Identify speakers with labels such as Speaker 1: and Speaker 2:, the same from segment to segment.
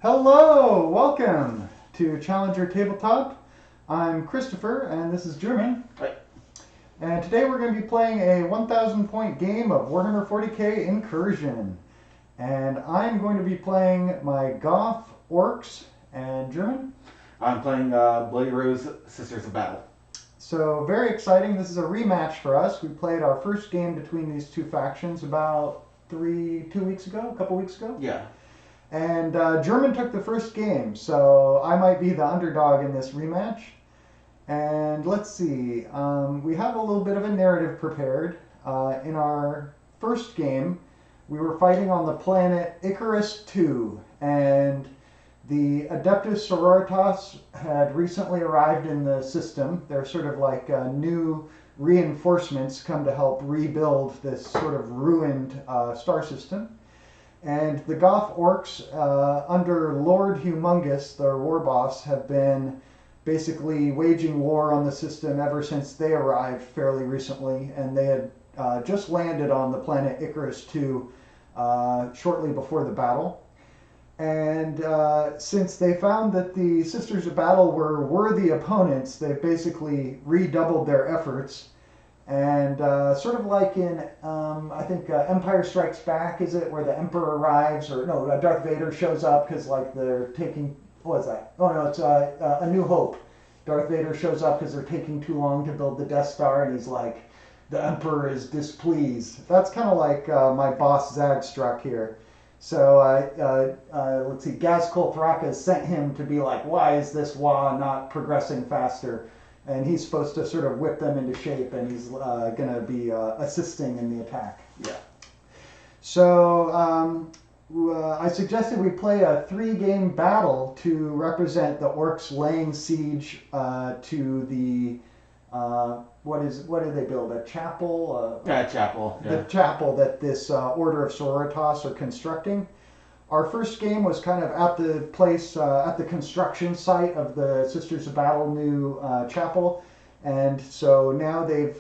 Speaker 1: Hello, welcome to Challenger Tabletop. I'm Christopher and this is German.
Speaker 2: Hi.
Speaker 1: And today we're going to be playing a 1,000 point game of Warhammer 40k Incursion. And I'm going to be playing my Goth, Orks, and German.
Speaker 2: I'm playing Bloody Rose Sisters of Battle.
Speaker 1: So very exciting. This is a rematch for us. We played our first game between these two factions about a couple weeks ago.
Speaker 2: Yeah.
Speaker 1: And German took the first game, so I might be the underdog in this rematch. And let's see, we have a little bit of a narrative prepared. In our first game, we were fighting on the planet Icarus II, and the Adeptus Sororitas had recently arrived in the system. They're sort of like new reinforcements come to help rebuild this sort of ruined star system. And the Goth Orks, under Lord Humongous, their war boss, have been basically waging war on the system ever since they arrived fairly recently. And they had just landed on the planet Icarus II shortly before the battle. And since they found that the Sisters of Battle were worthy opponents, they've basically redoubled their efforts. And sort of like in, I think Empire Strikes Back, is it, where the Emperor arrives, or no, Darth Vader shows up because like they're taking, what is that? Oh no, it's A New Hope. Darth Vader shows up because they're taking too long to build the Death Star, and he's like, the Emperor is displeased. That's kind of like my boss Zagstruck here. So let's see, Gazkul Thraka sent him to be like, why is this Wa not progressing faster? And he's supposed to sort of whip them into shape, and he's going to be assisting in the attack.
Speaker 2: Yeah.
Speaker 1: So I suggested we play a 3-game battle to represent the Orks laying siege to the, what do they build, a chapel?
Speaker 2: Chapel. Yeah.
Speaker 1: The chapel that this Order of Sororitas are constructing. Our first game was kind of at the place, at the construction site of the Sisters of Battle new chapel. And so now they've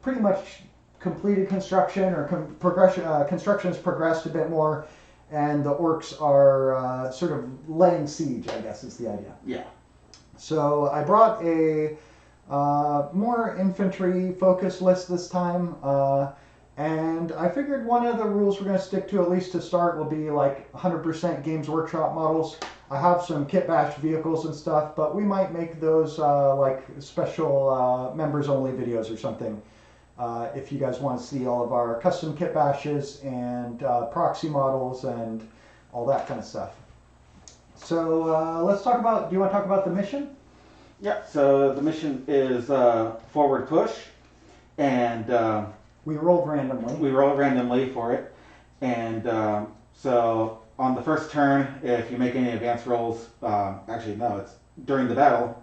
Speaker 1: pretty much completed construction, or construction has progressed a bit more, and the Orks are sort of laying siege, I guess is the idea.
Speaker 2: Yeah.
Speaker 1: So I brought a more infantry focused list this time. And I figured one of the rules we're going to stick to, at least to start, will be like 100% Games Workshop models. I have some kit bash vehicles and stuff, but we might make those like special members only videos or something. If you guys want to see all of our custom kit bashes and proxy models and all that kind of stuff. So let's talk about, do you want to talk about the mission?
Speaker 2: Yeah, so the mission is forward push, and
Speaker 1: we rolled randomly.
Speaker 2: We rolled randomly for it, and so on the first turn, if you make any advance rolls, actually no, it's during the battle.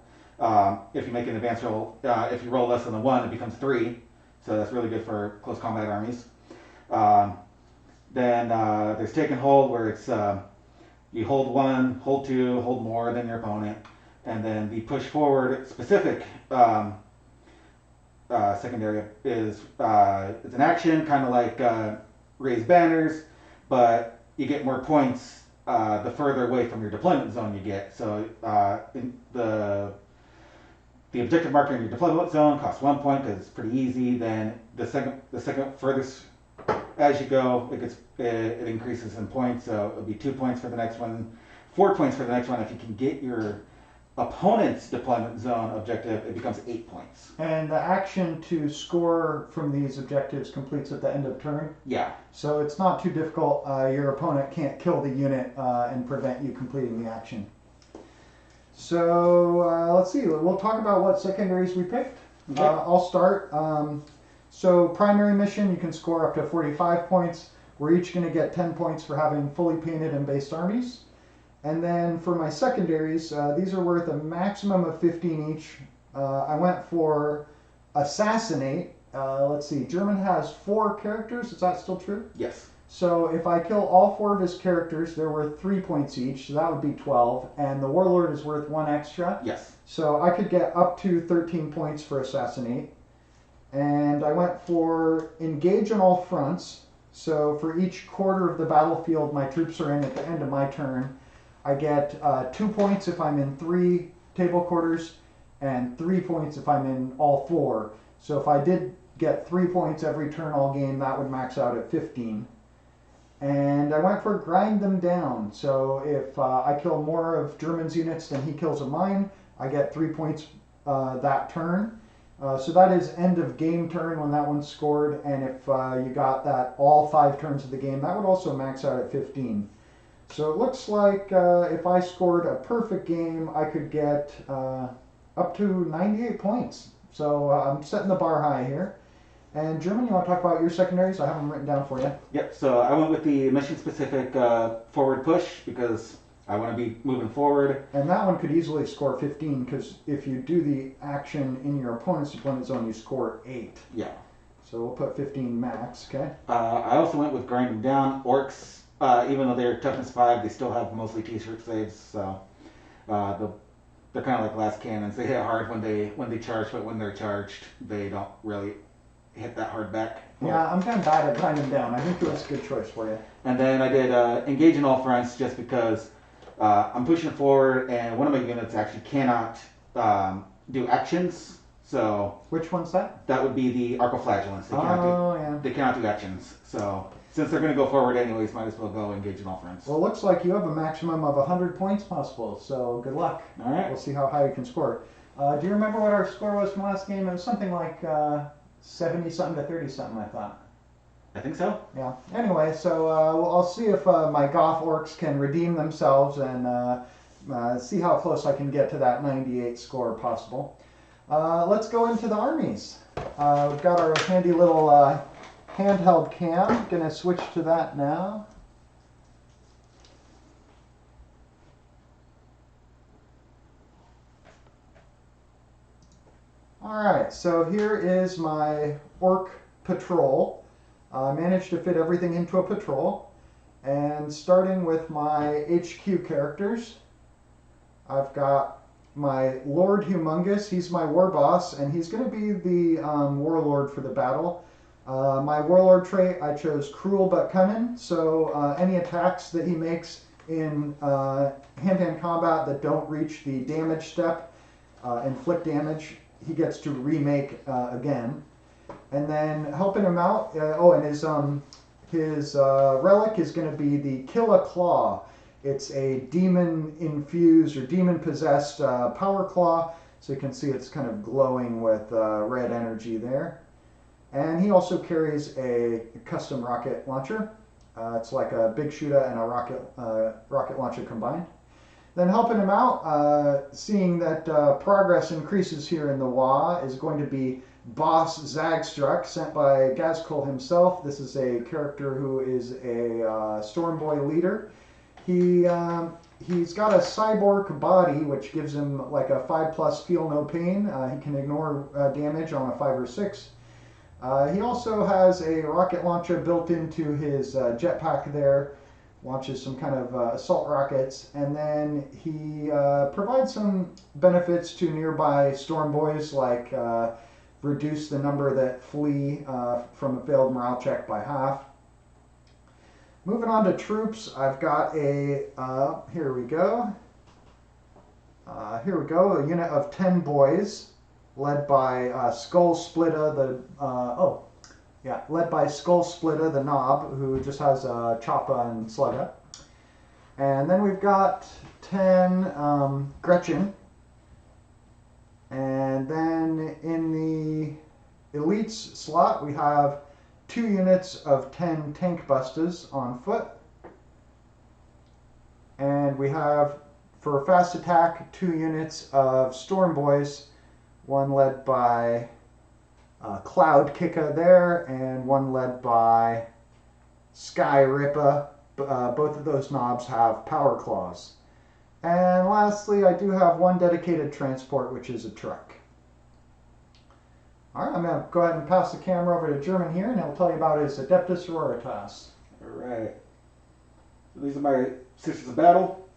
Speaker 2: If you make an advance roll, if you roll less than a 1, it becomes 3, so that's really good for close combat armies. Then there's take and hold, where it's you hold 1, hold 2, hold more than your opponent, and then the push forward specific secondary is it's an action, kind of like raise banners, but you get more points the further away from your deployment zone you get. So in the objective marker in your deployment zone costs 1 point because it's pretty easy. Then the second furthest as you go, it increases in points. So it'll be 2 points for the next one, 4 points for the next one. If you can get your opponent's deployment zone objective, it becomes 8 points.
Speaker 1: And the action to score from these objectives completes at the end of turn.
Speaker 2: Yeah.
Speaker 1: So it's not too difficult. Your opponent can't kill the unit and prevent you completing the action. So let's see. We'll talk about what secondaries we picked.
Speaker 2: Okay.
Speaker 1: I'll start. So primary mission, you can score up to 45 points. We're each going to get 10 points for having fully painted and based armies. And then for my secondaries, these are worth a maximum of 15 each. I went for Assassinate. Let's see, German has 4 characters. Is that still true?
Speaker 2: Yes.
Speaker 1: So if I kill all 4 of his characters, they're worth 3 points each. So that would be 12. And the Warlord is worth 1 extra.
Speaker 2: Yes.
Speaker 1: So I could get up to 13 points for Assassinate. And I went for Engage on all fronts. So for each quarter of the battlefield my troops are in at the end of my turn, I get 2 points if I'm in 3 table quarters, and 3 points if I'm in all 4. So if I did get 3 points every turn all game, that would max out at 15. And I went for grind them down. So if I kill more of German's units than he kills of mine, I get 3 points that turn. So that is end of game turn when that one's scored. And if you got that all 5 turns of the game, that would also max out at 15. So it looks like if I scored a perfect game, I could get up to 98 points. So I'm setting the bar high here. And German, you want to talk about your secondaries? I have them written down for you.
Speaker 2: Yep, so I went with the mission-specific forward push because I want to be moving forward.
Speaker 1: And that one could easily score 15 because if you do the action in your opponent's deployment zone, you score 8.
Speaker 2: Yeah.
Speaker 1: So we'll put 15 max, okay?
Speaker 2: I also went with grind them down. Orks, even though they're toughness 5, they still have mostly t-shirt saves, so they're kind of like glass cannons. They hit hard when they charge, but when they're charged, they don't really hit that hard back.
Speaker 1: Yeah, I'm kind of bad at grinding down. I think that's a good choice for you.
Speaker 2: And then I did engage in all fronts just because I'm pushing forward, and one of my units actually cannot do actions. So
Speaker 1: which one's that?
Speaker 2: that would be the Arcoflagellants. They cannot do actions. So since they're going to go forward anyways, might as well go engage in all fronts.
Speaker 1: Well, it looks like you have a maximum of 100 points possible, so good luck.
Speaker 2: All right.
Speaker 1: We'll see how high you can score. Do you remember what our score was from last game? It was something like 70-something to 30-something, I thought.
Speaker 2: I think so.
Speaker 1: Yeah. Anyway, so I'll see if my Goth Orcs can redeem themselves and see how close I can get to that 98 score possible. Let's go into the armies. We've got our handy little handheld cam. Gonna switch to that now. Alright, so here is my Orc patrol. I managed to fit everything into a patrol. And starting with my HQ characters, I've got my Lord Humongous. He's my war boss, and he's going to be the warlord for the battle. My warlord trait, I chose Cruel but Cunning, so any attacks that he makes in hand-to-hand combat that don't reach the damage step, inflict damage, he gets to remake again. And then helping him out, and his relic is going to be the Kill a Claw. It's a demon-infused or demon-possessed power claw, so you can see it's kind of glowing with red energy there. And he also carries a custom rocket launcher. It's like a big shooter and a rocket launcher combined. Then helping him out, seeing that progress increases here in the WA, is going to be Boss Zagstruck, sent by Gazkul himself. This is a character who is a Stormboy leader. He's got a cyborg body, which gives him like a 5+ feel no pain. He can ignore damage on a 5 or 6. He also has a rocket launcher built into his jetpack there. Launches some kind of assault rockets, and then he provides some benefits to nearby Stormboys, like reduce the number that flee from a failed morale check by half. Moving on to troops, I've got a, here we go, a unit of 10 boys, led by Skull Splitter, led by Skull Splitter, the Knob, who just has Choppa and Slugga. And then we've got 10 Gretchen. And then in the Elites slot, we have 2 units of 10 Tank Busters on foot. And we have, for fast attack, 2 units of Storm Boys, one led by Cloud Kicker there, and one led by Sky Ripper. Both of those knobs have power claws. And lastly, I do have 1 dedicated transport, which is a truck. All right, I'm going to go ahead and pass the camera over to German here, and he'll tell you about his Adeptus Sororitas.
Speaker 2: All right. So these are my Sisters of Battle.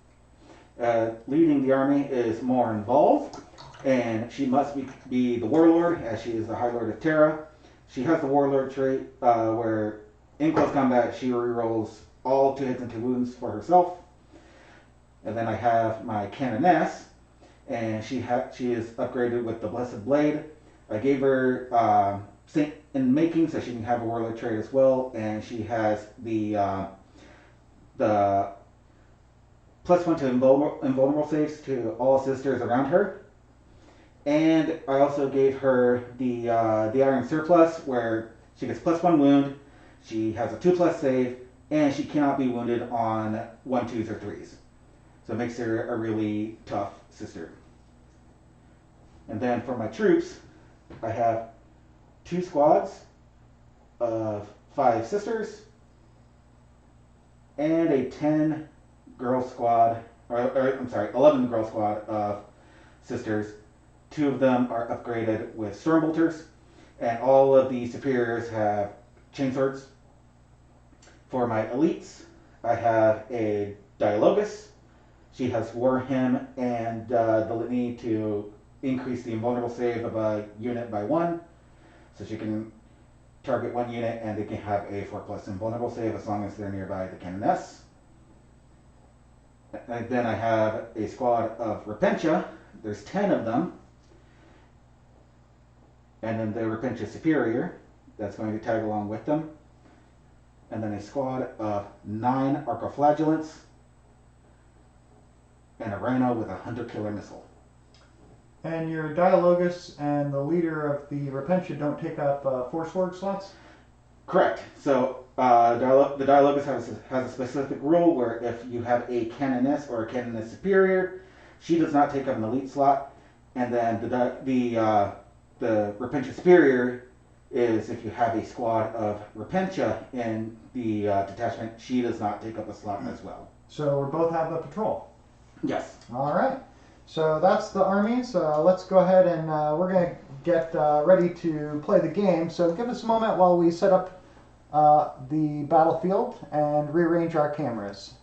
Speaker 2: Leading the army is more involved, and she must be the warlord, as she is the High Lord of Terra. She has the warlord trait, where, in close combat, she rerolls all 2 hits and 2 wounds for herself. And then I have my Canoness, and she is upgraded with the Blessed Blade. I gave her Saint in Making, so she can have a Warlord trait as well, and she has the +1 to invulnerable saves to all sisters around her. And I also gave her the Iron Surplus, where she gets +1 wound, she has a 2+ save, and she cannot be wounded on 1, 2s, or 3s. So it makes her a really tough sister. And then for my troops, I have 2 squads of 5 sisters and a 10 girl squad, or I'm sorry, 11 girl squad of sisters. 2 of them are upgraded with Stormbolters, and all of the superiors have chainswords. For my elites, I have a Dialogus. She has War Hymn and the Litany to increase the invulnerable save of a unit by 1. So she can target 1 unit and they can have a 4+ invulnerable save as long as they're nearby the Canoness. And then I have a squad of Repentia. There's 10 of them. And then the Repentia Superior that's going to tag along with them. And then a squad of 9 Arcoflagellants and a Rhino with a Hunter Killer Missile.
Speaker 1: And your Dialogus and the leader of the Repentia don't take up Force Lord slots?
Speaker 2: Correct. So the Dialogus has a specific rule where if you have a Canoness or a Canoness Superior, she does not take up an elite slot. And then the Repentia Superior is if you have a squad of Repentia in the detachment, she does not take up a slot as well.
Speaker 1: So we both have a patrol.
Speaker 2: Yes.
Speaker 1: All right. So that's the armies. Let's go ahead and we're going to get ready to play the game. So give us a moment while we set up the battlefield and rearrange our cameras.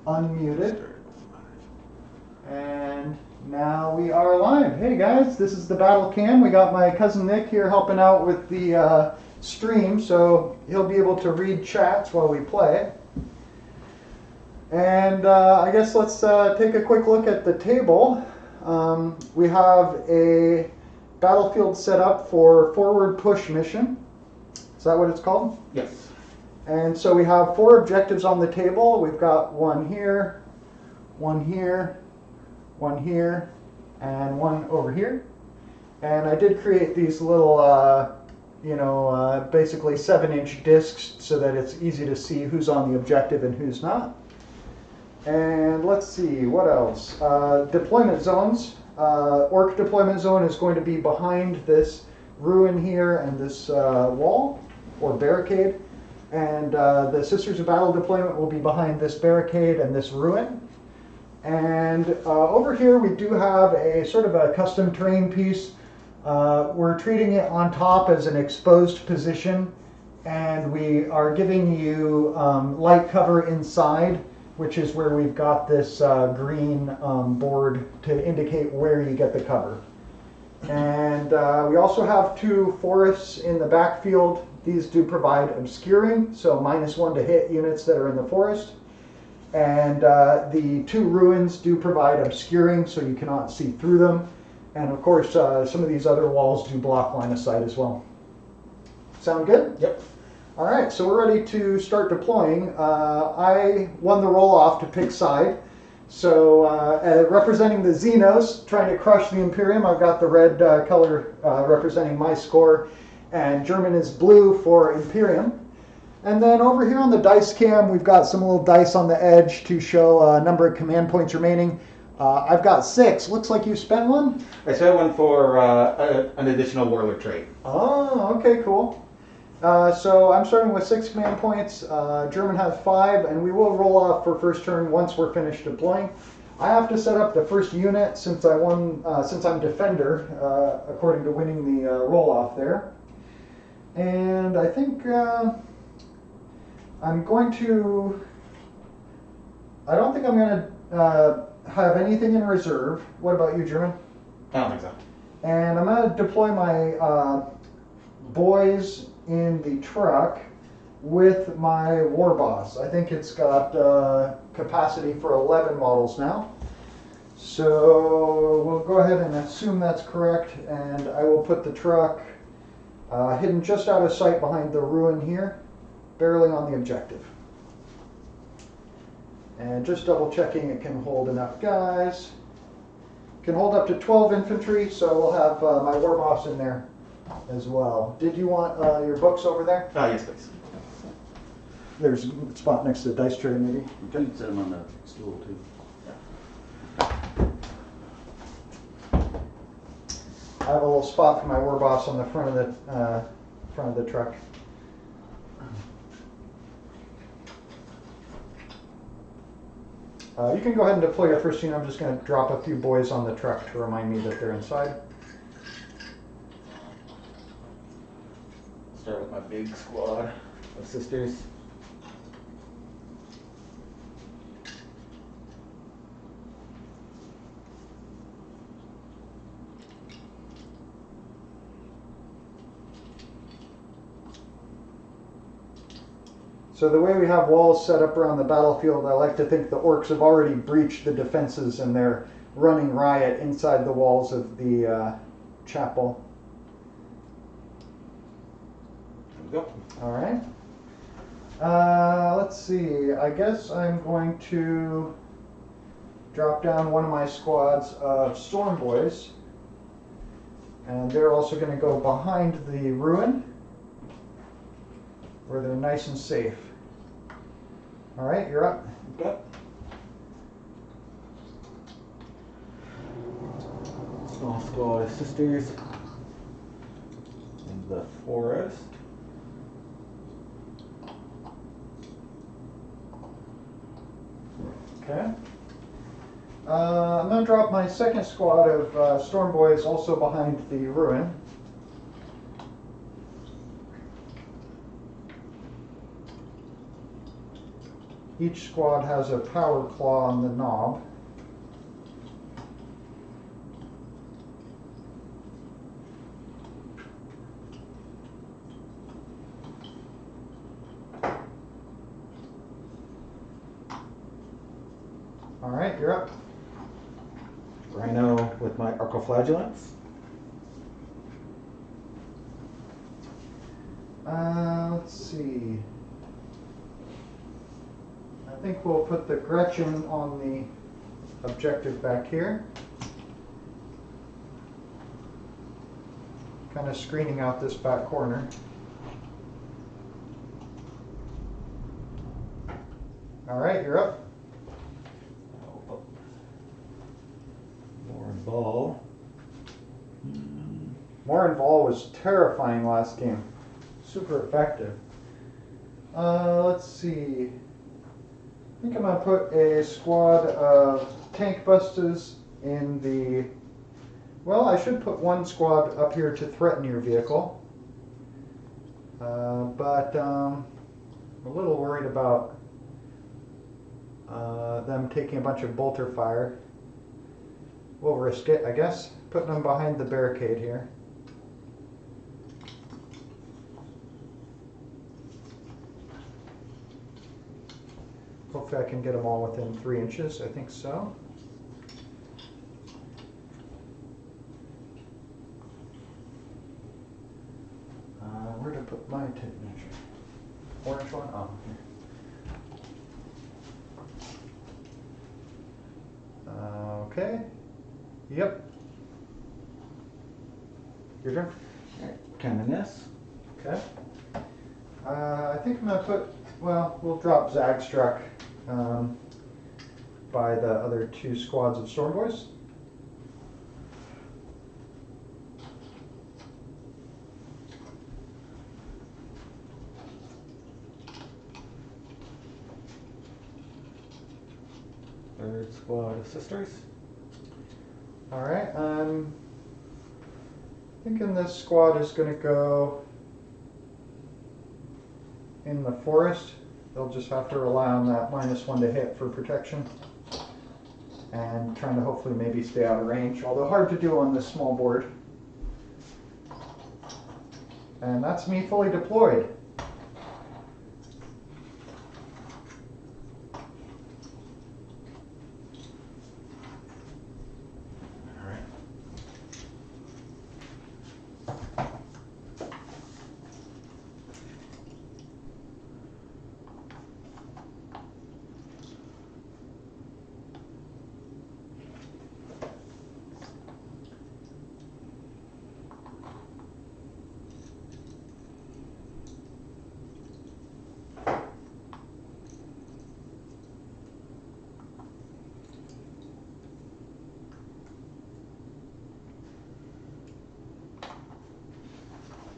Speaker 1: unmuted. And now we are live. Hey guys, this is the Battle Cam. We got my cousin Nick here helping out with the stream, so he'll be able to read chats while we play. And I guess let's take a quick look at the table. We have a battlefield set up for forward push mission. Is that what it's called?
Speaker 2: Yes.
Speaker 1: And so we have 4 objectives on the table. We've got one here, one here, one here, and one over here. And I did create these little, basically 7-inch discs so that it's easy to see who's on the objective and who's not. And let's see, what else? Deployment zones. Orc deployment zone is going to be behind this ruin here and this wall or barricade. And the Sisters of Battle deployment will be behind this barricade and this ruin. And over here we do have a sort of a custom terrain piece. We're treating it on top as an exposed position, and we are giving you light cover inside, which is where we've got this green board to indicate where you get the cover. And we also have 2 forests in the backfield. These do provide obscuring, so -1 to hit units that are in the forest. And the 2 ruins do provide obscuring, so you cannot see through them. And of course, some of these other walls do block line of sight as well. Sound good?
Speaker 2: Yep.
Speaker 1: All right, so we're ready to start deploying. I won the roll-off to pick side. So representing the Xenos, trying to crush the Imperium, I've got the red color representing my score, and German is blue for Imperium. And then over here on the dice cam, we've got some little dice on the edge to show a number of command points remaining. I've got 6. Looks like you spent one?
Speaker 2: I spent one for an additional warlord trait.
Speaker 1: Oh, okay, cool. So I'm starting with 6 command points. German has 5, and we will roll off for first turn once we're finished deploying. I have to set up the first unit since I won, since I'm defender, according to winning the roll off there. And I think I'm going to. I don't think I'm going to have anything in reserve. What about you, German?
Speaker 2: I don't think so.
Speaker 1: And I'm going to deploy my boys in the truck with my war boss. I think it's got capacity for 11 models now. So we'll go ahead and assume that's correct, and I will put the truck hidden just out of sight behind the ruin here, barreling on the objective. And just double checking it can hold enough guys. Can hold up to 12 infantry, so we'll have my war boss in there as well. Did you want your books over there?
Speaker 2: Yes, please.
Speaker 1: There's a spot next to the dice tray, maybe.
Speaker 3: You can set them on the stool too.
Speaker 1: I have a little spot for my war boss on the front of the truck. You can go ahead and deploy your first unit. I'm just going to drop a few boys on the truck to remind me that they're inside.
Speaker 2: Start with my big squad of sisters.
Speaker 1: So the way we have walls set up around the battlefield, I like to think the Orks have already breached the defenses and they're running riot inside the walls of the chapel.
Speaker 2: There we go.
Speaker 1: All right. Let's see. I guess I'm going to drop down one of my squads of Storm Boys. And they're also going to go behind the ruin, where they're nice and safe. All right, you're up.
Speaker 2: Okay. Small squad of sisters in the forest.
Speaker 1: Okay. I'm going to drop my second squad of Storm Boys also behind the ruin. Each squad has a power claw on the knob. All right, you're up.
Speaker 2: Rhino with my Arcoflagellants.
Speaker 1: Let's see. I think we'll put the Gretchen on the objective back here. Kind of screening out this back corner. All right, you're up.
Speaker 2: More ball.
Speaker 1: Morin Vol was terrifying last game. Super effective. Let's see. I think I'm going to put a squad of tank busters in the... Well, I should put one squad up here to threaten your vehicle. But I'm a little worried about them taking a bunch of bolter fire. We'll risk it, I guess. Putting them behind the barricade here. Hopefully I can get them all within 3 inches. I think so. Where to put my tape measure? Orange one? Oh, here. Okay. Yep. Your turn.
Speaker 2: Cannoness.
Speaker 1: Okay. I think I'm going to put, well, we'll drop Zagstruck by the other 2 squads of Storm Boys.
Speaker 2: Third squad of sisters.
Speaker 1: All right. Thinking this squad is going to go in the forest. They'll just have to rely on that -1 to hit for protection. And trying to hopefully maybe stay out of range, although hard to do on this small board. And that's me fully deployed.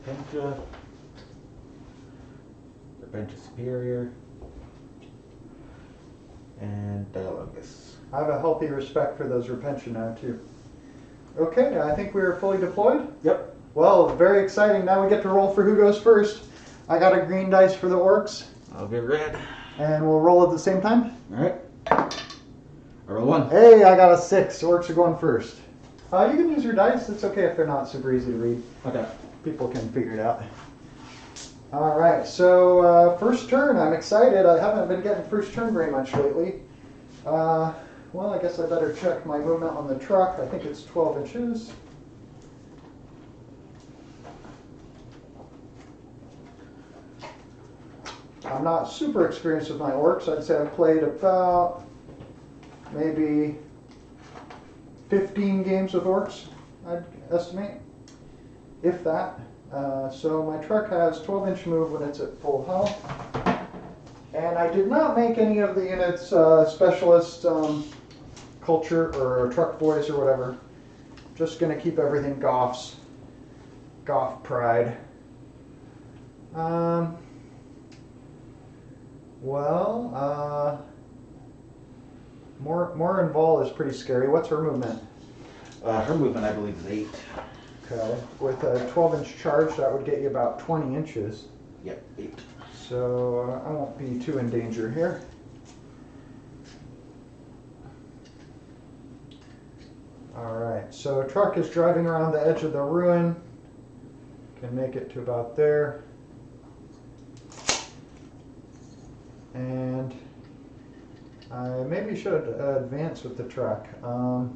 Speaker 2: Repentia. Repentia Superior. And Dialogus.
Speaker 1: I have a healthy respect for those Repentia now, too. Okay, I think we are fully deployed.
Speaker 2: Yep.
Speaker 1: Well, very exciting. Now we get to roll for who goes first. I got a green dice for the Orks.
Speaker 2: I'll get red.
Speaker 1: And we'll roll at the same time.
Speaker 2: Alright. I roll 1.
Speaker 1: Hey, I got a 6. Orks are going first. You can use your dice. It's okay if they're not super easy to read.
Speaker 2: Okay.
Speaker 1: People can figure it out. All right, so first turn. I'm excited. I haven't been getting first turn very much lately. Well, I guess I better check my movement on the truck. I think it's 12 inches. I'm not super experienced with my Orks. I'd say I've played about maybe 15 games with Orks, I'd estimate, if that. So my truck has 12-inch move when it's at full health. And I did not make any of the unit's specialist culture or truck boys or whatever. Just going to keep everything Goth's. Goth pride. More Vol is pretty scary. What's her movement?
Speaker 2: Her movement, I believe, is 8.
Speaker 1: Okay. With a 12-inch charge, that would get you about 20 inches.
Speaker 2: Yep, 8.
Speaker 1: So I won't be too in danger here. Alright, so truck is driving around the edge of the ruin. Can make it to about there. And I maybe should advance with the truck. Nah,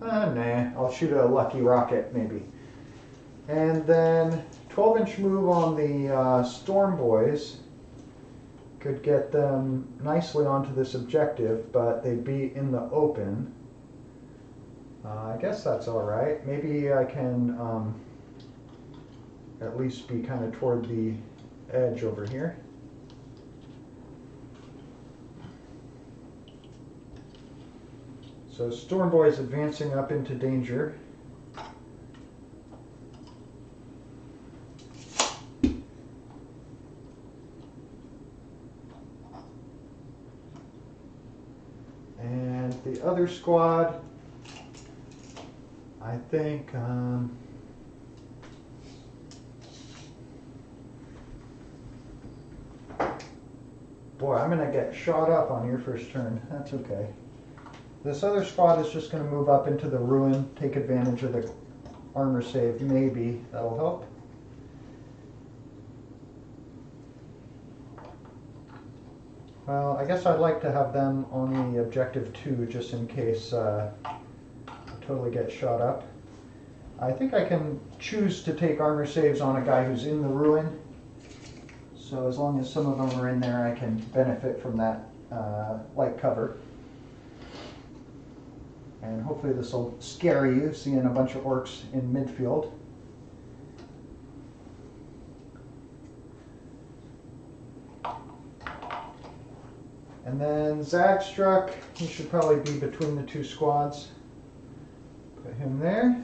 Speaker 1: I'll shoot a lucky rocket maybe. And then 12-inch move on the Storm Boys could get them nicely onto this objective, but they'd be in the open. I guess that's alright. Maybe I can at least be kind of toward the edge over here. So Storm Boy's advancing up into danger. And the other squad, I think, boy, I'm going to get shot up on your first turn. That's okay. This other squad is just going to move up into the ruin, take advantage of the armor save. Maybe that'll help. Well, I guess I'd like to have them on the objective too, just in case I totally get shot up. I think I can choose to take armor saves on a guy who's in the ruin. So as long as some of them are in there, I can benefit from that light cover. And hopefully this will scare you, seeing a bunch of orcs in midfield. And then Zagstruck, he should probably be between the two squads. Put him there.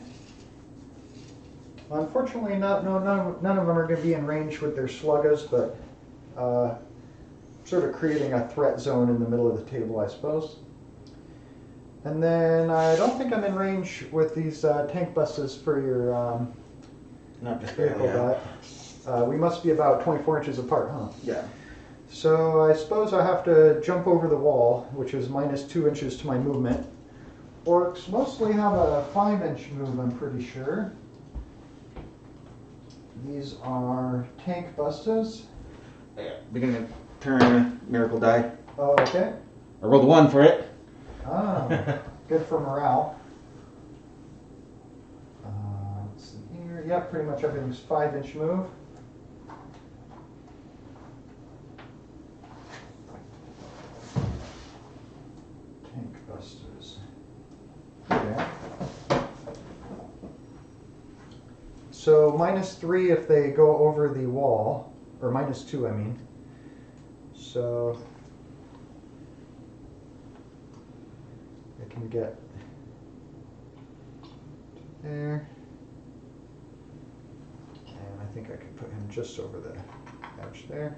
Speaker 1: Unfortunately, none of them are going to be in range with their sluggas, but sort of creating a threat zone in the middle of the table, I suppose. And then I don't think I'm in range with these tank buses for your
Speaker 2: Not just
Speaker 1: vehicle
Speaker 2: barely,
Speaker 1: die. We must be about 24 inches apart, huh?
Speaker 2: yeah.
Speaker 1: So I suppose I have to jump over the wall, which is minus 2 inches to my movement. Orcs mostly have a 5-inch move, I'm pretty sure. These are tank bustas.
Speaker 2: Yeah. Beginning of turn, miracle die.
Speaker 1: Oh, okay.
Speaker 2: I rolled a 1 for it.
Speaker 1: Ah, good for morale. Let's see here. Yep, pretty much everything's 5-inch move. Tank busters. Okay. So minus 3 if they go over the wall, or minus 2, I mean. So I can get there, and I think I can put him just over the edge there,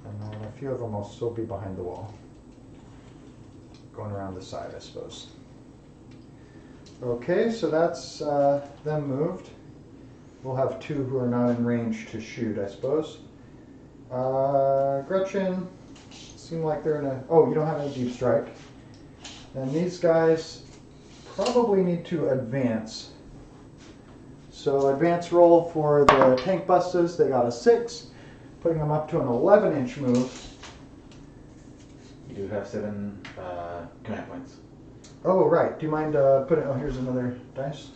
Speaker 1: and then a few of them will still be behind the wall, going around the side, I suppose. Okay, so that's them moved. We'll have 2 who are not in range to shoot, I suppose. Gretchen, seem like they're in a... Oh, you don't have any deep strike. And these guys probably need to advance. So advance roll for the tank busters, they got a 6, putting them up to an 11-inch move.
Speaker 2: You do have 7 command points.
Speaker 1: Oh, right. Do you mind putting... Oh, here's another dice.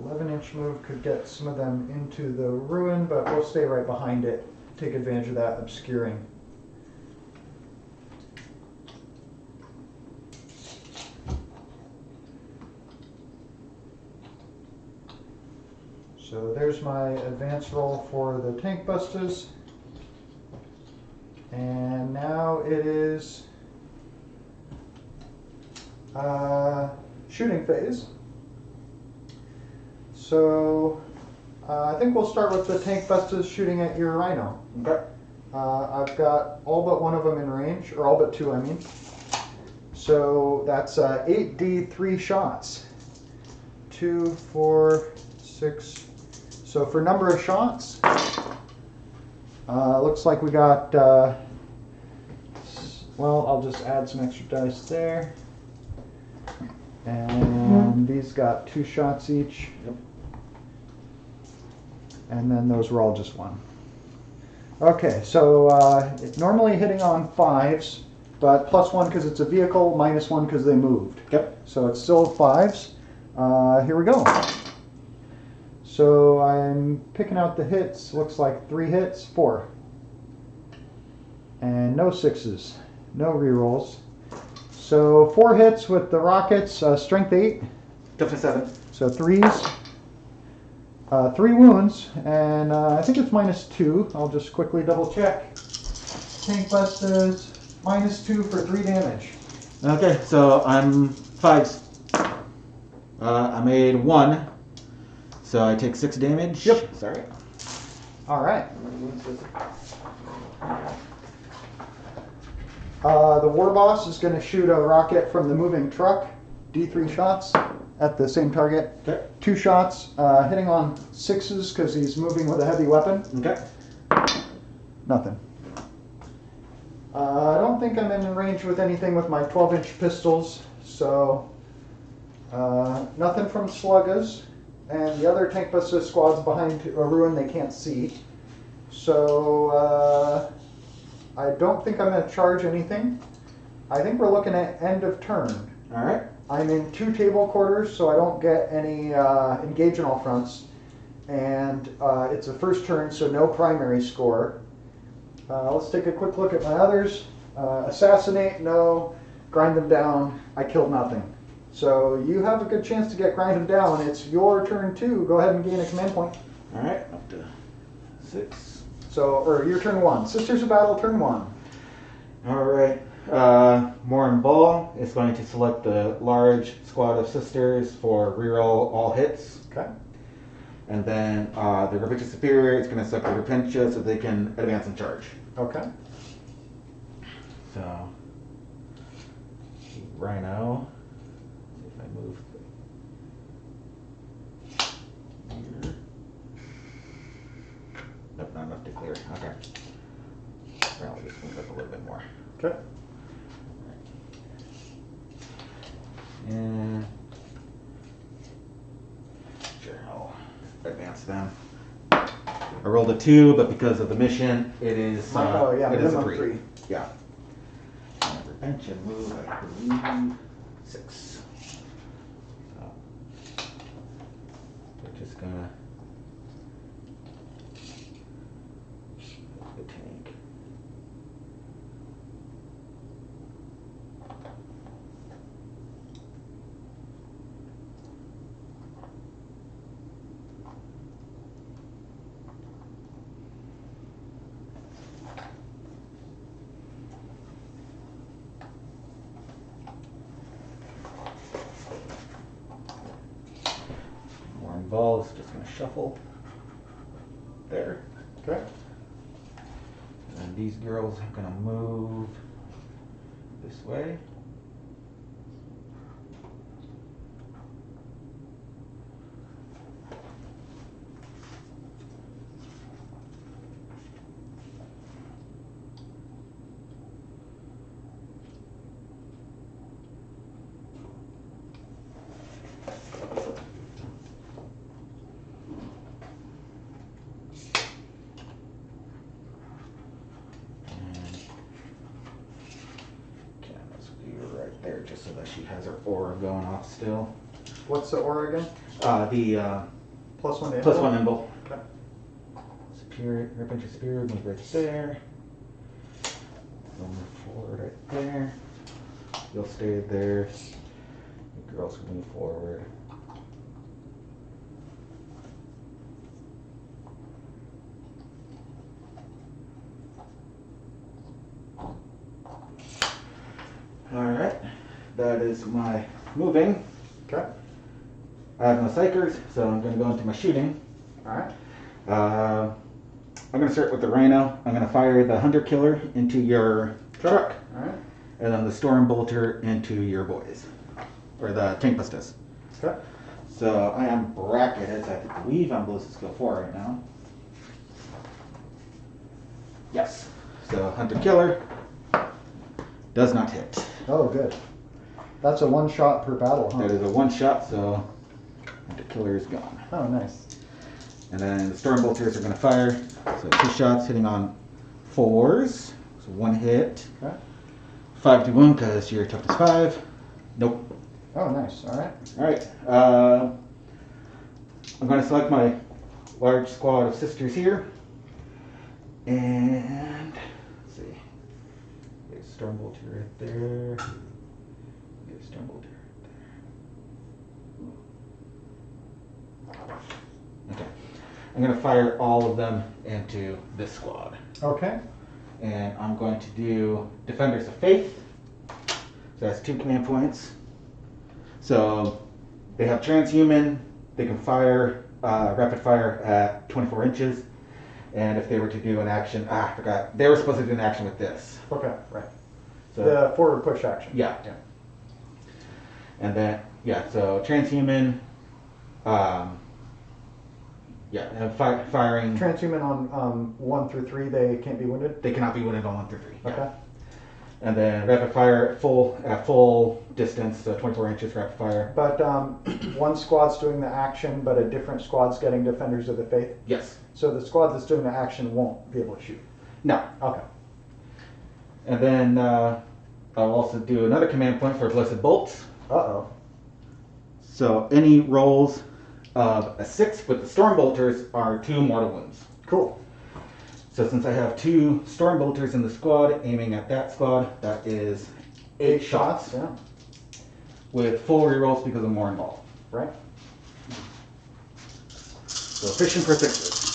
Speaker 1: 11-inch move could get some of them into the ruin, but we'll stay right behind it. Take advantage of that obscuring. So there's my advance roll for the tank busters. And now it is shooting phase. So I think we'll start with the tank busters shooting at your rhino.
Speaker 2: Okay.
Speaker 1: I've got all but one of them in range, or all but 2, I mean. So that's 8d3 shots. 2, 4, 6. So for number of shots, looks like we got Well, I'll just add some extra dice there. And these got 2 shots each.
Speaker 2: Yep.
Speaker 1: And then those were all just 1. Okay, so it's normally hitting on 5s, but +1 because it's a vehicle, -1 because they moved.
Speaker 2: Yep.
Speaker 1: So it's still 5s. Here we go. So I'm picking out the hits. Looks like 3 hits, 4. And no 6s, no rerolls. So 4 hits with the rockets, strength 8.
Speaker 2: Toughness 7.
Speaker 1: So 3s. 3 wounds, and I think it's -2. I'll just quickly double check. Tank bust is -2 for 3 damage.
Speaker 2: Okay, so I'm 5s. I made 1, so I take 6 damage.
Speaker 1: Yep.
Speaker 2: Sorry.
Speaker 1: All right. The war boss is going to shoot a rocket from the moving truck. D3 shots at the same target.
Speaker 2: Okay.
Speaker 1: 2 shots, hitting on 6s because he's moving with a heavy weapon.
Speaker 2: Okay.
Speaker 1: Nothing. I don't think I'm in range with anything with my 12-inch pistols, so nothing from sluggas. And the other tank buster squad's behind a ruin they can't see. So I don't think I'm going to charge anything. I think we're looking at end of turn.
Speaker 2: All right.
Speaker 1: I'm in 2 table quarters, so I don't get any engage in all fronts. And it's a first turn, so no primary score. Let's take a quick look at my others. Assassinate, no. Grind them down, I killed nothing. So you have a good chance to get grind them down. It's your turn too. Go ahead and gain a command point.
Speaker 2: All right. Up to 6.
Speaker 1: So, or your turn 1. Sisters of Battle, turn 1.
Speaker 2: All right. Morin Ball is going to select the large squad of sisters for reroll all hits.
Speaker 1: Okay.
Speaker 2: And then the Repentia Superior is going to select the Repentia so they can advance and charge.
Speaker 1: Okay.
Speaker 2: So, Rhino. See if I move here. Nope, not enough to clear. Okay. I'll just move up a little bit more.
Speaker 1: Okay.
Speaker 2: And sure, I'll advance them. I rolled a 2, but because of the mission, it is it is a
Speaker 1: minimum
Speaker 2: 3.
Speaker 1: 3.
Speaker 2: Yeah. And Repentia move, I believe 6. So we're just gonna the tank. Warren Ball is just going to shuffle there.
Speaker 1: Okay.
Speaker 2: And these girls are going to move this way. There, just so that she has her aura going off still.
Speaker 1: What's the aura again?
Speaker 2: The
Speaker 1: +1 to
Speaker 2: plus 1 nimble.
Speaker 1: Okay.
Speaker 2: Superior, Repentia Superior, move right there. You'll move forward right there. You'll stay there. The girls can move forward. Alright, that is my moving.
Speaker 1: Okay.
Speaker 2: I have no psychers, so I'm going to go into my shooting.
Speaker 1: Alright.
Speaker 2: I'm going to start with the Rhino. I'm going to fire the Hunter Killer into your truck.
Speaker 1: Alright.
Speaker 2: And then the Storm Bolter into your boys. Or the Tank Bustas.
Speaker 1: Okay.
Speaker 2: So I am bracketed, so I believe I'm supposed to skill 4 right now. Yes. So Hunter Killer. Does not hit.
Speaker 1: Oh, good. That's a one shot per battle, huh?
Speaker 2: That is a one shot, so the killer is gone.
Speaker 1: Oh, nice.
Speaker 2: And then the storm bolters are going to fire. So 2 shots hitting on 4s. So 1 hit.
Speaker 1: Okay.
Speaker 2: 5 to wound because your toughness 5. Nope.
Speaker 1: Oh, nice. All right.
Speaker 2: All right. I'm going to select my large squad of sisters here. And let's see. There's storm bolter right there. There's storm bolter right there. Okay. I'm going to fire all of them into this squad.
Speaker 1: Okay.
Speaker 2: And I'm going to do Defenders of Faith. So that's 2 command points. So they have transhuman. They can fire rapid fire at 24 inches. And if they were to do an action, I forgot. They were supposed to do an action with this.
Speaker 1: Okay, right.
Speaker 2: So
Speaker 1: The forward push action.
Speaker 2: yeah.
Speaker 1: Yeah.
Speaker 2: And then so transhuman. And firing.
Speaker 1: Transhuman on 1 through 3, they can't be wounded?
Speaker 2: They cannot be wounded on 1 through 3.
Speaker 1: Okay.
Speaker 2: And then rapid fire at full distance, so 24 inches rapid fire.
Speaker 1: But one squad's doing the action, but a different squad's getting Defenders of the Faith?
Speaker 2: Yes.
Speaker 1: So the squad that's doing the action won't be able to shoot?
Speaker 2: No.
Speaker 1: Okay.
Speaker 2: And then I'll also do another command point for Blessed Bolts.
Speaker 1: Uh-oh.
Speaker 2: So any rolls of a 6 with the Storm Bolters are 2 mortal wounds.
Speaker 1: Cool.
Speaker 2: So since I have 2 Storm Bolters in the squad, aiming at that squad, that is 8 shots.
Speaker 1: Yeah.
Speaker 2: With full rerolls because of more involved.
Speaker 1: Right.
Speaker 2: So fishing for 6s.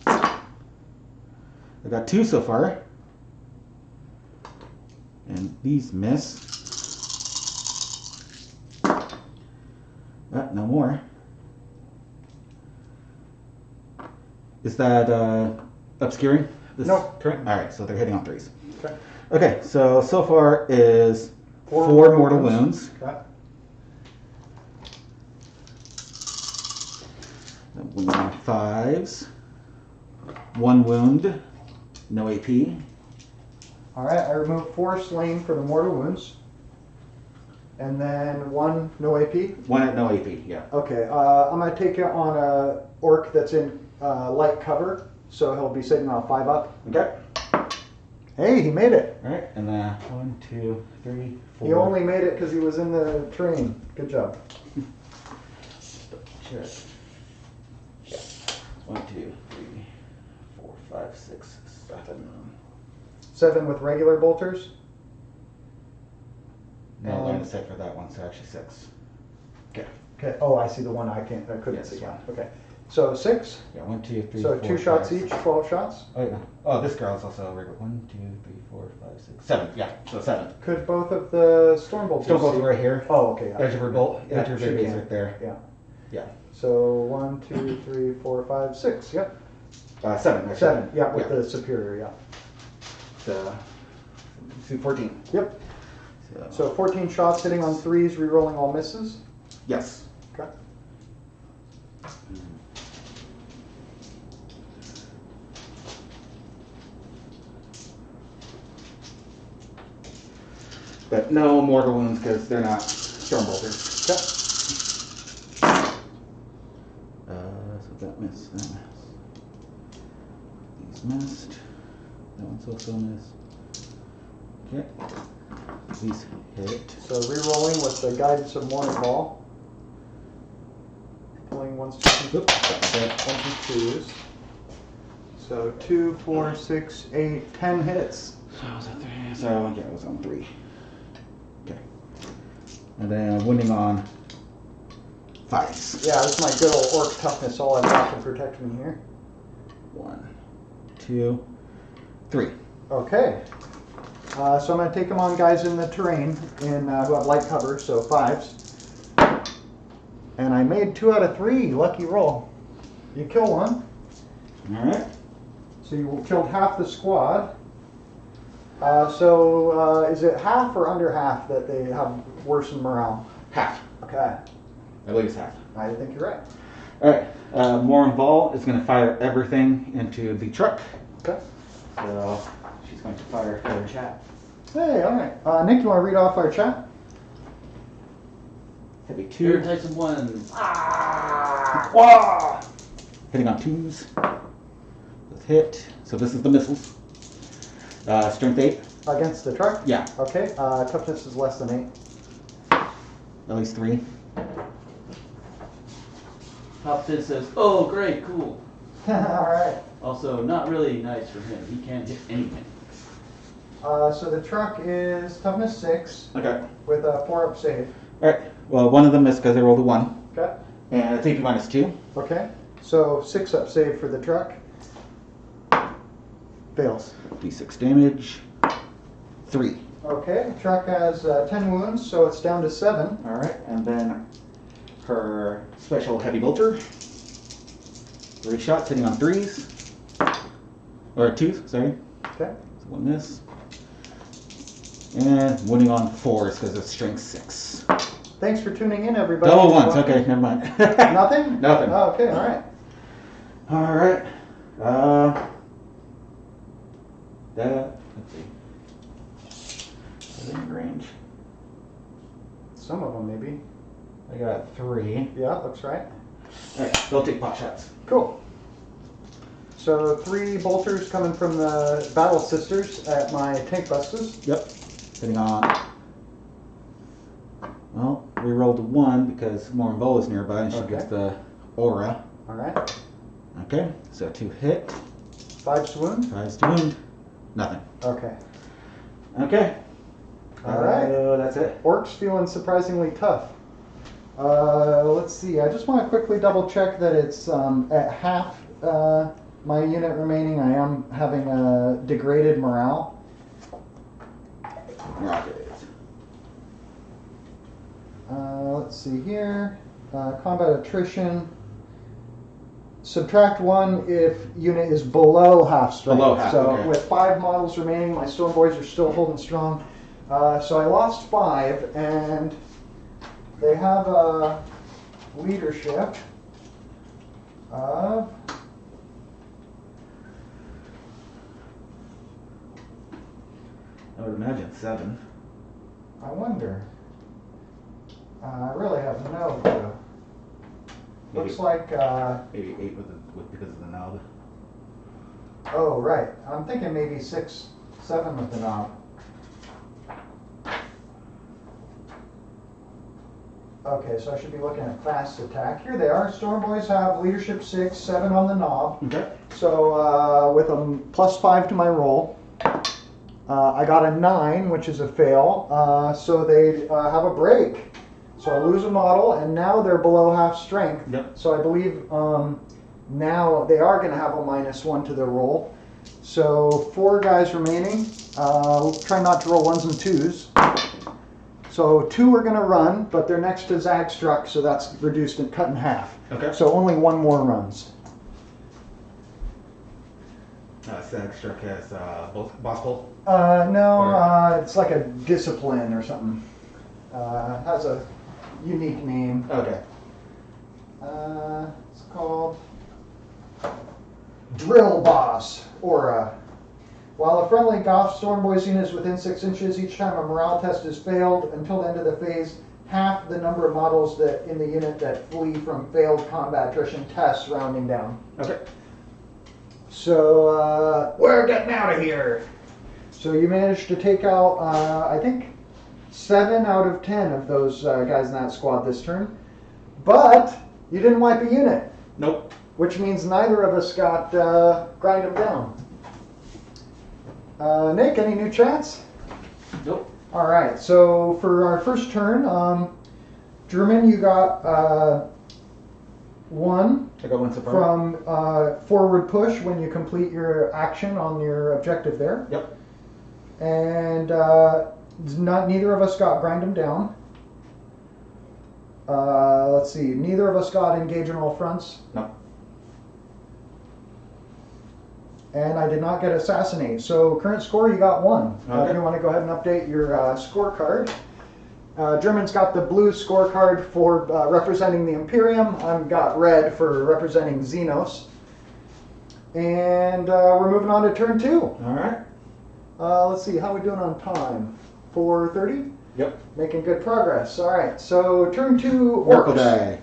Speaker 2: I got 2 so far. And these miss. No more. Is that obscuring this
Speaker 1: Nope.
Speaker 2: turn? Alright, so they're hitting on 3s.
Speaker 1: Okay.
Speaker 2: Okay, so far is 4 mortal wounds.
Speaker 1: Okay.
Speaker 2: Then wounding on 5s. 1 wound. No AP.
Speaker 1: All right, I removed 4 slain for the mortal wounds. And then 1 no AP?
Speaker 2: 1 at no AP, yeah.
Speaker 1: Okay, I'm going to take it on a orc that's in light cover, so he'll be sitting on 5 up.
Speaker 2: Okay.
Speaker 1: Hey, he made it.
Speaker 2: Alright, and then 1, 2, 3, 4.
Speaker 1: He only made it because he was in the train. Good job.
Speaker 2: Check. Yeah. 1, 2, 3, 4, 5, 6, 7.
Speaker 1: 7 with regular bolters.
Speaker 2: No line of sight for that one, so actually 6. Okay.
Speaker 1: Okay. Oh, I see the one I couldn't
Speaker 2: Yes.
Speaker 1: see. Okay. So 6.
Speaker 2: Yeah, 1, 2, 3,
Speaker 1: So
Speaker 2: 4,
Speaker 1: 2 shots
Speaker 2: 5,
Speaker 1: each, 12 shots.
Speaker 2: Oh, yeah. Oh, this girl is also a regular. 1, 2, 3, 4, 5, 6, 7. Yeah, so 7.
Speaker 1: Could both of the storm bolters
Speaker 2: Still goes
Speaker 1: see?
Speaker 2: right here.
Speaker 1: Oh, okay.
Speaker 2: Edge of her bolt.
Speaker 1: Yeah,
Speaker 2: Edge of her
Speaker 1: she
Speaker 2: base
Speaker 1: can.
Speaker 2: right there.
Speaker 1: Yeah.
Speaker 2: Yeah.
Speaker 1: So 1, 2, 3, 4, 5, 6. Yep.
Speaker 2: 7. Actually.
Speaker 1: 7. Yeah, with
Speaker 2: Yeah.
Speaker 1: the superior. Yeah.
Speaker 2: So, 14.
Speaker 1: Yep. So 14 shots hitting on 3s, rerolling all misses.
Speaker 2: Yes.
Speaker 1: Okay.
Speaker 2: But no mortal wounds because they're not storm bolters.
Speaker 1: Okay.
Speaker 2: So that missed. That missed. These missed. That one's also missed. Okay. These hit.
Speaker 1: So rerolling with the guidance of Morning Ball. Pulling ones, twos,
Speaker 2: Oop, that's it.
Speaker 1: 1s and 2s. So 2, 4, 6, 8, 10 hits.
Speaker 2: So was that 3? So yeah, it was on 3. Okay. And then wounding on 5s.
Speaker 1: Yeah, this is my good old orc toughness. All I've got to protect me here.
Speaker 2: 1, 2, 3.
Speaker 1: Okay. So I'm going to take them on guys in the terrain who have light cover, so 5s. And I made 2 out of 3. Lucky roll. You kill one.
Speaker 2: All right.
Speaker 1: So you killed half the squad. So is it half or under half that they have worsened morale?
Speaker 2: Half.
Speaker 1: Okay.
Speaker 2: At least half.
Speaker 1: I think you're right.
Speaker 2: All right. Morin Ball is going to fire everything into the truck.
Speaker 1: Okay.
Speaker 2: So she's going to fire her chat.
Speaker 1: Hey, all right. Nick, you want to read off our chat?
Speaker 2: Heavy
Speaker 3: Air
Speaker 2: 2.
Speaker 3: Tyson 1.
Speaker 2: Wah! Hitting on 2s. With hit. So this is the missiles. Strength 8.
Speaker 1: Against the truck?
Speaker 2: Yeah.
Speaker 1: Okay. Toughness is less than 8.
Speaker 2: At least 3.
Speaker 3: Top Fizz says, oh, great, cool.
Speaker 1: All right.
Speaker 3: Also, not really nice for him. He can't hit anything.
Speaker 1: So the truck is toughness 6
Speaker 2: Okay.
Speaker 1: with a 4-up save.
Speaker 2: Alright. Well, one of them missed because they rolled a 1.
Speaker 1: Okay.
Speaker 2: And it's AP minus 2.
Speaker 1: Okay. So 6-up save for the truck. Fails.
Speaker 2: D6 damage. 3.
Speaker 1: Okay. Truck has 10 wounds, so it's down to 7.
Speaker 2: Alright. And then her special heavy bolter. 3 shots hitting on 3s. Or 2s, sorry.
Speaker 1: Okay.
Speaker 2: So 1 miss. And wounding on 4s because it's strength 6.
Speaker 1: Thanks for tuning in, everybody.
Speaker 2: Double ones. Okay, never mind.
Speaker 1: Nothing?
Speaker 2: Nothing.
Speaker 1: Oh, okay, all right.
Speaker 2: Alright. Let's see. Is it in range?
Speaker 1: Some of them, maybe.
Speaker 2: I got 3.
Speaker 1: Yeah, looks right.
Speaker 2: Alright, they'll take pot shots.
Speaker 1: Cool. So 3 bolters coming from the Battle Sisters at my tank busters.
Speaker 2: Yep. Hitting on. Well, we rolled a 1 because Morinvol is nearby and she
Speaker 1: Okay.
Speaker 2: gets the aura.
Speaker 1: All right.
Speaker 2: Okay, so 2 hit.
Speaker 1: 5 swoon.
Speaker 2: 5's to wound. Nothing.
Speaker 1: Okay.
Speaker 2: Okay.
Speaker 1: All right.
Speaker 2: That's it.
Speaker 1: Orks feeling surprisingly tough. Let's see. I just want to quickly double check that it's at half my unit remaining. I am having a degraded morale.
Speaker 2: Rocket.
Speaker 1: Let's see here. Combat attrition. Subtract 1 if unit is below half strength.
Speaker 2: Below half,
Speaker 1: so
Speaker 2: okay.
Speaker 1: with 5 models remaining, my Storm Boys are still holding strong. So I lost 5, and they have a leadership of
Speaker 2: I would imagine 7.
Speaker 1: I wonder. I really have no clue. Looks like,
Speaker 2: Maybe 8 because of the knob.
Speaker 1: oh, right. I'm thinking maybe 6, 7 with the knob. Okay, so I should be looking at fast attack. Here they are. Storm Boys have leadership 6, 7 on the knob.
Speaker 2: Okay.
Speaker 1: So with a plus 5 to my roll, I got a 9, which is a fail. So they have a break. So I lose a model, and now they're below half strength.
Speaker 2: Yep.
Speaker 1: So I believe now they are going to have a -1 to their roll. So 4 guys remaining. Try not to roll 1s and 2s. So 2 are going to run, but they're next to Zag Struck, so that's reduced and cut in half.
Speaker 2: Okay.
Speaker 1: So only 1 more runs.
Speaker 2: Sag Struck has boss pull.
Speaker 1: No, it's like a discipline or something. Has a unique name.
Speaker 2: Okay.
Speaker 1: It's called Drill Boss Aura. While a friendly Goth Storm Boys unit is within 6 inches, each time a morale test is failed, until the end of the phase, half the number of models that in the unit that flee from failed combat attrition tests, rounding down.
Speaker 2: Okay.
Speaker 1: So, we're getting out of here. So you managed to take out, I think, 7 out of 10 of those guys in that squad this turn. But you didn't wipe a unit,
Speaker 2: Nope.
Speaker 1: which means neither of us got grind them down. Nick, any new chats?
Speaker 2: Nope.
Speaker 1: All right, so for our first turn, German, you got 1
Speaker 2: I got 1 so far.
Speaker 1: from forward push when you complete your action on your objective there.
Speaker 2: Yep.
Speaker 1: And neither of us got grind them down. Let's see, neither of us got engage on all fronts.
Speaker 2: No.
Speaker 1: And I did not get assassinate. So current score, you got 1.
Speaker 2: Okay.
Speaker 1: If you want to go ahead and update your scorecard. German's got the blue scorecard for representing the Imperium. I've got red for representing Xenos. And we're moving on to turn 2.
Speaker 2: All right.
Speaker 1: Let's see, how are we doing on time? 4:30?
Speaker 2: Yep.
Speaker 1: Making good progress. All right, so turn to
Speaker 2: Oracle
Speaker 1: Orks.
Speaker 2: die.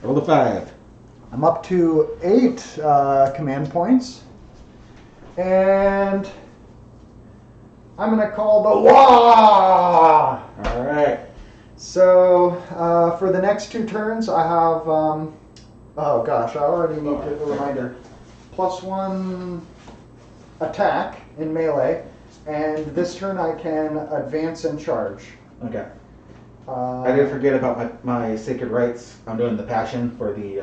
Speaker 2: Roll a 5.
Speaker 1: I'm up to 8 command points. And I'm going to call the Wah!
Speaker 2: All right.
Speaker 1: So for the next 2 turns, I have, oh gosh, I already need a reminder. +1 attack in melee, and this turn I can advance and charge.
Speaker 2: Okay. I did forget about my sacred rights. I'm doing the passion for the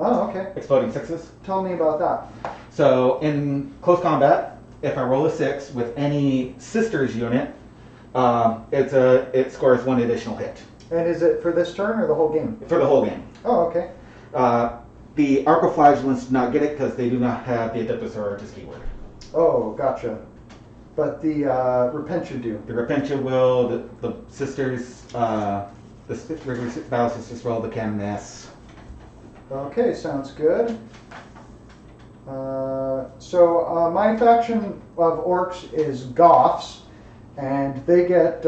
Speaker 1: Oh, okay.
Speaker 2: exploding 6s.
Speaker 1: Tell me about that.
Speaker 2: So in close combat, if I roll a 6 with any sisters unit, it scores 1 additional hit
Speaker 1: And is it for this turn or the whole game?
Speaker 2: for the whole game.
Speaker 1: Oh, okay.
Speaker 2: The Arcoflagellants do not get it because they do not have the Adeptus Sororitas keyword.
Speaker 1: Oh, gotcha. But the Repentia do.
Speaker 2: The Repentia will, the sisters, the regular battle sisters roll the Canoness.
Speaker 1: Okay, sounds good. So my faction of Orks is Goths, and they get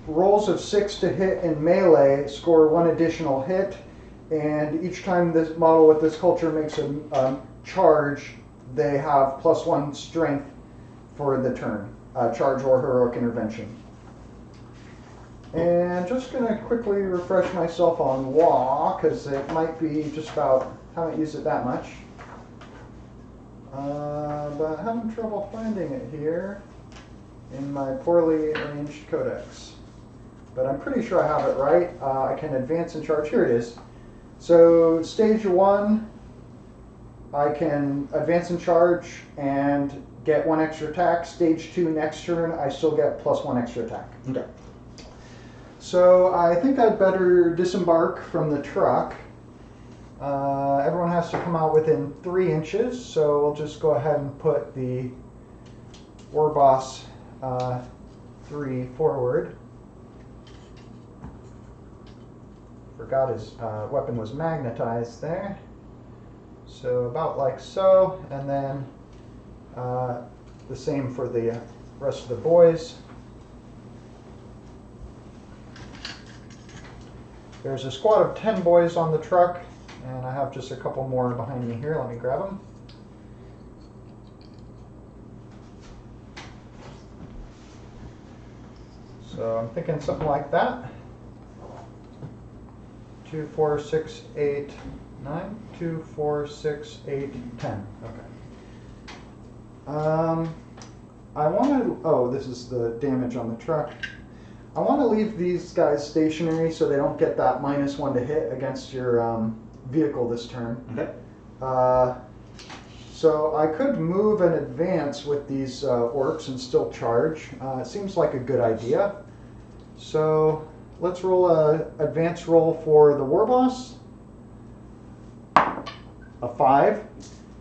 Speaker 1: rolls of 6 to hit in melee, score 1 additional hit, and each time this model with this culture makes a charge, they have +1 strength for the turn, charge or heroic intervention. And just going to quickly refresh myself on Wah, because it might be just about, haven't used it that much. But having trouble finding it here in my poorly arranged codex. But I'm pretty sure I have it right. I can advance and charge. Here it is. So stage 1, I can advance and charge and get 1 extra attack. Stage 2, next turn, I still get +1 extra attack.
Speaker 2: Okay.
Speaker 1: So I think I'd better disembark from the truck. Everyone has to come out within 3 inches, so we'll just go ahead and put the War Boss 3 forward. Forgot his weapon was magnetized there. So about like so, and then the same for the rest of the boys. There's a squad of 10 boys on the truck, and I have just a couple more behind me here. Let me grab them. So I'm thinking something like that. 2, 4, 6, 8, 9. 2, 4, 6, 8, 10. Okay. I want to. Oh, this is the damage on the truck. I want to leave these guys stationary so they don't get that -1 to hit against your vehicle this turn.
Speaker 2: Okay.
Speaker 1: So I could move and advance with these orcs and still charge. It seems like a good idea. So let's roll a advance roll for the War Boss. A 5.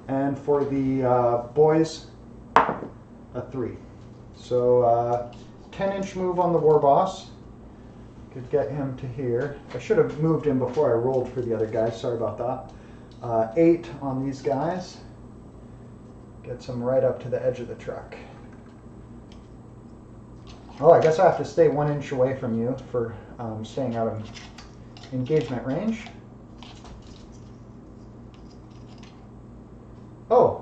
Speaker 1: And for the boys, a 3. So 10-inch move on the War Boss. Could get him to here. I should have moved him before I rolled for the other guys. Sorry about that. 8 on these guys. Gets them right up to the edge of the truck. Oh, I guess I have to stay 1 inch away from you for staying out of engagement range. Oh,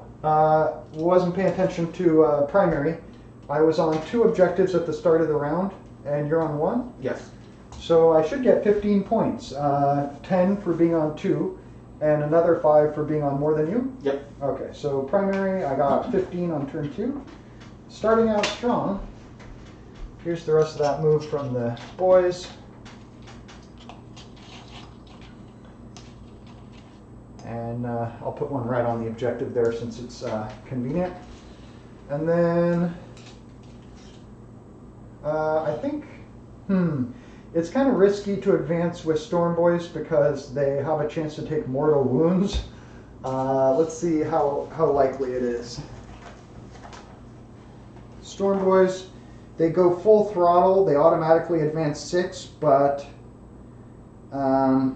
Speaker 1: wasn't paying attention to primary. I was on 2 objectives at the start of the round, and you're on 1?
Speaker 2: Yes.
Speaker 1: So I should get 15 points. 10 for being on 2, and another 5 for being on more than you?
Speaker 2: Yep.
Speaker 1: Okay, so primary, I got 15 on turn 2. Starting out strong. Here's the rest of that move from the boys. And I'll put one right on the objective there since it's convenient. And then I think, it's kind of risky to advance with Storm Boys because they have a chance to take mortal wounds. Let's see how likely it is. Storm Boys, they go full throttle. They automatically advance 6, but on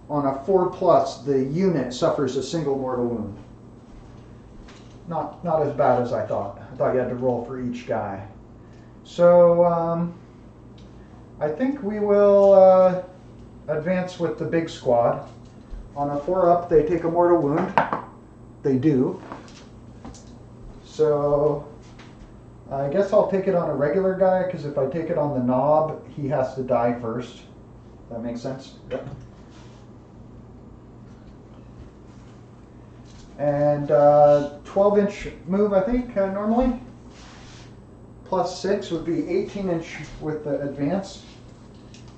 Speaker 1: a 4+, the unit suffers a single mortal wound. not as bad as I thought. I thought you had to roll for each guy. So I think we will advance with the big squad. On a 4-up, they take a mortal wound. They do. So I guess I'll take it on a regular guy, because if I take it on the knob, he has to die first. That makes sense?
Speaker 2: Yep.
Speaker 1: And 12-inch move, I think, normally. Plus 6 would be 18-inch with the advance.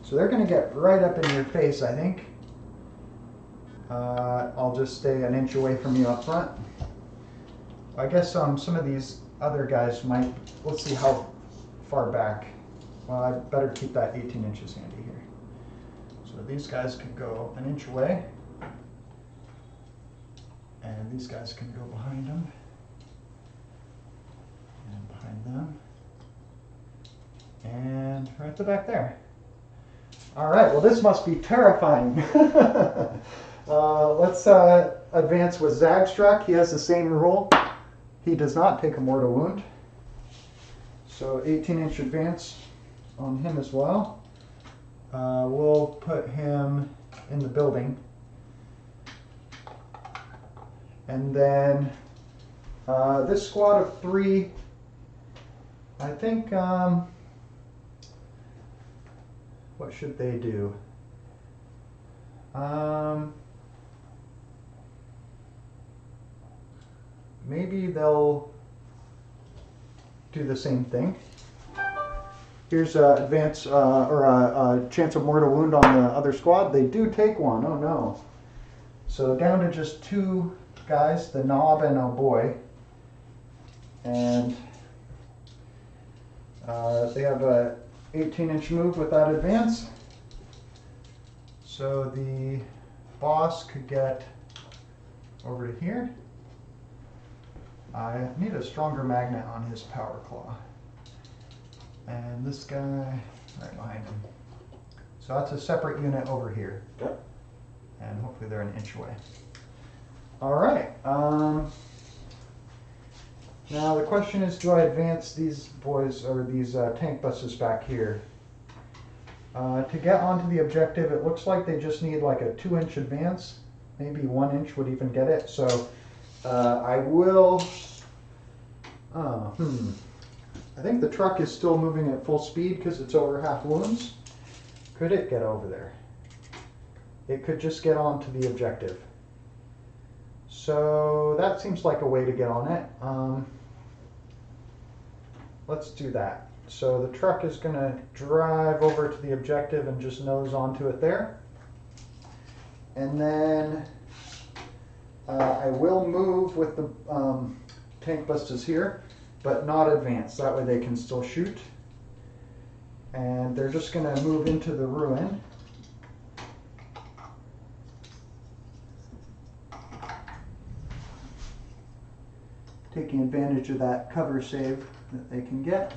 Speaker 1: So they're going to get right up in your face, I think. I'll just stay an inch away from you up front. I guess some of these other guys might, let's see how far back. Well, I better keep that 18 inches handy here. So these guys can go an inch away. And these guys can go behind them. And behind them. And right at the back there. All right, well this must be terrifying. Let's advance with Zagstruck. He has the same rule. He does not take a mortal wound. So 18-inch advance on him as well. We'll put him in the building. And then this squad of 3, I think, what should they do? Maybe they'll do the same thing. Here's an advance or a chance of mortal wound on the other squad. They do take one. Oh no. So down to just 2 guys, the knob and a boy. And they have a 18-inch move with that advance. So the boss could get over to here. I need a stronger magnet on his power claw. And this guy right behind him. So that's a separate unit over here.
Speaker 2: Okay.
Speaker 1: And hopefully they're an inch away. All right. Now the question is, do I advance these boys or these tank buses back here? To get onto the objective, it looks like they just need like a 2-inch advance. Maybe 1 inch would even get it. So I will. I think the truck is still moving at full speed because it's over half wounds. Could it get over there? It could just get onto the objective. So that seems like a way to get on it. Let's do that. So the truck is going to drive over to the objective and just nose onto it there. And then I will move with the tank busters here, but not advance. That way they can still shoot. And they're just going to move into the ruin. Taking advantage of that cover save that they can get.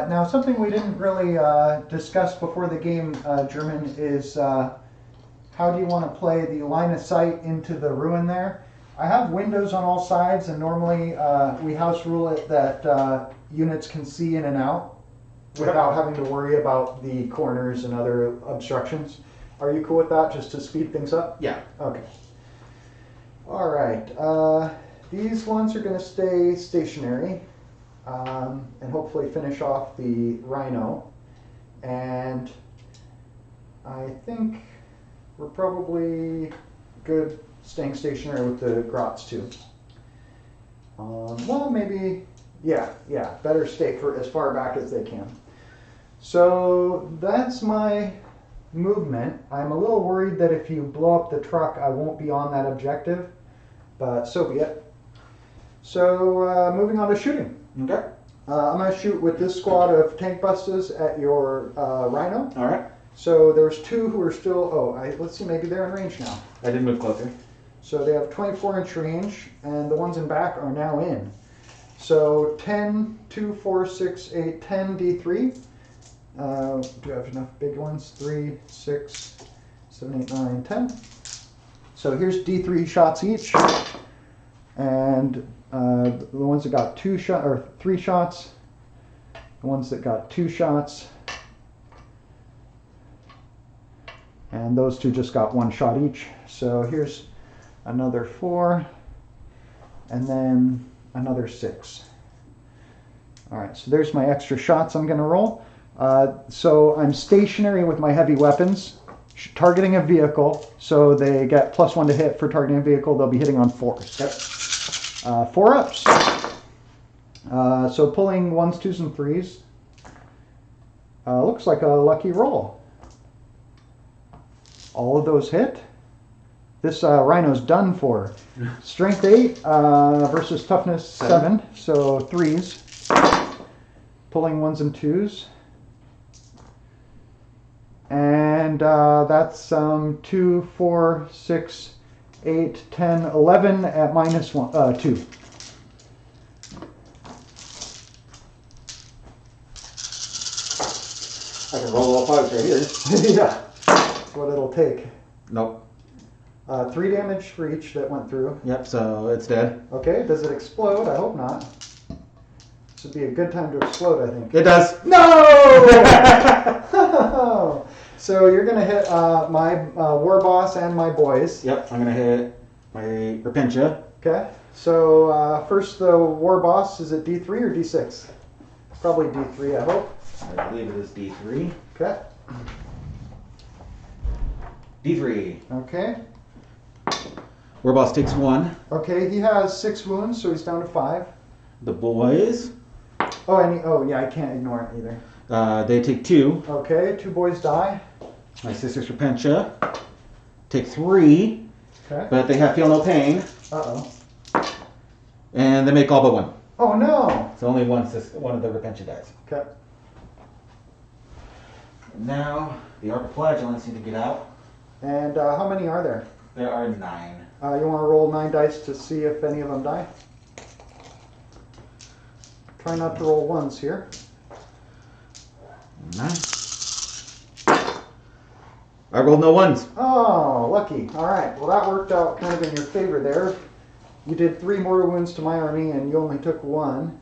Speaker 1: Now, something we didn't really discuss before the game, German, is how do you want to play the line of sight into the ruin there? I have windows on all sides, and normally we house rule it that units can see in and out without having to worry about the corners and other obstructions. Are you cool with that, just to speed things up?
Speaker 2: Yeah.
Speaker 1: Okay. All right. These ones are going to stay stationary. And hopefully finish off the rhino. And I think we're probably good staying stationary with the grots too. Well, maybe, yeah, better stay for as far back as they can. So that's my movement. I'm a little worried that if you blow up the truck, I won't be on that objective, but so be it. So moving on to shooting.
Speaker 2: Okay.
Speaker 1: I'm going to shoot with this squad of tank busters at your rhino.
Speaker 2: All right.
Speaker 1: So there's 2 who are still, let's see, maybe they're in range now.
Speaker 2: I did move closer.
Speaker 1: So they have 24-inch range, and the ones in back are now in. So 10, 2, 4, 6, 8, 10 D3. Do I have enough big ones? 3, 6, 7, 8, 9, 10. So here's D3 shots each. And the ones that got 3 shots, the ones that got 2 shots, and those two just got 1 shot each. So here's another 4, and then another 6. All right, so there's my extra shots I'm going to roll. So I'm stationary with my heavy weapons, targeting a vehicle, so they get +1 to hit for targeting a vehicle. They'll be hitting on 4s.
Speaker 2: Yep.
Speaker 1: 4 ups. So pulling 1s, 2s, and 3s. Looks like a lucky roll. All of those hit. This rhino's done for. Strength 8 versus toughness 7, so 3s. Pulling 1s and 2s. And that's 2, 4, 6, 8, 10, 11 at -2.
Speaker 2: I can roll all 5s right here.
Speaker 1: Yeah, that's what it'll take.
Speaker 2: Nope.
Speaker 1: 3 damage for each that went through.
Speaker 2: Yep, so it's dead.
Speaker 1: Okay, does it explode? I hope not. This would be a good time to explode, I think.
Speaker 2: It does.
Speaker 1: No! So you're going to hit my war boss and my boys.
Speaker 2: Yep, I'm going to hit my Repentia.
Speaker 1: Okay, so first the war boss, is it D3 or D6? Probably D3, I hope.
Speaker 2: I believe it is D3.
Speaker 1: Okay.
Speaker 2: D3.
Speaker 1: Okay.
Speaker 2: Warboss takes 1.
Speaker 1: Okay, he has 6 wounds, so he's down to 5.
Speaker 2: The boys,
Speaker 1: Oh, yeah, I can't ignore it either.
Speaker 2: they take 2.
Speaker 1: Okay, 2 boys die.
Speaker 2: My sister's Repentia take 3,
Speaker 1: Okay.
Speaker 2: but they feel no pain,
Speaker 1: Uh-oh.
Speaker 2: and they make all but 1.
Speaker 1: Oh, no!
Speaker 2: So only one of the Repentia dies.
Speaker 1: Okay.
Speaker 2: And now the Archiflagellants need to get out.
Speaker 1: And how many are there?
Speaker 2: There are 9.
Speaker 1: You want to roll 9 dice to see if any of them die? Try not to roll 1s here.
Speaker 2: 9. I rolled no 1s.
Speaker 1: Oh, lucky. All right. Well, that worked out kind of in your favor there. You did 3 mortal wounds to my army, and you only took 1.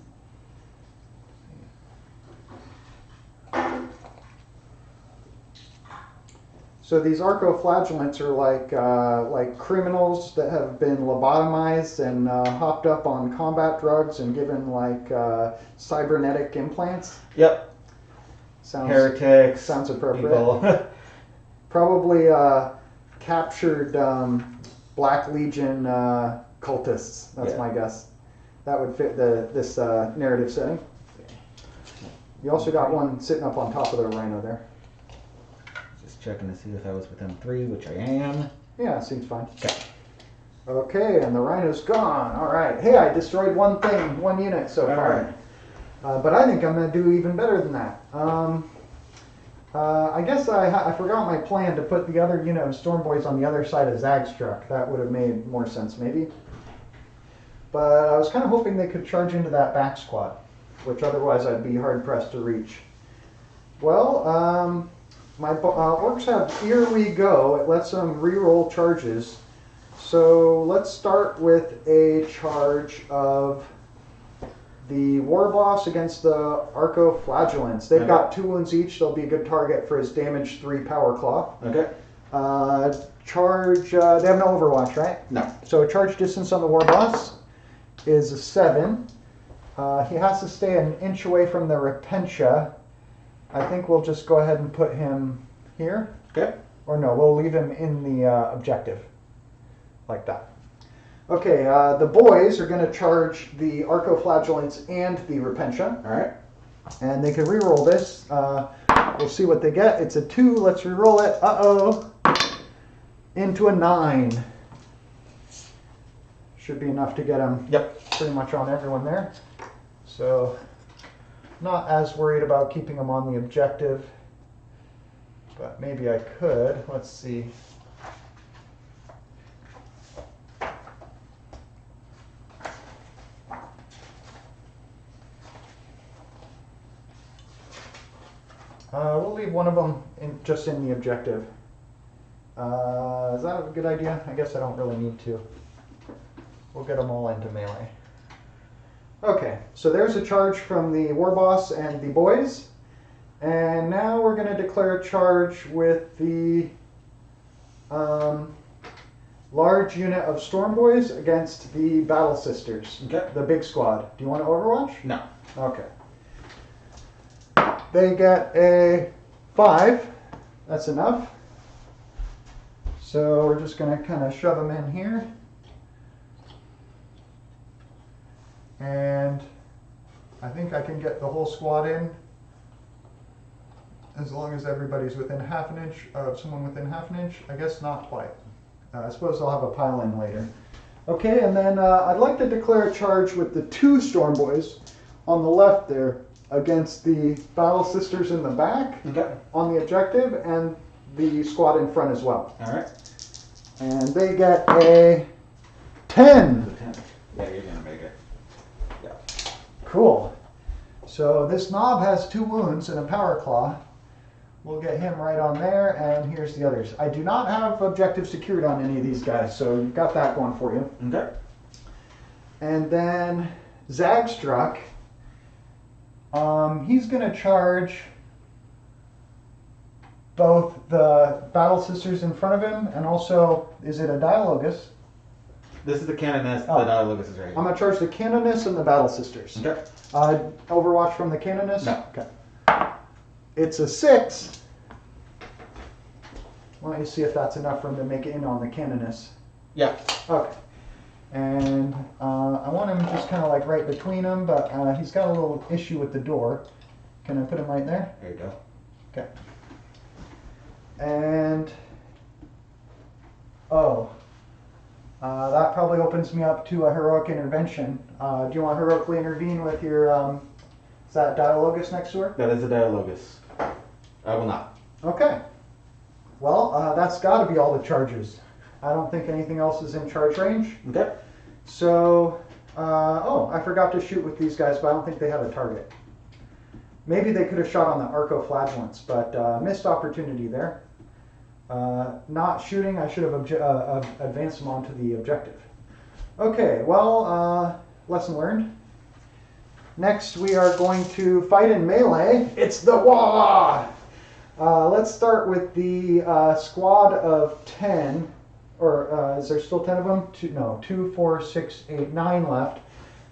Speaker 1: So these archoflagellants are like criminals that have been lobotomized and hopped up on combat drugs and given cybernetic implants.
Speaker 2: Yep. Heretics.
Speaker 1: Sounds appropriate.
Speaker 2: People.
Speaker 1: Probably captured Black Legion cultists. That's my guess. That would fit this narrative setting. You also got one sitting up on top of the rhino there.
Speaker 2: Just checking to see if I was within 3, which I am.
Speaker 1: Yeah, seems fine.
Speaker 2: Okay.
Speaker 1: Okay, and the rhino's gone. All right. Hey, I destroyed one unit so far.
Speaker 2: Right.
Speaker 1: But I think I'm going to do even better than that. I guess I forgot my plan to put the other unit of Storm Boys on the other side of Zag's truck. That would have made more sense, maybe. But I was kind of hoping they could charge into that back squad, which otherwise I'd be hard-pressed to reach. Well, my orcs have Here We Go. It lets them re-roll charges. So let's start with a charge of the war boss against the archoflagellants. They've got 2 wounds each. They'll be a good target for his damage 3 power claw.
Speaker 2: Okay.
Speaker 1: Charge, they have no overwatch, right?
Speaker 2: No.
Speaker 1: So charge distance on the war boss is a 7. He has to stay an inch away from the Repentia. I think we'll just go ahead and put him here.
Speaker 2: Okay.
Speaker 1: Or no, we'll leave him in the objective. Like that. Okay, the boys are going to charge the archoflagellants and the Repentia.
Speaker 2: All right.
Speaker 1: And they can re-roll this. We'll see what they get. It's a 2. Let's re-roll it. Uh-oh. Into a 9. Should be enough to get them pretty much on everyone there. So, not as worried about keeping them on the objective. But maybe I could. Let's see. leave one of them just in the objective. Is that a good idea? I guess I don't really need to. We'll get them all into melee. Okay, so there's a charge from the war boss and the boys. And now we're going to declare a charge with the large unit of Storm Boys against the Battle Sisters,
Speaker 2: Okay.
Speaker 1: the big squad. Do you want to Overwatch?
Speaker 2: No.
Speaker 1: Okay. They get a 5. That's enough. So we're just going to kind of shove them in here. And I think I can get the whole squad in as long as everybody's within half an inch of someone within half an inch. I guess not quite. I suppose I'll have a pile in later. Okay, and then I'd like to declare a charge with the 2 Storm Boys on the left there against the Battle Sisters in the back
Speaker 2: Okay.
Speaker 1: on the objective and the squad in front as well.
Speaker 2: All right.
Speaker 1: And they get a 10.
Speaker 2: Yeah, you're gonna make it. Yeah.
Speaker 1: Cool. So this knob has 2 wounds and a power claw. We'll get him right on there, and here's the others. I do not have objectives secured on any of these guys, so you've got that going for you.
Speaker 2: Okay.
Speaker 1: And then Zagstruck, he's going to charge both the Battle Sisters in front of him, and also, is it a Dialogus?
Speaker 2: This is the Canoness.
Speaker 1: Oh.
Speaker 2: The Dialogus is right here.
Speaker 1: I'm going to charge the Canoness and the Battle Sisters.
Speaker 2: Okay.
Speaker 1: Overwatch from the Canoness?
Speaker 2: No.
Speaker 1: Okay. It's a 6. Why don't you see if that's enough for him to make it in on the Canoness?
Speaker 2: Yeah.
Speaker 1: Okay. And I want him just kind of like right between them, but he's got a little issue with the door. Can I put him right there?
Speaker 2: There you go.
Speaker 1: Okay. And, that probably opens me up to a heroic intervention. Do you want to heroically intervene with your, is that Dialogus next to her?
Speaker 2: That is a Dialogus. I will not.
Speaker 1: Okay. Well, that's got to be all the charges. I don't think anything else is in charge range.
Speaker 2: Okay.
Speaker 1: So, I forgot to shoot with these guys, but I don't think they have a target. Maybe they could have shot on the Arcoflagellants, but missed opportunity there. Not shooting, I should have advanced them onto the objective. Okay, well, lesson learned. Next, we are going to fight in melee. It's the Wah! Let's start with the squad of 10. Or is there still 10 of them? 2, 4, 6, 8, 9 left.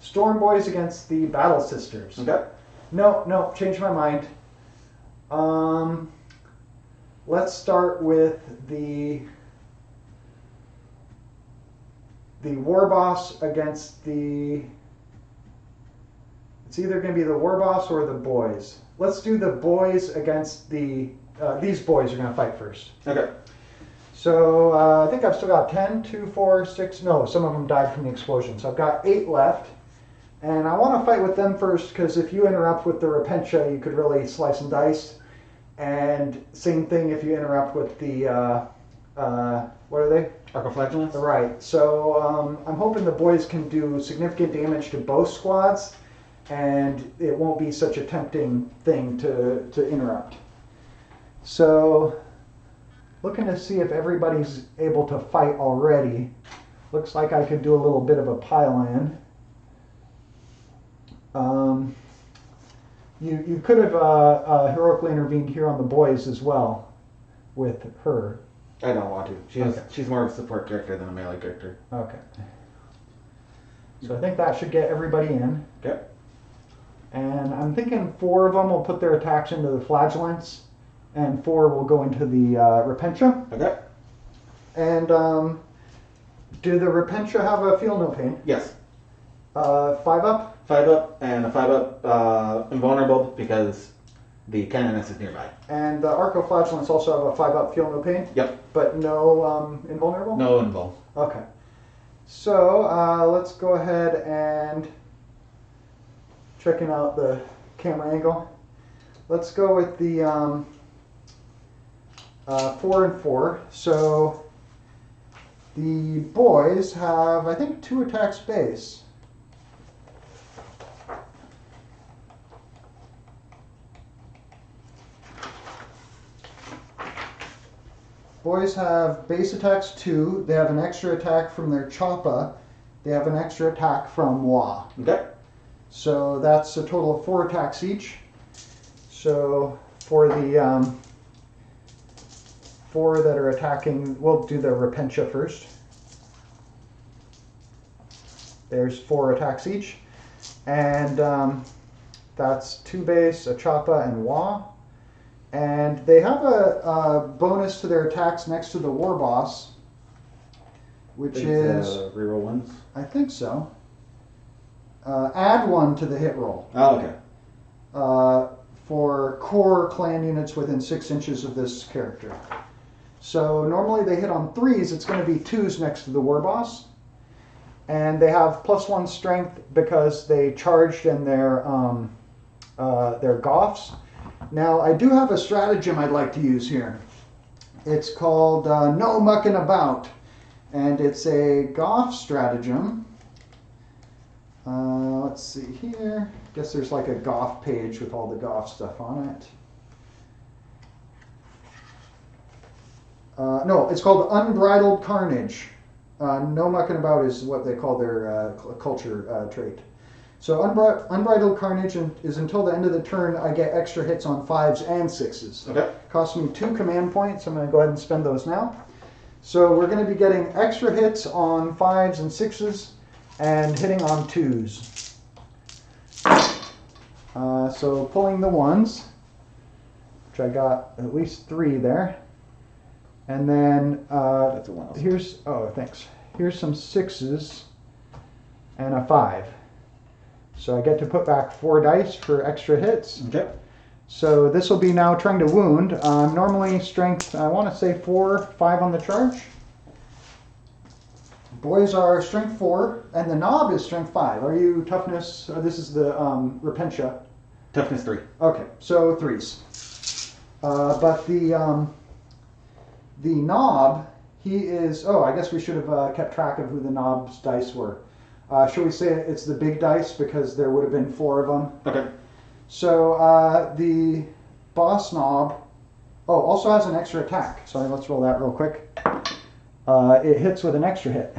Speaker 1: Storm Boys against the Battle Sisters.
Speaker 2: Okay.
Speaker 1: No, changed my mind. Let's start with the War Boss against the... It's either going to be the War Boss or the Boys. Let's do the Boys against the... these boys are going to fight first.
Speaker 2: Okay.
Speaker 1: So I think I've still got 10, 2, 4, 6... No, some of them died from the explosion. So I've got 8 left. And I want to fight with them first, because if you interrupt with the Repentia, you could really slice and dice. And same thing if you interrupt with the, what are they?
Speaker 2: Arcoflagellants?
Speaker 1: Right, so I'm hoping the boys can do significant damage to both squads, and it won't be such a tempting thing to interrupt. So, looking to see if everybody's able to fight already. Looks like I could do a little bit of a pile-in. You could have heroically intervened here on the boys as well with her.
Speaker 2: I don't want to. She's more of a support character than a melee character.
Speaker 1: Okay. So I think that should get everybody in.
Speaker 2: Okay.
Speaker 1: And I'm thinking 4 of them will put their attacks into the flagellants, and 4 will go into the Repentia.
Speaker 2: Okay.
Speaker 1: And do the Repentia have a feel no pain?
Speaker 2: Yes.
Speaker 1: 5 up?
Speaker 2: 5 up, and a 5 up invulnerable because the Canoness is nearby.
Speaker 1: And the Arcoflagellants also have a 5 up feel no pain?
Speaker 2: Yep.
Speaker 1: But no invulnerable?
Speaker 2: No invul.
Speaker 1: Okay. So let's go ahead and checking out the camera angle. Let's go with the 4 and 4. So the boys have, I think, 2 attacks base. Boys have base attacks 2. They have an extra attack from their choppa. They have an extra attack from Wa.
Speaker 2: Okay.
Speaker 1: So that's a total of 4 attacks each. So for the 4 that are attacking, we'll do the Repentia first. There's 4 attacks each. And that's 2 base, a choppa, and Wa. And they have a bonus to their attacks next to the war boss, which is
Speaker 2: reroll ones.
Speaker 1: I think so. Add 1 to the hit roll.
Speaker 2: Oh, okay.
Speaker 1: For core clan units within 6 inches of this character. So normally they hit on 3s. It's going to be 2s next to the war boss, and they have +1 strength because they charged in their Goths. Now, I do have a stratagem I'd like to use here. It's called No Mucking About, and it's a Goth stratagem. Let's see here. I guess there's like a Goth page with all the Goth stuff on it. No, it's called Unbridled Carnage. No Mucking About is what they call their culture trait. So Unbridled Carnage is until the end of the turn, I get extra hits on 5s and 6s.
Speaker 2: Okay.
Speaker 1: Costs me 2 command points. I'm going to go ahead and spend those now. So we're going to be getting extra hits on 5s and 6s and hitting on 2s. So pulling the 1s, which I got at least 3 there. And then
Speaker 2: That's a 1 also.
Speaker 1: thanks. Here's some 6s and a 5. So I get to put back 4 dice for extra hits.
Speaker 2: Okay.
Speaker 1: So this will be now trying to wound. Normally strength, I want to say 4, 5 on the charge. Boys are strength 4, and the knob is strength 5. Are you toughness? This is the Repentia.
Speaker 2: Toughness 3.
Speaker 1: Okay, so 3s. But the knob, he is. Oh, I guess we should have kept track of who the knob's dice were. Shall we say it's the big dice because there would have been 4 of them?
Speaker 2: Okay.
Speaker 1: So the boss knob, also has an extra attack. Sorry, let's roll that real quick. It hits with an extra hit.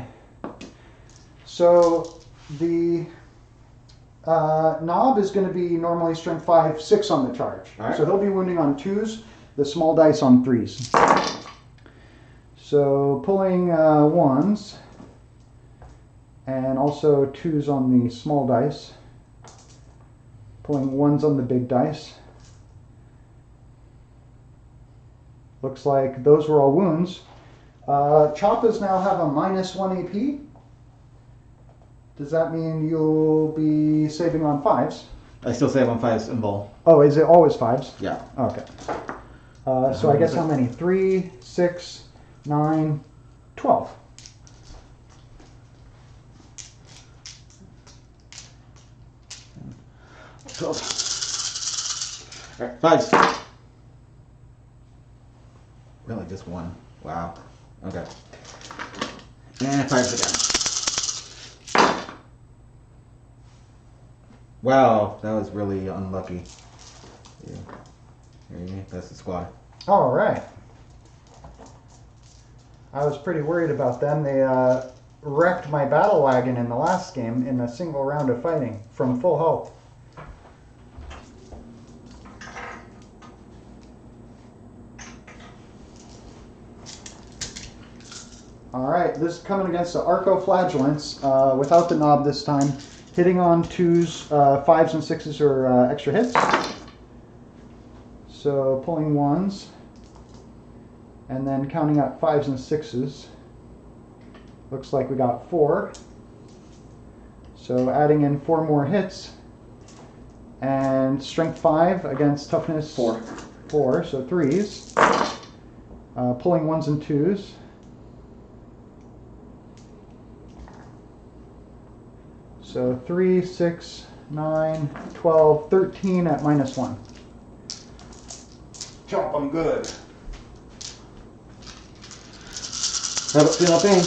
Speaker 1: So the knob is going to be normally strength 5, 6 on the charge.
Speaker 2: All right.
Speaker 1: So he'll be wounding on 2s, the small dice on 3s. So pulling 1s. And also 2s on the small dice. Pulling 1s on the big dice. Looks like those were all wounds. Choppas now have a -1 AP. Does that mean you'll be saving on 5s?
Speaker 2: I still save on 5s and ball.
Speaker 1: Oh, is it always 5s?
Speaker 2: Yeah.
Speaker 1: Okay. So I guess how many? 3, 6, 9, 12.
Speaker 2: Alright, 5s. Really, just 1. Wow. Okay. And 5s again. Wow, that was really unlucky. Yeah. Here you go. That's the squad.
Speaker 1: All right. I was pretty worried about them. They wrecked my battle wagon in the last game in a single round of fighting from full health. All right, this is coming against the Arcoflagellants without the knob this time. Hitting on 2s, 5s and 6s are extra hits. So pulling 1s and then counting up 5s and 6s. Looks like we got 4. So adding in 4 more hits. And strength 5 against toughness
Speaker 2: 4.
Speaker 1: 4, so 3s. Pulling 1s and 2s. So 3, 6, 9, 12, 13 at -1. Chop them good.
Speaker 2: How about feel no pain?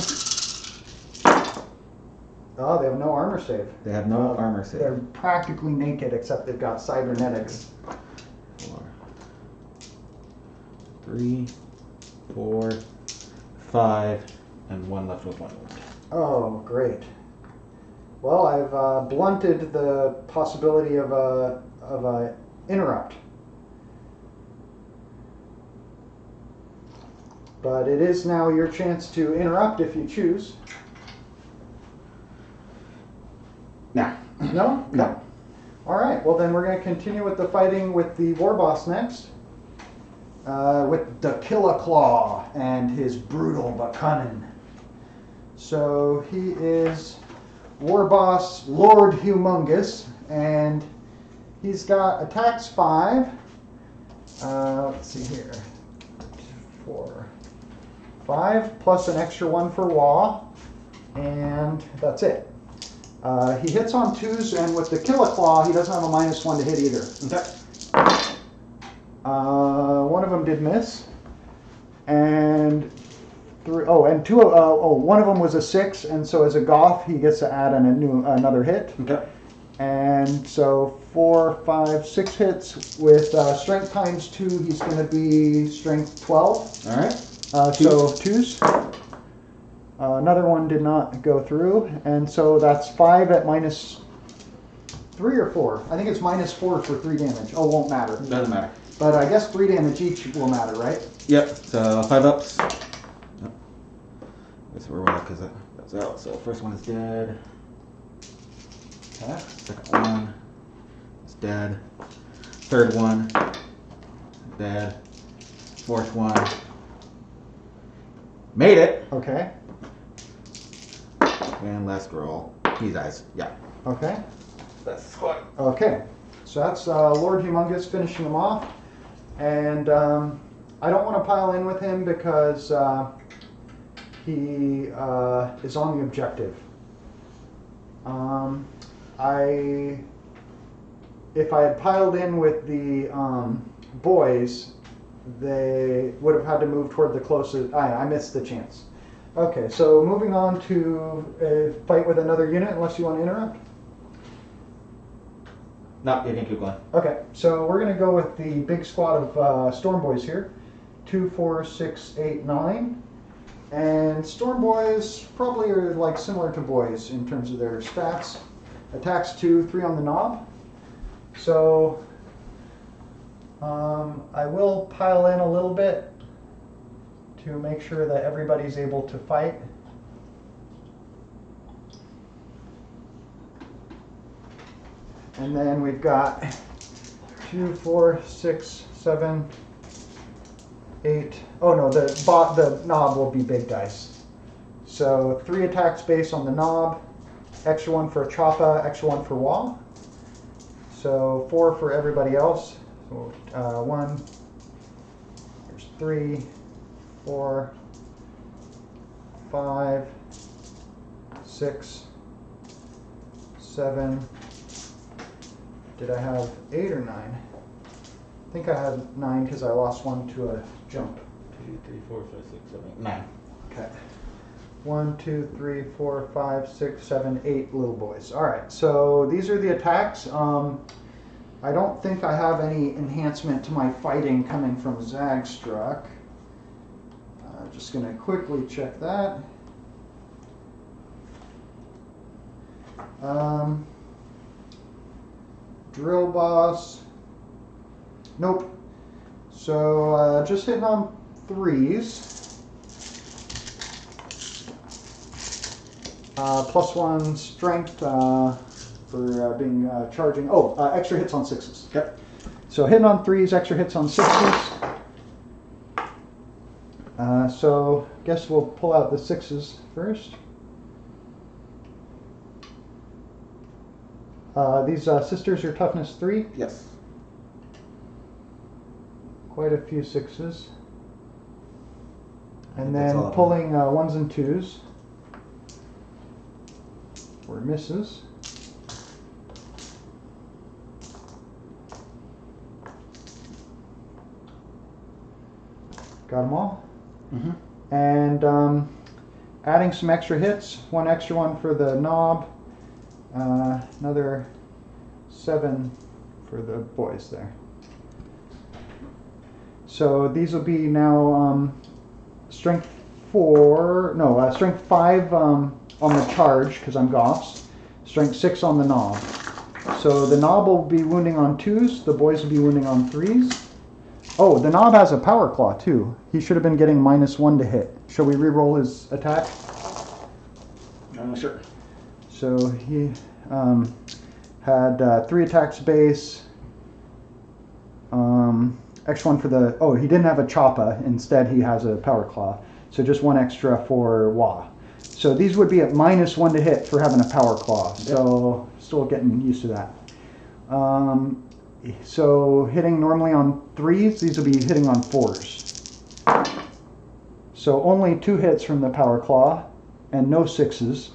Speaker 1: Oh, they have no armor save.
Speaker 2: They have no armor save.
Speaker 1: They're practically naked except they've got cybernetics.
Speaker 2: 4, 3, 4, 5, and 1 left with 1 wound.
Speaker 1: Oh, great. Well, I've blunted the possibility of a interrupt. But it is now your chance to interrupt if you choose.
Speaker 2: Now.
Speaker 1: No?
Speaker 2: No.
Speaker 1: All right, well then we're going to continue with the fighting with the war boss next. With the Killer Claw and his brutal but cunning. So he is war boss Lord Humongous, and he's got attacks 5. Let's see here. 4, 5 plus an extra 1 for Wah, and that's it. He hits on 2s, and with the Killer Claw, he doesn't have a -1 to hit either.
Speaker 2: Okay.
Speaker 1: One of them did miss, and one of them was a 6, and so as a goth, he gets to add another hit.
Speaker 2: Okay.
Speaker 1: And so 4, 5, 6 hits with strength times 2. He's going to be strength 12.
Speaker 2: All right.
Speaker 1: So 2s. Another one did not go through, and so that's 5 at -3 or 4. I think it's -4 for 3 damage. Oh, won't matter.
Speaker 2: Doesn't matter.
Speaker 1: But I guess 3 damage each will matter, right?
Speaker 2: Yep. So 5 ups. Yep. Guess we're well because that's out. So first one is dead.
Speaker 1: Okay.
Speaker 2: Second one is dead. Third one, dead. Fourth one, made it.
Speaker 1: Okay.
Speaker 2: And last roll, he dies. Yeah.
Speaker 1: Okay.
Speaker 2: That's the squad.
Speaker 1: Okay. So that's Lord Humongous finishing him off. And I don't want to pile in with him because he is on the objective. If I had piled in with the boys, they would have had to move toward the closest. I missed the chance. Okay, so moving on to a fight with another unit, unless you want to interrupt.
Speaker 2: No, you can keep going.
Speaker 1: Okay, so we're going to go with the big squad of Storm Boys here. 2, 4, 6, 8, 9. And Storm Boys probably are like similar to boys in terms of their stats. Attacks 2, 3 on the knob. So I will pile in a little bit to make sure that everybody's able to fight. And then we've got 2, 4, 6, 7, 8. Oh no, the knob will be big dice. So 3 attacks base on the knob, extra 1 for Choppa, extra 1 for Wah. So 4 for everybody else. So 1, there's 3, 4, 5, 6, 7. Did I have 8 or 9? I think I had 9 because I lost 1 to a jump.
Speaker 2: 2, 3, 4, 5, 6, 7, 8, 9.
Speaker 1: Okay. 1, 2, 3, 4, 5, 6, 7, 8 little boys. All right. So these are the attacks. I don't think I have any enhancement to my fighting coming from Zagstruck. Just going to quickly check that. Drill boss. Nope. So just hitting on 3s. +1 strength for being charging. Oh, extra hits on 6s.
Speaker 2: Okay.
Speaker 1: So hitting on 3s, extra hits on 6s. So guess we'll pull out the 6s first. These sisters are toughness 3.
Speaker 2: Yes.
Speaker 1: Quite a few 6s.
Speaker 2: I think
Speaker 1: And
Speaker 2: that's
Speaker 1: then
Speaker 2: all of them.
Speaker 1: pulling 1s and 2s for misses. Got them all.
Speaker 2: Mm-hmm.
Speaker 1: And adding some extra hits. 1 extra 1 for the knob. Another 7 for the boys there. So these will be now strength 4, no, strength 5 on the charge because I'm Goths, strength 6 on the knob. So the knob will be wounding on 2s, the boys will be wounding on 3s. Oh, the knob has a power claw too. He should have been getting -1 to hit. Shall we re-roll his attack?
Speaker 2: Sure.
Speaker 1: So he had 3 attacks base. Extra 1 for the... Oh, he didn't have a choppa. Instead, he has a power claw. So just 1 extra for Wah. So these would be at -1 to hit for having a power claw. So still getting used to that. So hitting normally on 3s, these will be hitting on 4s. So only 2 hits from the power claw and no 6s.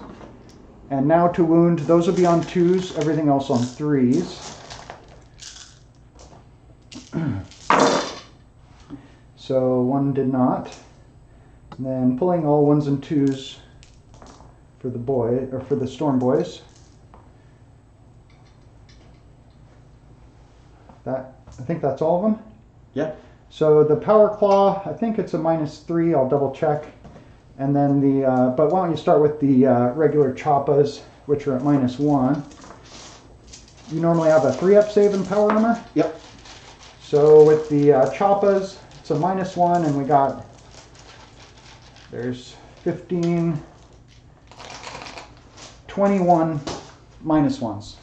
Speaker 1: And now to wound, those will be on 2s, everything else on 3s. So 1 did not. And then pulling all 1s and 2s for the boy, or for the storm boys. I think that's all of them.
Speaker 2: Yeah.
Speaker 1: So the power claw, I think it's a -3. I'll double check. And then but why don't you start with the regular choppas, which are at -1. You normally have a 3-up save in power armor.
Speaker 2: Yep.
Speaker 1: So with the choppas, it's a -1, and we got, there's 15, 21 -1s.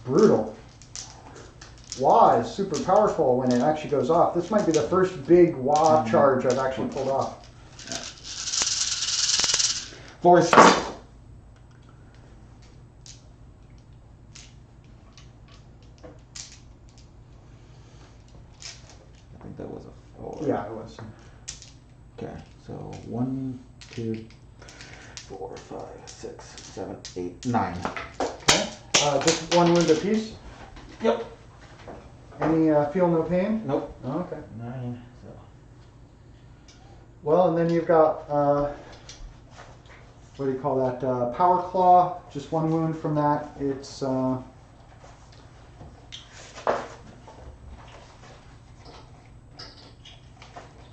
Speaker 1: Brutal. Wah is super powerful when it actually goes off. This might be the first big Wah charge I've actually pulled off.
Speaker 2: Force.
Speaker 1: I
Speaker 2: think that was a 4.
Speaker 1: Yeah, it was.
Speaker 2: Okay, so 1, 2, 4, 5, 6, 7, 8, 9.
Speaker 1: Okay. Just 1 wound apiece.
Speaker 2: Yep.
Speaker 1: Any feel no pain?
Speaker 2: Nope.
Speaker 1: Oh, okay.
Speaker 2: 9. So.
Speaker 1: Well, and then you've got, what do you call that? Power claw. Just 1 wound from that. It's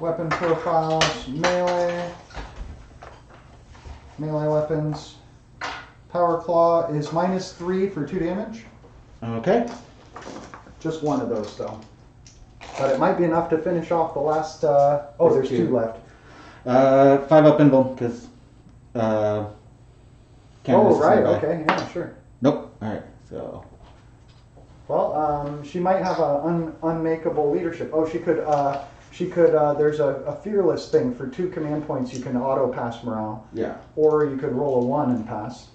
Speaker 1: weapon profiles, melee weapons. Power claw is -3 for 2 damage.
Speaker 2: Okay.
Speaker 1: Just 1 of those though. But it might be enough to finish off the last, there's 2 left.
Speaker 2: 5 up invul, because
Speaker 1: Oh, right, okay, yeah, sure.
Speaker 2: Nope. Alright, so.
Speaker 1: Well, she might have an unmakeable leadership. Oh, she could, there's a fearless thing for 2 command points you can auto pass morale.
Speaker 2: Yeah.
Speaker 1: Or you could roll a 1 and pass.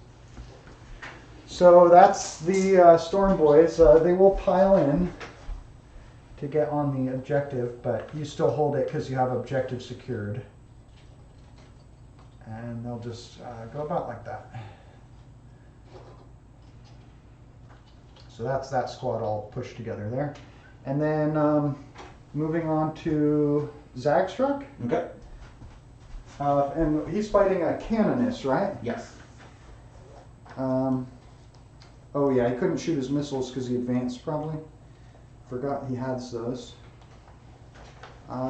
Speaker 1: So that's the Storm Boys. They will pile in to get on the objective, but you still hold it because you have objective secured. And they'll just go about like that. So that's that squad all pushed together there. And then moving on to Zagstruck.
Speaker 2: Okay.
Speaker 1: And he's fighting a Canonist, right?
Speaker 2: Yes.
Speaker 1: Oh yeah, he couldn't shoot his missiles because he advanced probably. Forgot he has those.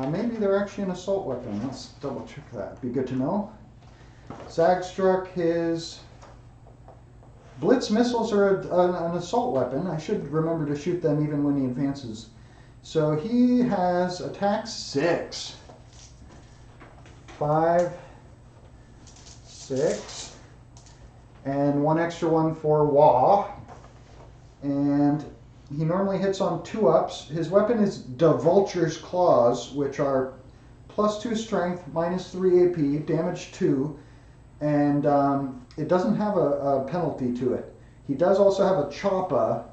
Speaker 1: Maybe they're actually an assault weapon. Let's double check that. Be good to know. Zagstruck, his Blitz missiles are an assault weapon. I should remember to shoot them even when he advances. So he has attack 6. 5, 6, and 1 extra 1 for Wah. And he normally hits on 2-ups. His weapon is the Vulture's Claws, which are +2 strength, -3 AP, damage 2, and it doesn't have a penalty to it. He does also have a Choppa,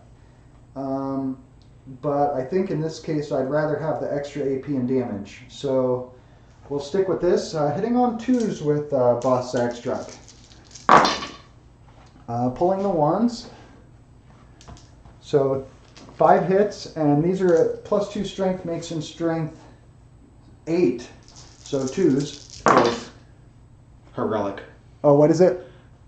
Speaker 1: but I think in this case I'd rather have the extra AP and damage. So we'll stick with this. Hitting on 2s with Boss Zagstruck. Pulling the 1s. So 5 hits, and these are at +2 strength, makes him strength 8. So 2s.
Speaker 2: Her relic.
Speaker 1: Oh, what is it?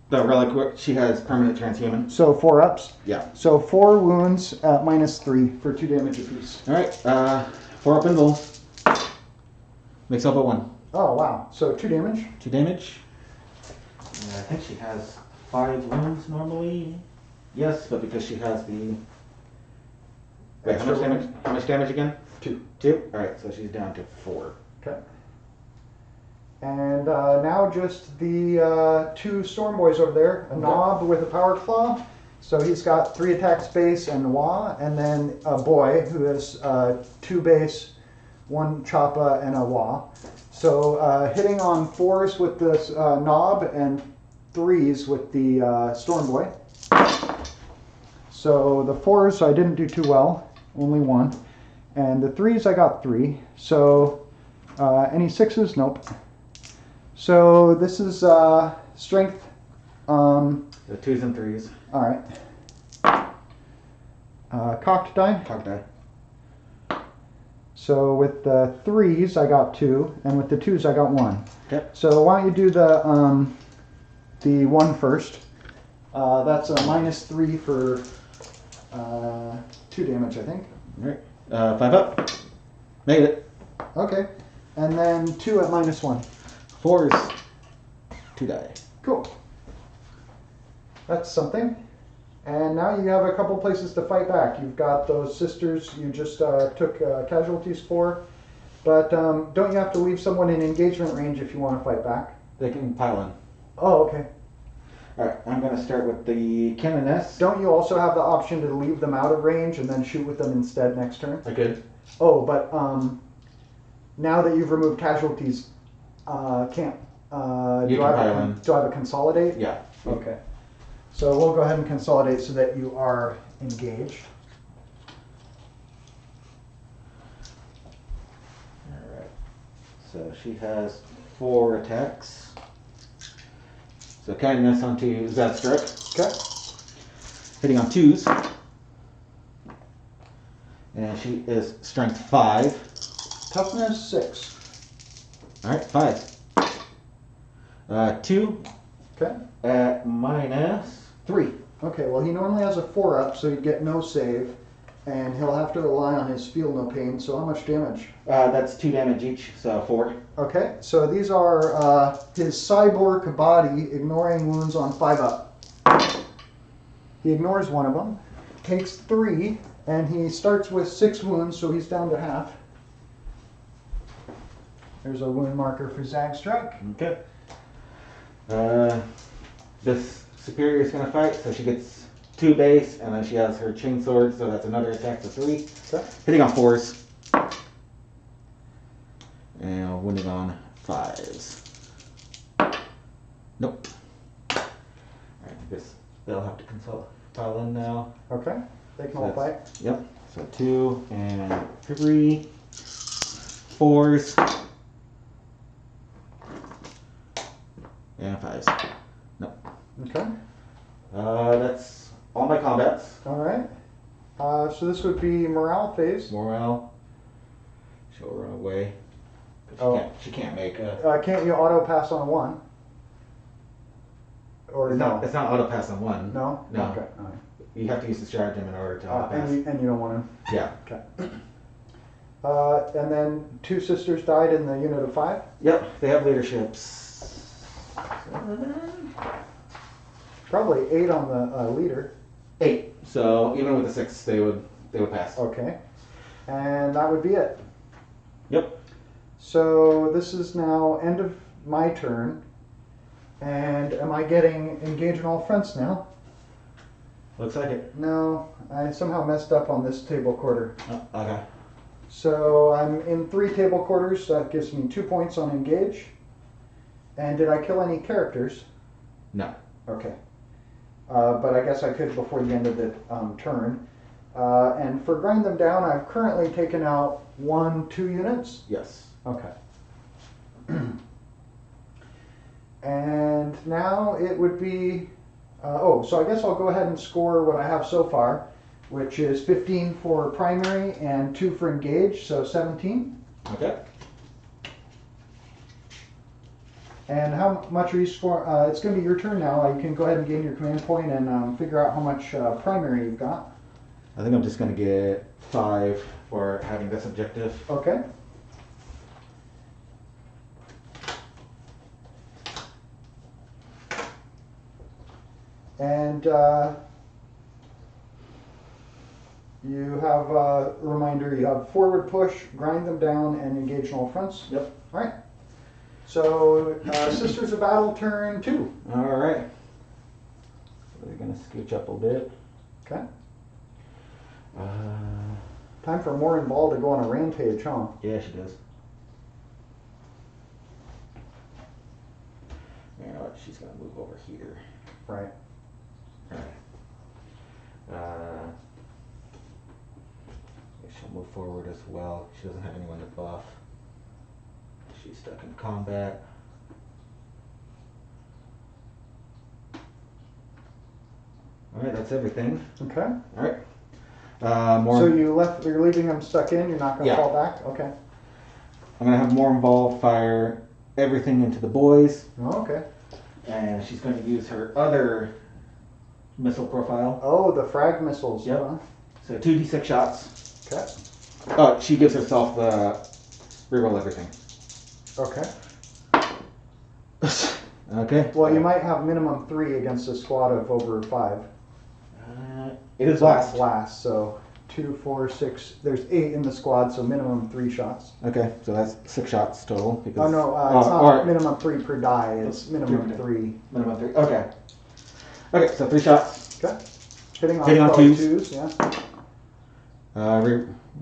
Speaker 2: The relic, she has permanent transhuman.
Speaker 1: So 4 ups.
Speaker 2: Yeah.
Speaker 1: So 4 wounds at -3 for 2 damage apiece.
Speaker 2: Alright, 4 up invul. Makes up at 1.
Speaker 1: Oh, wow. So 2 damage.
Speaker 2: 2 damage. I think she has 5 wounds normally. Yes, but because she has the. Wait, how
Speaker 1: Extra
Speaker 2: much damage?
Speaker 1: wound?
Speaker 2: How much damage again?
Speaker 1: 2.
Speaker 2: 2? Alright, so she's down to 4.
Speaker 1: Okay. And now just the 2 storm boys over there. A Knob with a power claw. So he's got 3 attack space and Wah. And then a boy who has 2 base, 1 Choppa, and a Wah. So hitting on 4s with this Knob and 3s with the storm boy. So the 4s I didn't do too well. Only 1. And the 3s I got 3. So any 6s? Nope. So this is strength.
Speaker 2: The 2s and 3s.
Speaker 1: All right. Cocked die.
Speaker 2: Cock die.
Speaker 1: So with the 3s I got 2, and with the 2s I got 1.
Speaker 2: Okay.
Speaker 1: So why don't you do the 1 first? That's a -3 for 2 damage, I think.
Speaker 2: Alright. 5 up. Made it.
Speaker 1: Okay. And then 2 at -1.
Speaker 2: 4s. 2 die.
Speaker 1: Cool. That's something. And now you have a couple places to fight back. You've got those sisters you just took casualties for. But don't you have to leave someone in engagement range if you want to fight back?
Speaker 2: They can pile in.
Speaker 1: Oh, okay.
Speaker 2: Alright, I'm going to start with the Canoness.
Speaker 1: Don't you also have the option to leave them out of range and then shoot with them instead next turn?
Speaker 2: I could.
Speaker 1: Oh, but now that you've removed casualties, can't.
Speaker 2: You can pile in.
Speaker 1: Do I have a consolidate?
Speaker 2: Yeah.
Speaker 1: Okay. So we'll go ahead and consolidate so that you are engaged.
Speaker 2: Alright. So she has 4 attacks. So Canoness onto Zadstruck.
Speaker 1: Okay.
Speaker 2: Hitting on 2s. And she is strength 5.
Speaker 1: Toughness 6.
Speaker 2: Alright, 5. 2
Speaker 1: Okay.
Speaker 2: at -3.
Speaker 1: Okay, well he normally has a 4 up, so he'd get no save. And he'll have to rely on his feel no pain, so how much damage?
Speaker 2: That's 2 damage each, so 4.
Speaker 1: Okay, so these are his cyborg body ignoring wounds on 5 up. He ignores one of them, takes 3, and he starts with 6 wounds, so he's down to half. There's a wound marker for Zagstruck.
Speaker 2: Okay. This superior is going to fight, so she gets 2 base, and then she has her chainsword, so that's another attack to 3.
Speaker 1: Okay.
Speaker 2: Hitting on 4s. And winning on 5s. Nope. Alright, I guess they'll have to pile in now.
Speaker 1: Okay, they can
Speaker 2: So
Speaker 1: all
Speaker 2: that's-
Speaker 1: fight.
Speaker 2: Yep. So 2 and 3. 4s. And 5s. Nope.
Speaker 1: Okay,
Speaker 2: That's all my combats.
Speaker 1: all right. So this would be morale phase.
Speaker 2: Morale. She'll run away. But
Speaker 1: Oh.
Speaker 2: she can't make a.
Speaker 1: Can't you auto pass on 1? Or
Speaker 2: It's
Speaker 1: no?
Speaker 2: not. It's not auto pass on 1.
Speaker 1: No?
Speaker 2: No.
Speaker 1: Okay, all right.
Speaker 2: You have to use the stratagem in order to auto pass.
Speaker 1: And you don't want
Speaker 2: Yeah.
Speaker 1: to? Okay. And then 2 sisters died in the unit of 5?
Speaker 2: Yep. They have leaderships.
Speaker 1: Probably 8 on the leader.
Speaker 2: 8. So even with the 6, they would pass.
Speaker 1: Okay. And that would be it.
Speaker 2: Yep.
Speaker 1: So this is now end of my turn. And am I getting engage in all fronts now?
Speaker 2: Looks like it.
Speaker 1: No, I somehow messed up on this table quarter.
Speaker 2: Oh, okay.
Speaker 1: So I'm in 3 table quarters. That gives me 2 points on engage. And did I kill any characters?
Speaker 2: No.
Speaker 1: Okay. But I guess I could before the end of the turn. And for grind them down, I've currently taken out 1, 2 units.
Speaker 2: Yes.
Speaker 1: Okay. And now it would be, so I guess I'll go ahead and score what I have so far, which is 15 for primary and 2 for engage, so 17.
Speaker 2: Okay.
Speaker 1: And how much are you score? It's going to be your turn now. You can go ahead and gain your command point and figure out how much primary you've got.
Speaker 2: I think I'm just gonna get 5 for having this objective.
Speaker 1: Okay. And you have a reminder, you have forward push, grind them down, and engage in all fronts.
Speaker 2: Yep.
Speaker 1: All right. So, Sisters of Battle turn 2.
Speaker 2: All right. So they're gonna scooch up a bit.
Speaker 1: Okay.
Speaker 2: Uh,
Speaker 1: Time for Morin Ball to go on a rampage, huh?
Speaker 2: yeah, she does. You know what? She's gonna move over here.
Speaker 1: Right.
Speaker 2: All right. She'll move forward as well. She doesn't have anyone to buff. She's stuck in combat. All right, that's everything.
Speaker 1: Okay.
Speaker 2: All right. More.
Speaker 1: So you're leaving them stuck in, you're not going to
Speaker 2: Yeah.
Speaker 1: fall back? Okay.
Speaker 2: I'm gonna have more involved fire everything into the boys,
Speaker 1: Oh, okay.
Speaker 2: and she's going to use her other missile profile.
Speaker 1: Oh, the frag missiles.
Speaker 2: Yep.
Speaker 1: Huh?
Speaker 2: So 2d6 shots.
Speaker 1: Okay.
Speaker 2: Oh, she gives herself the reroll everything.
Speaker 1: Okay.
Speaker 2: Okay.
Speaker 1: Well, you might have minimum 3 against a squad of over 5.
Speaker 2: It is last.
Speaker 1: Blast, so 2, 4, 6. There's 8 in the squad, so minimum 3 shots.
Speaker 2: Okay, so that's 6 shots total. Because,
Speaker 1: Oh no, it's not
Speaker 2: or
Speaker 1: minimum 3 per die. It's minimum
Speaker 2: 3.
Speaker 1: 3.
Speaker 2: Minimum 3. Okay. Okay, so 3 shots.
Speaker 1: Okay. Hitting on
Speaker 2: Hitting on
Speaker 1: probably
Speaker 2: twos.
Speaker 1: Yeah.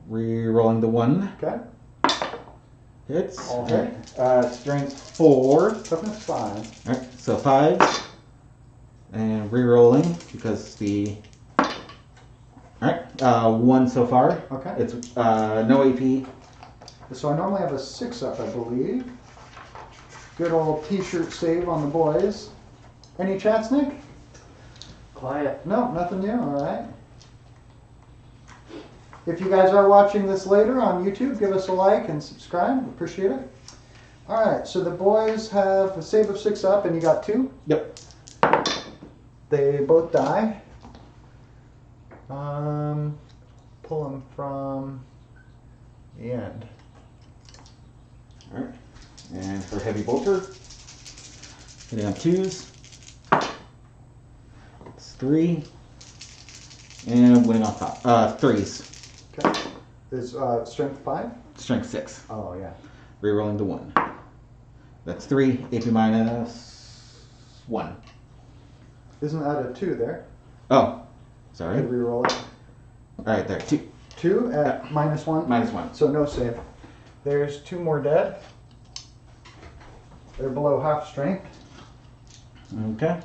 Speaker 2: Re-rolling the 1.
Speaker 1: Okay.
Speaker 2: Hits.
Speaker 1: All hit.
Speaker 2: Strength 4.
Speaker 1: Toughness 5.
Speaker 2: Alright, so 5. And re-rolling because the. Alright, 1 so far.
Speaker 1: Okay.
Speaker 2: It's no AP.
Speaker 1: So I normally have a 6 up, I believe. Good old t-shirt save on the boys. Any chats, Nick?
Speaker 3: Quiet.
Speaker 1: No, nothing new. All right. If you guys are watching this later on YouTube, give us a like and subscribe. Appreciate it. All right. So the boys have a save of 6 up, and you got 2.
Speaker 2: Yep.
Speaker 1: They both die. Pull them from the end.
Speaker 2: Alright. And for heavy bolter. Hitting on 2s. It's 3. And winning on 3s.
Speaker 1: Okay. Is strength 5?
Speaker 2: Strength 6.
Speaker 1: Oh yeah.
Speaker 2: Rerolling the 1. That's 3. AP minus 1.
Speaker 1: Isn't that a 2 there?
Speaker 2: Oh,
Speaker 1: Could
Speaker 2: sorry.
Speaker 1: reroll it.
Speaker 2: Alright, there. 2.
Speaker 1: 2 at minus 1.
Speaker 2: Minus 1.
Speaker 1: So no save. There's 2 more dead. They're below half strength.
Speaker 2: Okay.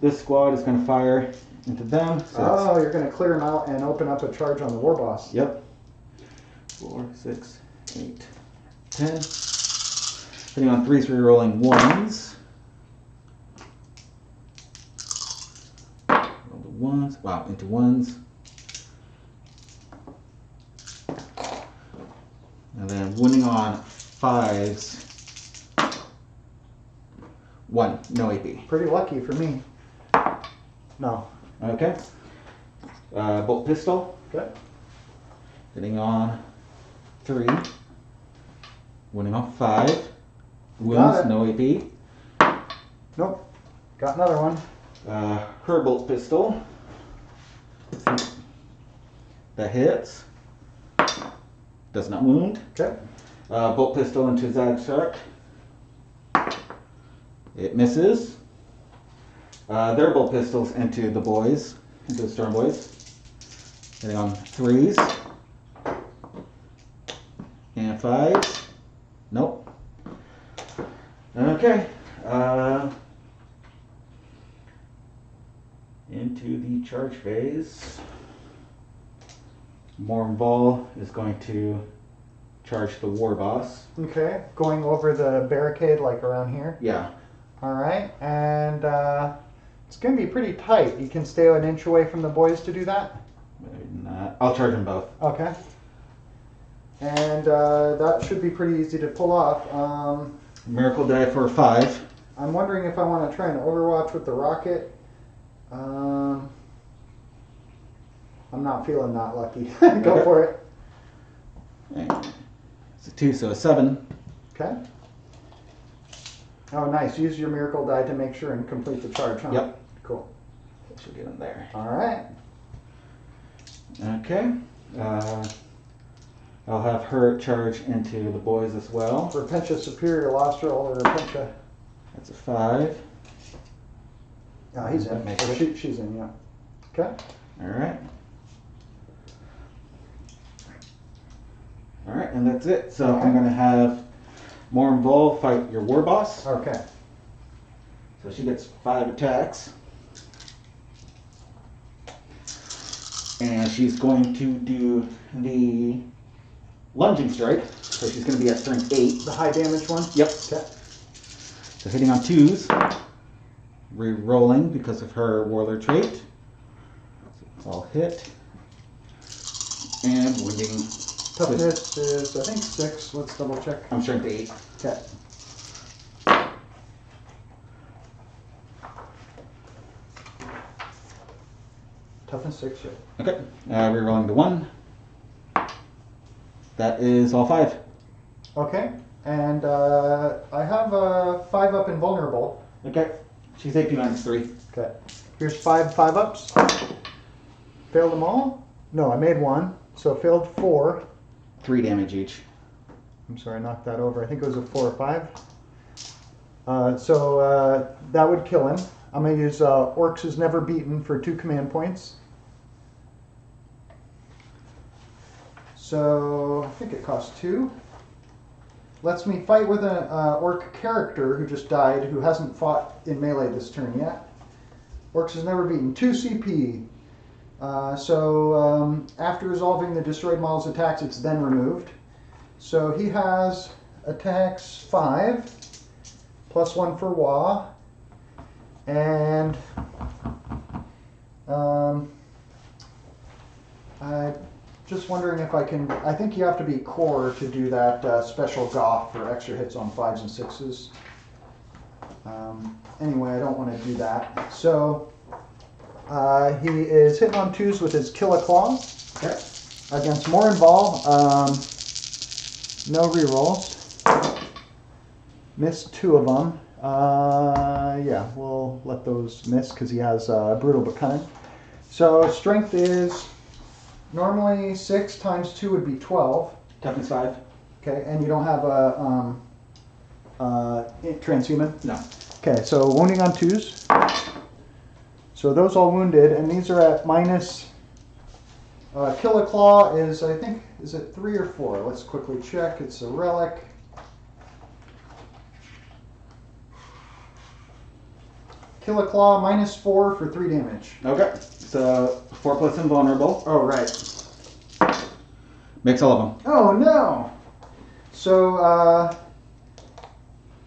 Speaker 2: This squad is going to fire into them. So
Speaker 1: Oh, you're going to clear them out and open up a charge on the war boss.
Speaker 2: yep. 4, 6, 8, 10. Hitting on 3s, rerolling 1s. Roll the 1s. Wow, into 1s. And then winning on 5s. 1, no AP.
Speaker 1: Pretty lucky for me. No.
Speaker 2: Okay. Bolt pistol.
Speaker 1: Okay.
Speaker 2: Hitting on 3. Winning on 5.
Speaker 1: Got
Speaker 2: Wounds,
Speaker 1: it.
Speaker 2: no AP.
Speaker 1: Nope. Got another one.
Speaker 2: Her bolt pistol. That hits. Does not wound.
Speaker 1: Okay.
Speaker 2: Bolt pistol into Zag Shark. It misses. Their bolt pistols into the boys, into the Storm Boys. Hitting on 3s. And 5s. Nope. Okay. Into the charge phase. Morn Ball is going to charge the war boss.
Speaker 1: Okay. Going over the barricade like around here.
Speaker 2: Yeah.
Speaker 1: All right. And it's going to be pretty tight. You can stay an inch away from the boys to do that.
Speaker 2: Maybe not. I'll charge them both.
Speaker 1: Okay. And that should be pretty easy to pull off.
Speaker 2: Miracle die for 5.
Speaker 1: I'm wondering if I want to try and overwatch with the rocket. I'm not feeling that lucky. Go
Speaker 2: Okay.
Speaker 1: for it.
Speaker 2: And it's a 2, so a 7.
Speaker 1: Okay. Oh, nice. Use your miracle die to make sure and complete the charge, huh?
Speaker 2: Yep. She'll get him there.
Speaker 1: All right.
Speaker 2: Okay. I'll have her charge into the boys as well.
Speaker 1: Repentia Superior lost roll or Repentia.
Speaker 2: That's a 5.
Speaker 1: Oh, he's in.
Speaker 2: Makes
Speaker 1: Or
Speaker 2: it.
Speaker 1: she's in, yeah. Okay.
Speaker 2: Alright. Alright, and that's it. So
Speaker 1: Okay.
Speaker 2: I'm going to have Morinvol fight your war boss.
Speaker 1: Okay.
Speaker 2: So she gets 5 attacks. And she's going to do the lunging strike. So she's going to be at strength 8.
Speaker 1: The high damage one?
Speaker 2: Yep.
Speaker 1: Okay.
Speaker 2: So hitting on 2s. Re-rolling because of her warlord trait. So it's all hit. And wounding.
Speaker 1: Toughness is, I think, 6. Let's double check.
Speaker 2: I'm strength 8.
Speaker 1: Okay. Toughness 6, yeah.
Speaker 2: Okay. Re-rolling the 1. That is all 5.
Speaker 1: Okay. And I have a 5 up invulnerable.
Speaker 2: Okay. She's AP minus 3.
Speaker 1: Okay. Here's 5 5-ups. Failed them all? No, I made 1. So failed 4.
Speaker 2: 3 damage each.
Speaker 1: I'm sorry, I knocked that over. I think it was a 4 or 5. So that would kill him. I'm going to use Orks is Never Beaten for 2 command points. So I think it costs 2. Lets me fight with an Orc character who just died, who hasn't fought in melee this turn yet. Orks is Never Beaten. 2 CP. After resolving the destroyed model's attacks, it's then removed. So he has attacks 5, plus 1 for Wa, and I'm just wondering if I can. I think you have to be core to do that special Goth for extra hits on 5s and 6s. Anyway, I don't want to do that. So he is hitting on 2s with his Kill a Claw.
Speaker 2: Okay.
Speaker 1: Against Morinvol, no rerolls. Missed 2 of them. Yeah, we'll let those miss because he has Brutal but Cunning. So strength is normally 6 times 2 would be 12.
Speaker 2: Toughness 5.
Speaker 1: Okay, and you don't have a transhuman?
Speaker 2: No.
Speaker 1: Okay, so wounding on 2s. So those all wounded, and these are at minus. Kill a Claw is, I think, is it 3 or 4? Let's quickly check. It's a relic. Kill a Claw minus 4 for 3 damage.
Speaker 2: Okay. So 4 plus invulnerable.
Speaker 1: Oh, right.
Speaker 2: Makes all of them.
Speaker 1: Oh, no! So,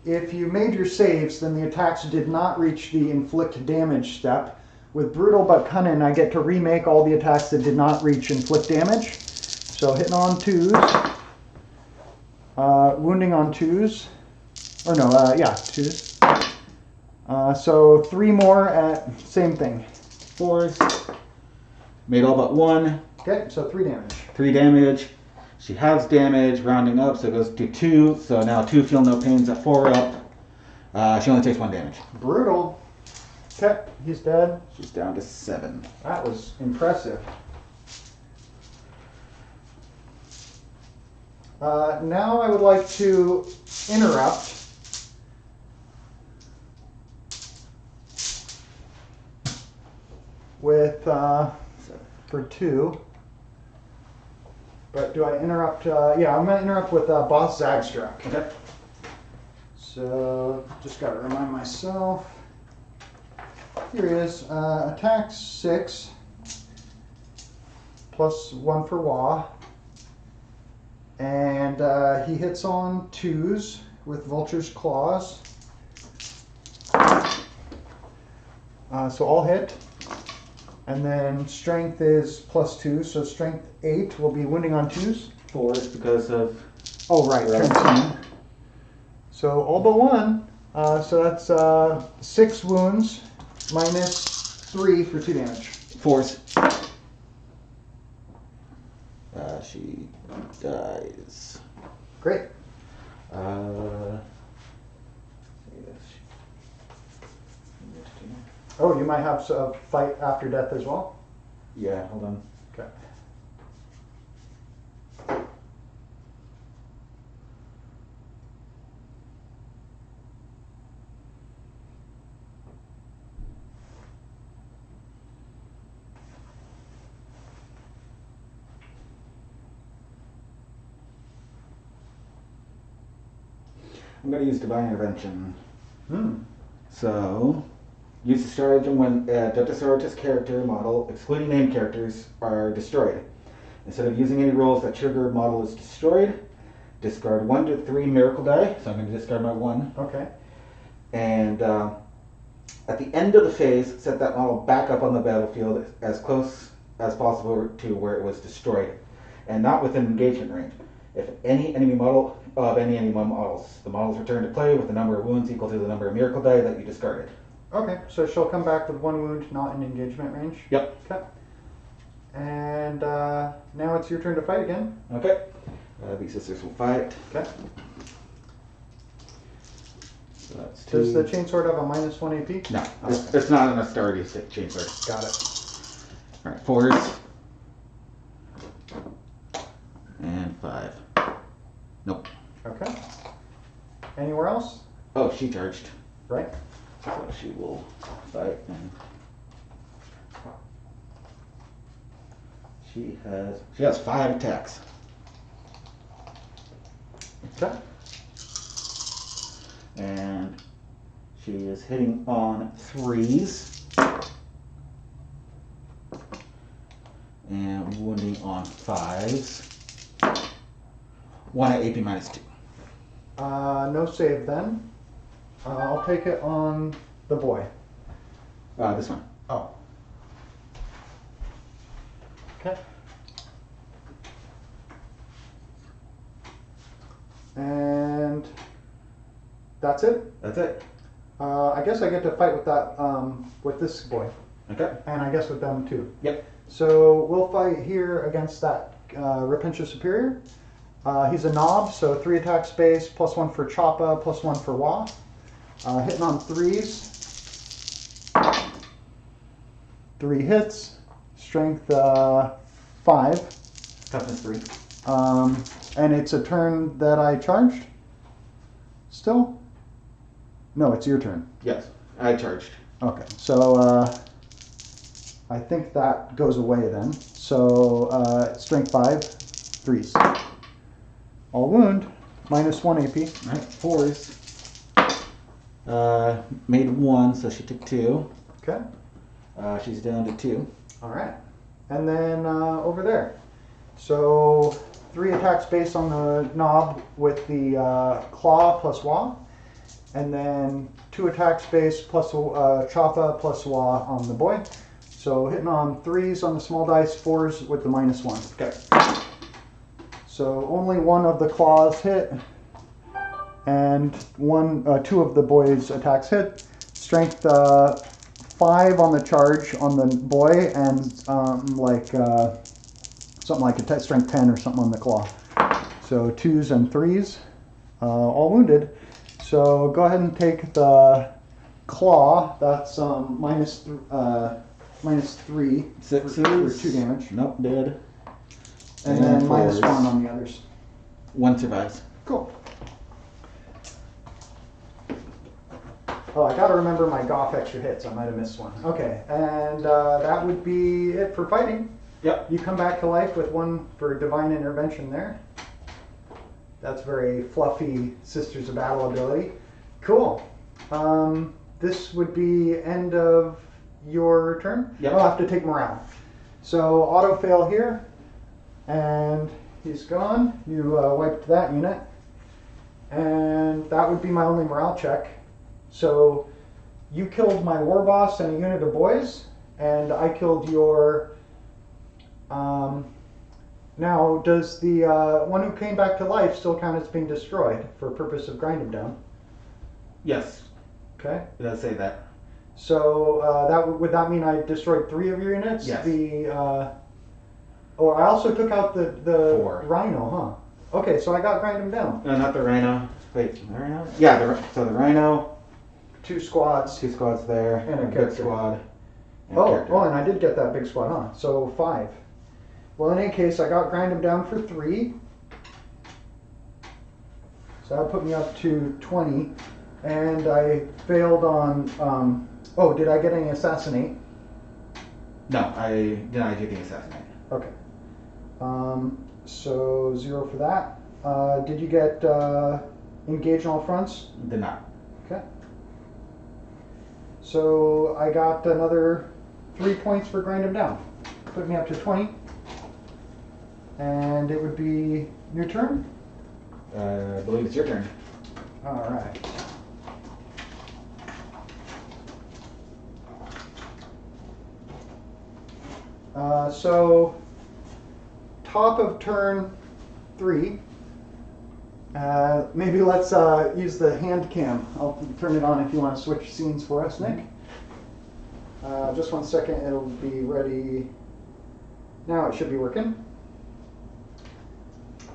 Speaker 1: if you made your saves, then the attacks did not reach the inflict damage step. With Brutal but Cunning, I get to remake all the attacks that did not reach inflict damage. So hitting on 2s. Wounding on 2s. Or no, yeah, 2s. So 3 more at same thing.
Speaker 2: 4s. Made all but 1.
Speaker 1: Okay, so 3 damage.
Speaker 2: 3 damage. She has damage, rounding up, so it goes to 2. So now 2 feel no pains at 4 up. She only takes 1 damage.
Speaker 1: Brutal. Okay, he's dead.
Speaker 2: She's down to 7.
Speaker 1: That was impressive. Now I would like to interrupt. With, for 2. But do I interrupt? Yeah, I'm going to interrupt with Boss Zagstruck.
Speaker 2: Okay.
Speaker 1: So, just got to remind myself. Here he is. Attack 6. Plus 1 for Wa. And he hits on 2s with Vulture's Claws. So all hit. And then strength is plus 2, so strength 8 will be wounding on 2s.
Speaker 2: 4s because of...
Speaker 1: Oh, right, transcend. So all but 1. So that's 6 wounds minus 3 for 2 damage.
Speaker 2: 4s. She dies.
Speaker 1: Great. Oh, you might have a fight after death as well?
Speaker 2: Yeah, hold on.
Speaker 1: Okay.
Speaker 2: I'm going to use Divine Intervention.
Speaker 1: Hmm.
Speaker 2: So, use the stratagem when a Delta Sororitas character model, excluding named characters, are destroyed. Instead of using any rolls that trigger model is destroyed, discard 1 to 3 miracle die. So I'm going to discard my 1.
Speaker 1: Okay.
Speaker 2: And at the end of the phase, set that model back up on the battlefield as close as possible to where it was destroyed, and not within engagement range. If any enemy model of any enemy models, the models return to play with the number of wounds equal to the number of miracle die that you discarded.
Speaker 1: Okay, so she'll come back with 1 wound, not in engagement range.
Speaker 2: Yep.
Speaker 1: Okay. And now it's your turn to fight again.
Speaker 2: Okay. These sisters will fight.
Speaker 1: Okay.
Speaker 2: So that's 2.
Speaker 1: Does the chainsword have a -1 AP?
Speaker 2: No, it's not an authority chainsword.
Speaker 1: Got it.
Speaker 2: All right, 4s. And 5. Nope.
Speaker 1: Okay. Anywhere else?
Speaker 2: Oh, she charged.
Speaker 1: Right.
Speaker 2: So she will fight. And she has 5 attacks.
Speaker 1: Okay.
Speaker 2: And she is hitting on 3s. And wounding on 5s. 1 at AP -2.
Speaker 1: No save then. I'll take it on the boy.
Speaker 2: This one.
Speaker 1: Oh. Okay. And that's it.
Speaker 2: That's it.
Speaker 1: I guess I get to fight with that with this boy,
Speaker 2: Okay.
Speaker 1: and I guess with them too.
Speaker 2: Yep.
Speaker 1: So we'll fight here against that Repentia Superior. He's a knob, so 3 attack space, +1 for Choppa, +1 for Wah. Hitting on 3s. 3 hits. Strength 5.
Speaker 2: Toughness 3.
Speaker 1: And it's a turn that I charged? Still? No, it's your turn.
Speaker 2: Yes, I charged.
Speaker 1: Okay, so I think that goes away then. So strength 5, 3s. All wound, -1 AP.
Speaker 2: All right, 4s. Made 1, so she took 2.
Speaker 1: Okay,
Speaker 2: She's down to 2.
Speaker 1: all right. And then over there. So 3 attacks based on the knob with the claw plus Wah. And then 2 attacks based plus Choppa plus Wah on the boy. So hitting on 3s on the small dice, 4s with the -1.
Speaker 2: Okay.
Speaker 1: So only 1 of the claws hit, and 2 of the boy's attacks hit. Strength 5 on the charge on the boy, and something like a strength 10 or something on the claw. So 2s and 3s, all wounded. So go ahead and take the claw. That's -3 for 2 damage.
Speaker 2: Nope, dead.
Speaker 1: And then
Speaker 2: fours.
Speaker 1: -1 on the others.
Speaker 2: 1 survives.
Speaker 1: Cool. Oh, I gotta remember my Goth extra hits. I might have missed one. Okay, and that would be it for fighting.
Speaker 2: Yep.
Speaker 1: You come back to life with 1 for Divine Intervention there. That's very fluffy Sisters of Battle ability. Cool. This would be end of your turn.
Speaker 2: Yep.
Speaker 1: I'll have to take morale. So auto fail here. And he's gone. You wiped that unit. And that would be my only morale check. So you killed my war boss and a unit of boys, and I killed your... now, does the one who came back to life still count as being destroyed for purpose of grind him down?
Speaker 2: Yes,
Speaker 1: Okay.
Speaker 2: it does say that.
Speaker 1: So would that mean I destroyed 3 of your units?
Speaker 2: Yes.
Speaker 1: Oh, I also took out the
Speaker 2: 4.
Speaker 1: rhino, huh? Okay, so I got grind him down.
Speaker 2: Not the rhino. Wait, the rhino? Yeah, so the rhino
Speaker 1: 2 squads.
Speaker 2: 2 squads there,
Speaker 1: And a
Speaker 2: big
Speaker 1: character.
Speaker 2: squad. And a character.
Speaker 1: Oh, and I did get that big squad, huh? So 5. Well, in any case, I got grind him down for 3. So that would put me up to 20. And I failed on, oh, did I get any assassinate?
Speaker 2: No, I denied you the assassinate.
Speaker 1: Okay. So 0 for that. Did you get engage on all fronts?
Speaker 2: Did not.
Speaker 1: Okay. So I got another 3 points for grind him down. Put me up to 20. And it would be your turn?
Speaker 2: I believe it's your turn.
Speaker 1: Alright. So, top of turn 3. Maybe let's use the hand cam. I'll turn it on if you want to switch scenes for us, Nick. Just 1 second, it'll be ready. Now it should be working.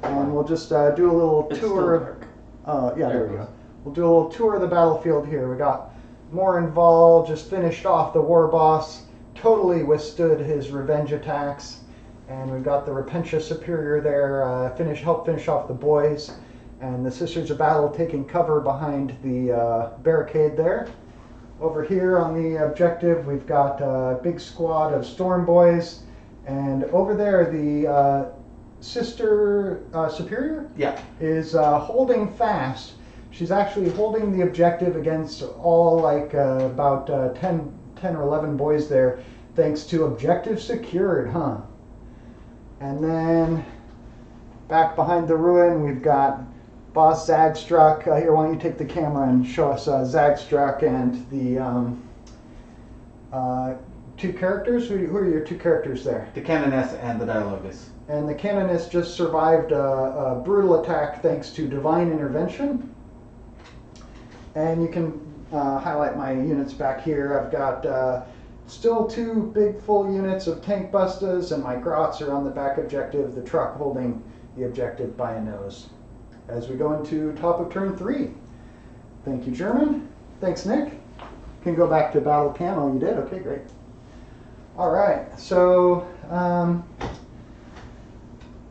Speaker 1: And we'll just do a little
Speaker 3: It's
Speaker 1: tour. Yeah, there we
Speaker 3: it
Speaker 1: go.
Speaker 3: goes.
Speaker 1: We'll do a little tour of the battlefield here. We got Morinval just finished off the war boss, totally withstood his revenge attacks, and we've got the Repentia Superior there, help finish off the boys, and the Sisters of Battle taking cover behind the barricade there. Over here on the objective, we've got a big squad of Storm Boys, and over there the Sister Superior
Speaker 2: Yeah.
Speaker 1: is holding fast. She's actually holding the objective against all like about 10 or 11 boys there, thanks to objective secured, huh? And then back behind the ruin, we've got Boss Zagstruck. Here, why don't you take the camera and show us Zagstruck and the 2 characters? Who are your 2 characters there?
Speaker 2: The Canoness and the Dialogus.
Speaker 1: And the Canoness just survived a brutal attack thanks to divine intervention. And you can highlight my units back here. I've got still 2 big full units of tank bustas, and my grots are on the back objective, the truck holding the objective by a nose. As we go into top of turn 3. Thank you, German. Thanks, Nick. You can go back to battle cam. Oh, you did? Okay, great. All right, so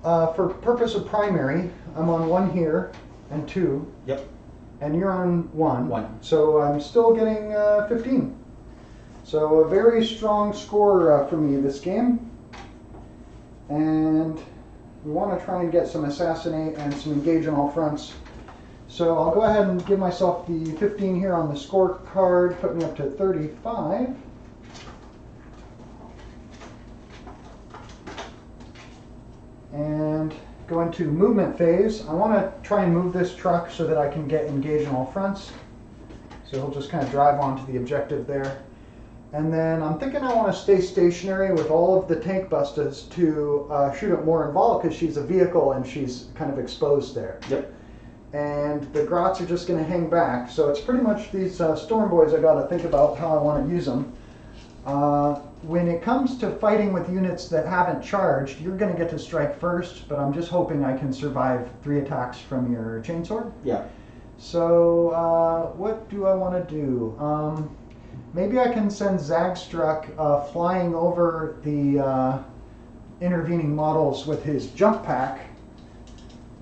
Speaker 1: for purpose of primary, I'm on 1 here and 2.
Speaker 2: Yep.
Speaker 1: And you're on 1.
Speaker 2: 1.
Speaker 1: So I'm still getting 15. So a very strong score for me this game. And we want to try and get some assassinate and some engage on all fronts. So I'll go ahead and give myself the 15 here on the scorecard, put me up to 35. And go into movement phase. I want to try and move this truck so that I can get engaged on all fronts. So he'll just kind of drive onto the objective there. And then I'm thinking I want to stay stationary with all of the tank bustas to shoot at Morinval because she's a vehicle and she's kind of exposed there.
Speaker 2: Yep.
Speaker 1: And the grots are just going to hang back. So it's pretty much these Storm Boys I got to think about how I want to use them. When it comes to fighting with units that haven't charged, you're going to get to strike first, but I'm just hoping I can survive 3 attacks from your chainsword.
Speaker 2: Yeah.
Speaker 1: So what do I want to do? Maybe I can send Zagstruck flying over the intervening models with his jump pack,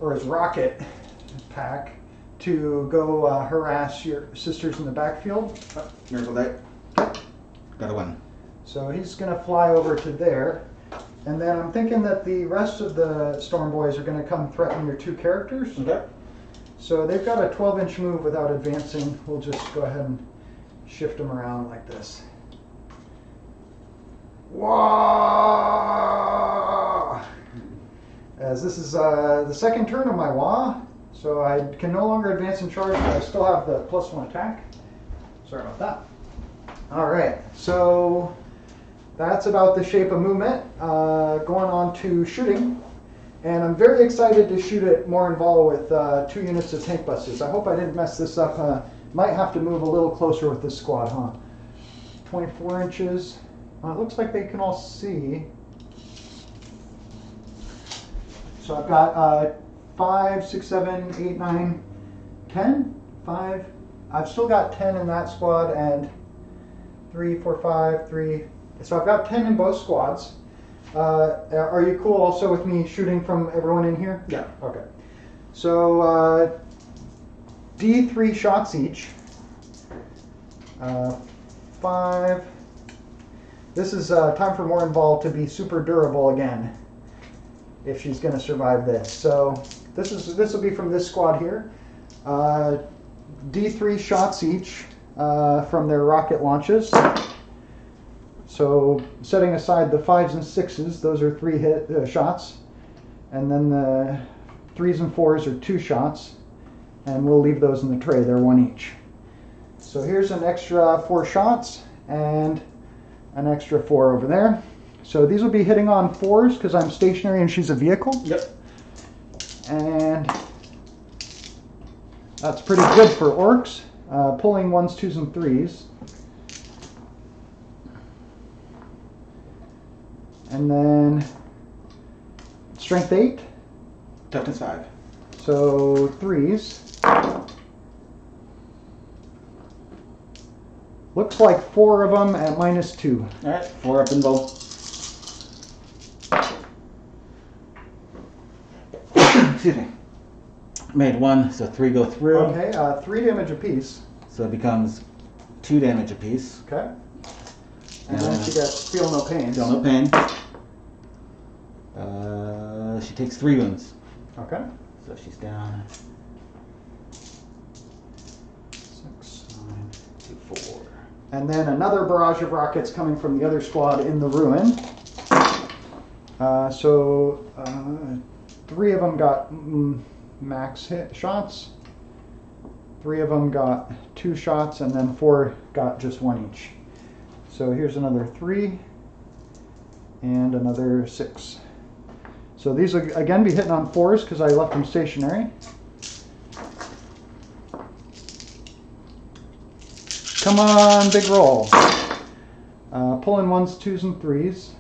Speaker 1: or his rocket pack, to go harass your sisters in the backfield.
Speaker 2: Miracle die. Got a 1.
Speaker 1: So he's going to fly over to there. And then I'm thinking that the rest of the Storm Boys are going to come threaten your 2 characters.
Speaker 2: Okay.
Speaker 1: So they've got a 12-inch move without advancing. We'll just go ahead and shift them around like this. Wah! As this is the second turn of my Wah, so I can no longer advance and charge, but I still have the +1 attack. Sorry about that. All right, so that's about the shape of movement. Going on to shooting. And I'm very excited to shoot at Morinval with 2 units of tank busters. I hope I didn't mess this up. Might have to move a little closer with this squad, huh? 24 inches. It looks like they can all see. So I've got 5, 6, 7, 8, 9, 10. 5, I've still got 10 in that squad and 3, 4, 5, 3. So I've got 10 in both squads. Are you cool also with me shooting from everyone in here?
Speaker 2: Yeah.
Speaker 1: Okay. So D3 shots each. 5. This is time for Morinval to be super durable again, if she's going to survive this. So this will be from this squad here. D3 shots each from their rocket launches. So setting aside the 5s and 6s, those are 3 shots, and then the 3s and 4s are 2 shots, and we'll leave those in the tray. They're 1 each. So here's an extra 4 shots and an extra 4 over there. So these will be hitting on 4s because I'm stationary and she's a vehicle.
Speaker 2: Yep.
Speaker 1: And that's pretty good for orcs. Pulling 1s, 2s, and 3s. And then strength 8.
Speaker 2: Toughness 5.
Speaker 1: So 3s. Looks like 4 of them at -2.
Speaker 2: Alright, 4 up in bowl. Excuse me. Made 1, so 3 go through.
Speaker 1: Okay, 3 damage apiece.
Speaker 2: So it becomes 2 damage apiece.
Speaker 1: Okay. And then she gets feel no pain.
Speaker 2: Feel no pain. She takes 3 wounds.
Speaker 1: Okay.
Speaker 2: So she's down.
Speaker 1: 6.
Speaker 2: 9, 2, 4.
Speaker 1: And then another barrage of rockets coming from the other squad in the ruin. So 3 of them got max hit shots. 3 of them got 2 shots, and then 4 got just 1 each. So here's another 3 and another 6. So these will again be hitting on 4s because I left them stationary. Come on, big roll. Pulling 1s, 2s, and 3s.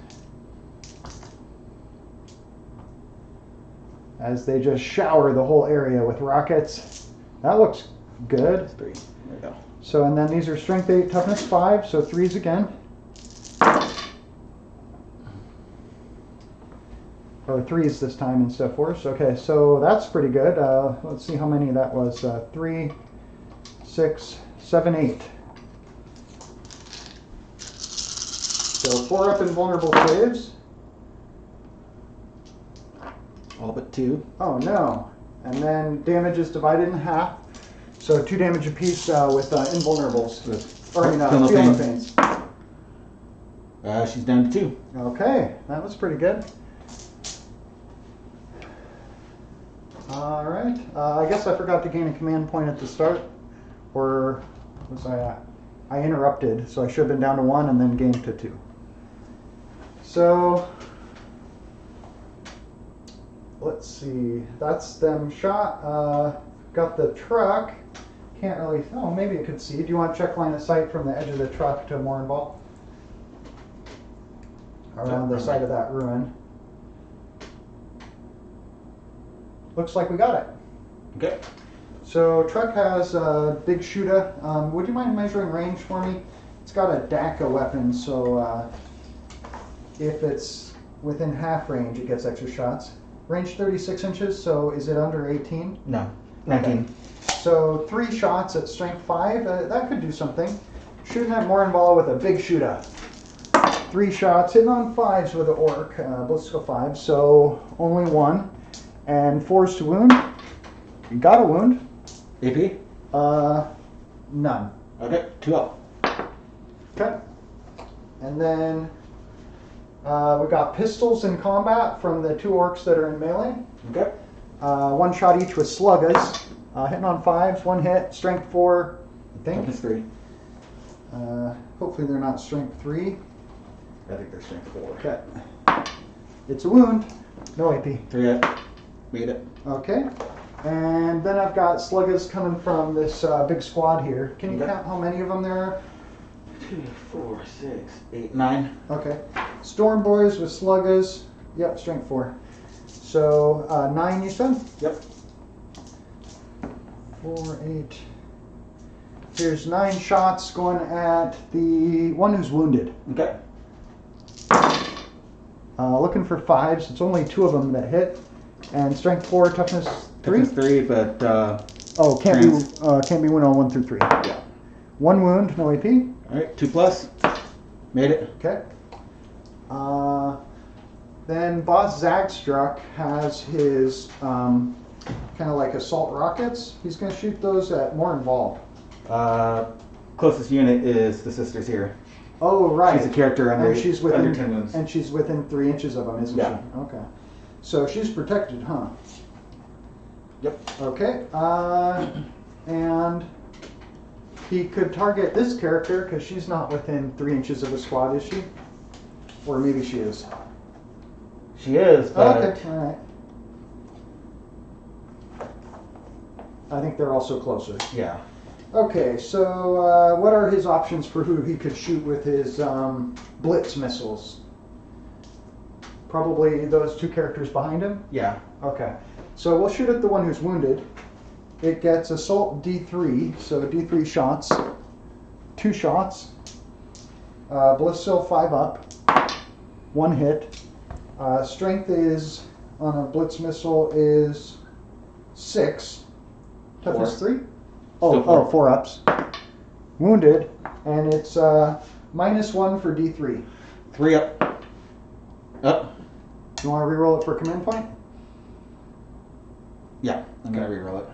Speaker 1: As they just shower the whole area with rockets. That looks good.
Speaker 2: 3. There we go.
Speaker 1: So, and then these are strength 8, toughness 5, so 3s again. Or 3s this time instead of 4s. Okay, so that's pretty good. Let's see how many that was. 3, 6, 7, 8. So 4 up invulnerable saves.
Speaker 2: All but 2.
Speaker 1: Oh no. And then damage is divided in half. So 2 damage apiece with invulnerables. Or feel no pains.
Speaker 2: She's down to 2.
Speaker 1: Okay, that was pretty good. Alright, I guess I forgot to gain a command point at the start. Or was I at? I interrupted, so I should have been down to 1 and then gained to 2. So, let's see, that's them shot. Got the truck. Can't really, oh, maybe it could see. Do you want to check line of sight from the edge of the truck to Morinval? Around the side of that ruin. Looks like we got it.
Speaker 2: Okay.
Speaker 1: So truck has a big shooter. Would you mind measuring range for me? It's got a DACA weapon, so if it's within half range, it gets extra shots. Range 36 inches, so is it under 18?
Speaker 2: No. 19.
Speaker 1: Okay. So 3 shots at strength 5, that could do something. Shooting at Morinval with a big shooter. 3 shots, hitting on 5s with an orc, ballistical 5, so only 1. And 4s to wound. You got a wound.
Speaker 2: AP?
Speaker 1: None.
Speaker 2: Okay, 2 up.
Speaker 1: Okay. And then we got pistols in combat from the 2 orcs that are in melee.
Speaker 2: Okay.
Speaker 1: 1 shot each with sluggas. Hitting on 5s, 1 hit, strength 4, I think.
Speaker 2: Toughness 3.
Speaker 1: Hopefully they're not strength 3.
Speaker 2: I think they're strength 4.
Speaker 1: Okay. It's a wound. No AP.
Speaker 2: 3 up. Made it.
Speaker 1: Okay. And then I've got sluggas coming from this big squad here. Can you count how many of them there are?
Speaker 2: 2, 4, 6, 8, 9.
Speaker 1: Okay. Storm boys with sluggas. Yep, strength 4. So 9 you said?
Speaker 2: Yep.
Speaker 1: 4, 8, Here's 9 shots going at the one who's wounded.
Speaker 2: Okay.
Speaker 1: Looking for 5s. It's only 2 of them that hit. And strength 4, toughness 3.
Speaker 2: Toughness 3, but
Speaker 1: Can't be win on 1 through 3.
Speaker 2: yeah.
Speaker 1: 1 wound, no AP.
Speaker 2: All right, 2+. Made it.
Speaker 1: Okay. Then Boss Zagstruck has his kind of like assault rockets. He's going to shoot those at more involved.
Speaker 2: Closest unit is the sisters here.
Speaker 1: Oh, right.
Speaker 2: She's a character under,
Speaker 1: and she's within,
Speaker 2: under 10 wounds.
Speaker 1: And she's within 3 inches of him, isn't
Speaker 2: Yeah.
Speaker 1: she? Okay. So she's protected, huh?
Speaker 2: Yep.
Speaker 1: Okay. And he could target this character because she's not within 3 inches of the squad, is she? Or maybe she is.
Speaker 2: She is, but
Speaker 1: Okay. All right. I think they're also closer.
Speaker 2: yeah.
Speaker 1: Okay, so what are his options for who he could shoot with his blitz missiles? Probably those 2 characters behind him?
Speaker 2: Yeah.
Speaker 1: Okay, so we'll shoot at the one who's wounded. It gets assault D3, so D3 shots, 2 shots. Blissful 5 up, 1 hit. Strength is, on a blitz missile, is 6. Toughness 3?
Speaker 2: Still 4.
Speaker 1: 4 ups. Wounded, and it's -1 for D3.
Speaker 2: 3 up. Up.
Speaker 1: You want to reroll it for command point?
Speaker 2: Yeah, I'm gonna reroll it.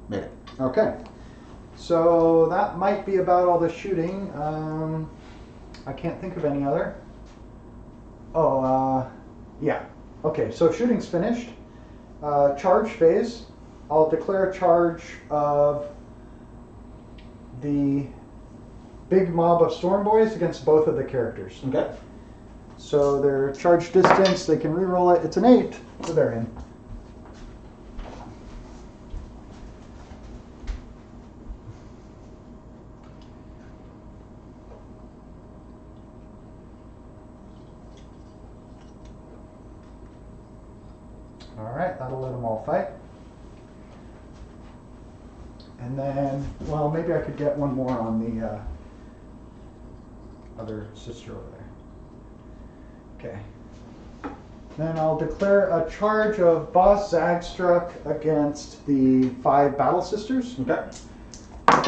Speaker 2: Made it.
Speaker 1: Okay. So that might be about all the shooting. I can't think of any other. Yeah. Okay, so shooting's finished. Charge phase. I'll declare a charge of the big mob of Storm Boys against both of the characters.
Speaker 2: Okay.
Speaker 1: So their charge distance, they can reroll it. It's an 8, so they're in. All right, that'll let them all fight. And then, well, maybe I could get one more on the other sister over there. Okay. Then I'll declare a charge of Boss Zagstruck against the 5 Battle Sisters.
Speaker 2: Okay.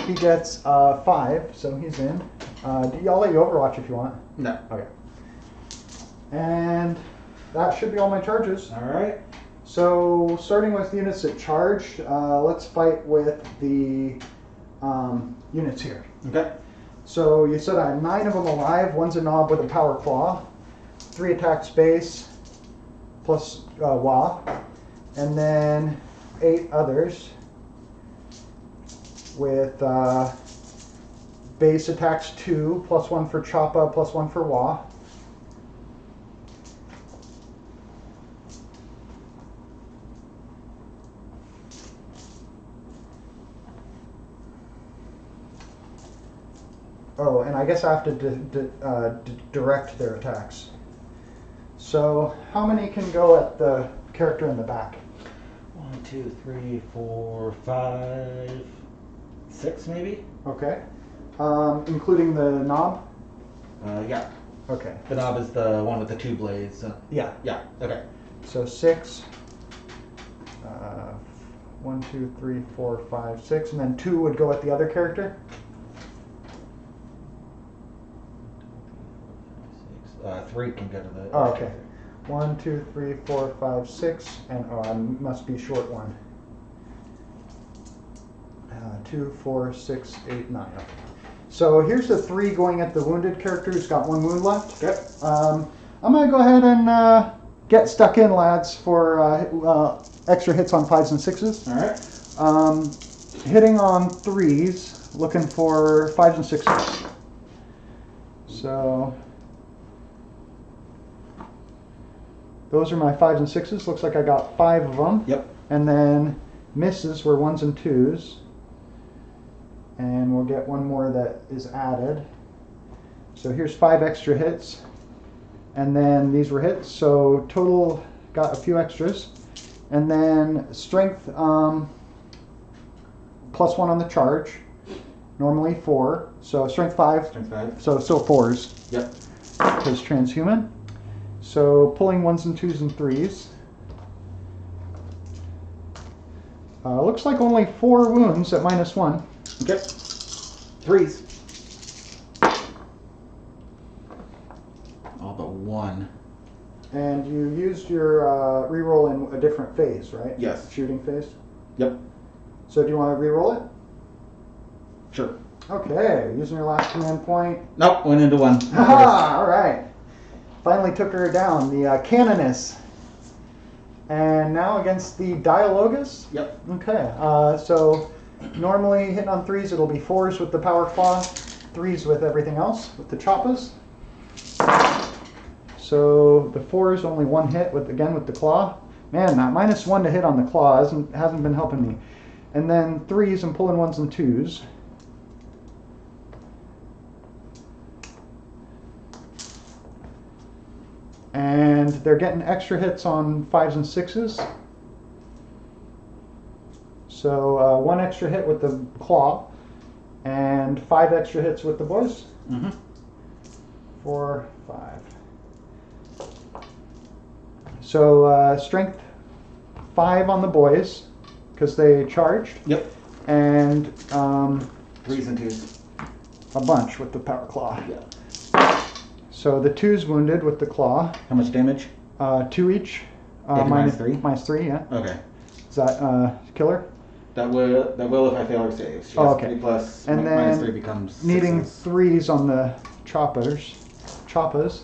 Speaker 1: He gets 5, so he's in. I'll let you overwatch if you want.
Speaker 2: No.
Speaker 1: Okay. And that should be all my charges.
Speaker 2: All right.
Speaker 1: So, starting with units that charge, let's fight with the units here.
Speaker 2: Okay.
Speaker 1: So, you said I have 9 of them alive. One's a knob with a power claw, 3 attacks base, plus Wah, and then 8 others with base attacks 2, plus 1 for Choppa, plus 1 for Wah. Oh, and I guess I have to direct their attacks. So, how many can go at the character in the back?
Speaker 2: 1, 2, 3, 4, 5, 6, maybe.
Speaker 1: Okay. Including the knob?
Speaker 2: Yeah.
Speaker 1: Okay.
Speaker 2: The knob is the one with the 2 blades.
Speaker 1: Yeah.
Speaker 2: Yeah. Okay.
Speaker 1: So 6. 1, 2, 3, 4, 5, 6, and then 2 would go at the other character.
Speaker 2: 3 can go to the.
Speaker 1: Oh, okay. 1, 2, 3, 4, 5, 6, and I must be short one. 2, 4, 6, 8, 9. Okay. So here's the 3 going at the wounded character who's got 1 wound left.
Speaker 2: Okay.
Speaker 1: I'm going to go ahead and get stuck in, lads, for extra hits on 5s and 6s.
Speaker 2: All right.
Speaker 1: Hitting on 3s, looking for 5s and 6s. So those are my 5s and 6s. Looks like I got 5 of them.
Speaker 2: Yep.
Speaker 1: And then misses were 1s and 2s. And we'll get one more that is added. So here's 5 extra hits. And then these were hits. So total got a few extras. And then strength +1 on the charge. Normally 4, so strength 5.
Speaker 2: Strength 5.
Speaker 1: So still 4s.
Speaker 2: Yep.
Speaker 1: Because transhuman. So pulling 1s and 2s and 3s. Looks like only 4 wounds at -1.
Speaker 2: Okay. 3s. All but 1.
Speaker 1: And you used your reroll in a different phase, right?
Speaker 2: Yes.
Speaker 1: Shooting phase.
Speaker 2: Yep.
Speaker 1: So do you want to reroll it?
Speaker 2: Sure.
Speaker 1: Okay, using your last command point.
Speaker 2: Nope, went into 1.
Speaker 1: Haha, all right. Finally took her down, the Canoness. And now against the Dialogus?
Speaker 2: Yep.
Speaker 1: Okay, so normally hitting on 3s, it'll be 4s with the Power Claw, 3s with everything else, with the Choppas. So the 4s only 1 hit with the Claw. Man, that -1 to hit on the Claw hasn't been helping me. And then 3s, I'm pulling 1s and 2s. And they're getting extra hits on 5s and 6s. So 1 extra hit with the Claw, and 5 extra hits with the boys.
Speaker 2: Mm-hmm.
Speaker 1: 4, 5. So strength 5 on the boys, because they charged.
Speaker 2: Yep.
Speaker 1: And
Speaker 2: 3s and 2s.
Speaker 1: a bunch with the Power Claw.
Speaker 2: Yeah.
Speaker 1: So the 2's wounded with the Claw.
Speaker 2: How much damage?
Speaker 1: 2 each.
Speaker 2: They do -3?
Speaker 1: -3, yeah.
Speaker 2: Okay.
Speaker 1: Is that killer?
Speaker 2: That will if I fail or save. She
Speaker 1: Oh,
Speaker 2: has
Speaker 1: okay.
Speaker 2: 3 plus
Speaker 1: And then
Speaker 2: -3 becomes
Speaker 1: Needing
Speaker 2: 6s.
Speaker 1: 3s on the Choppas.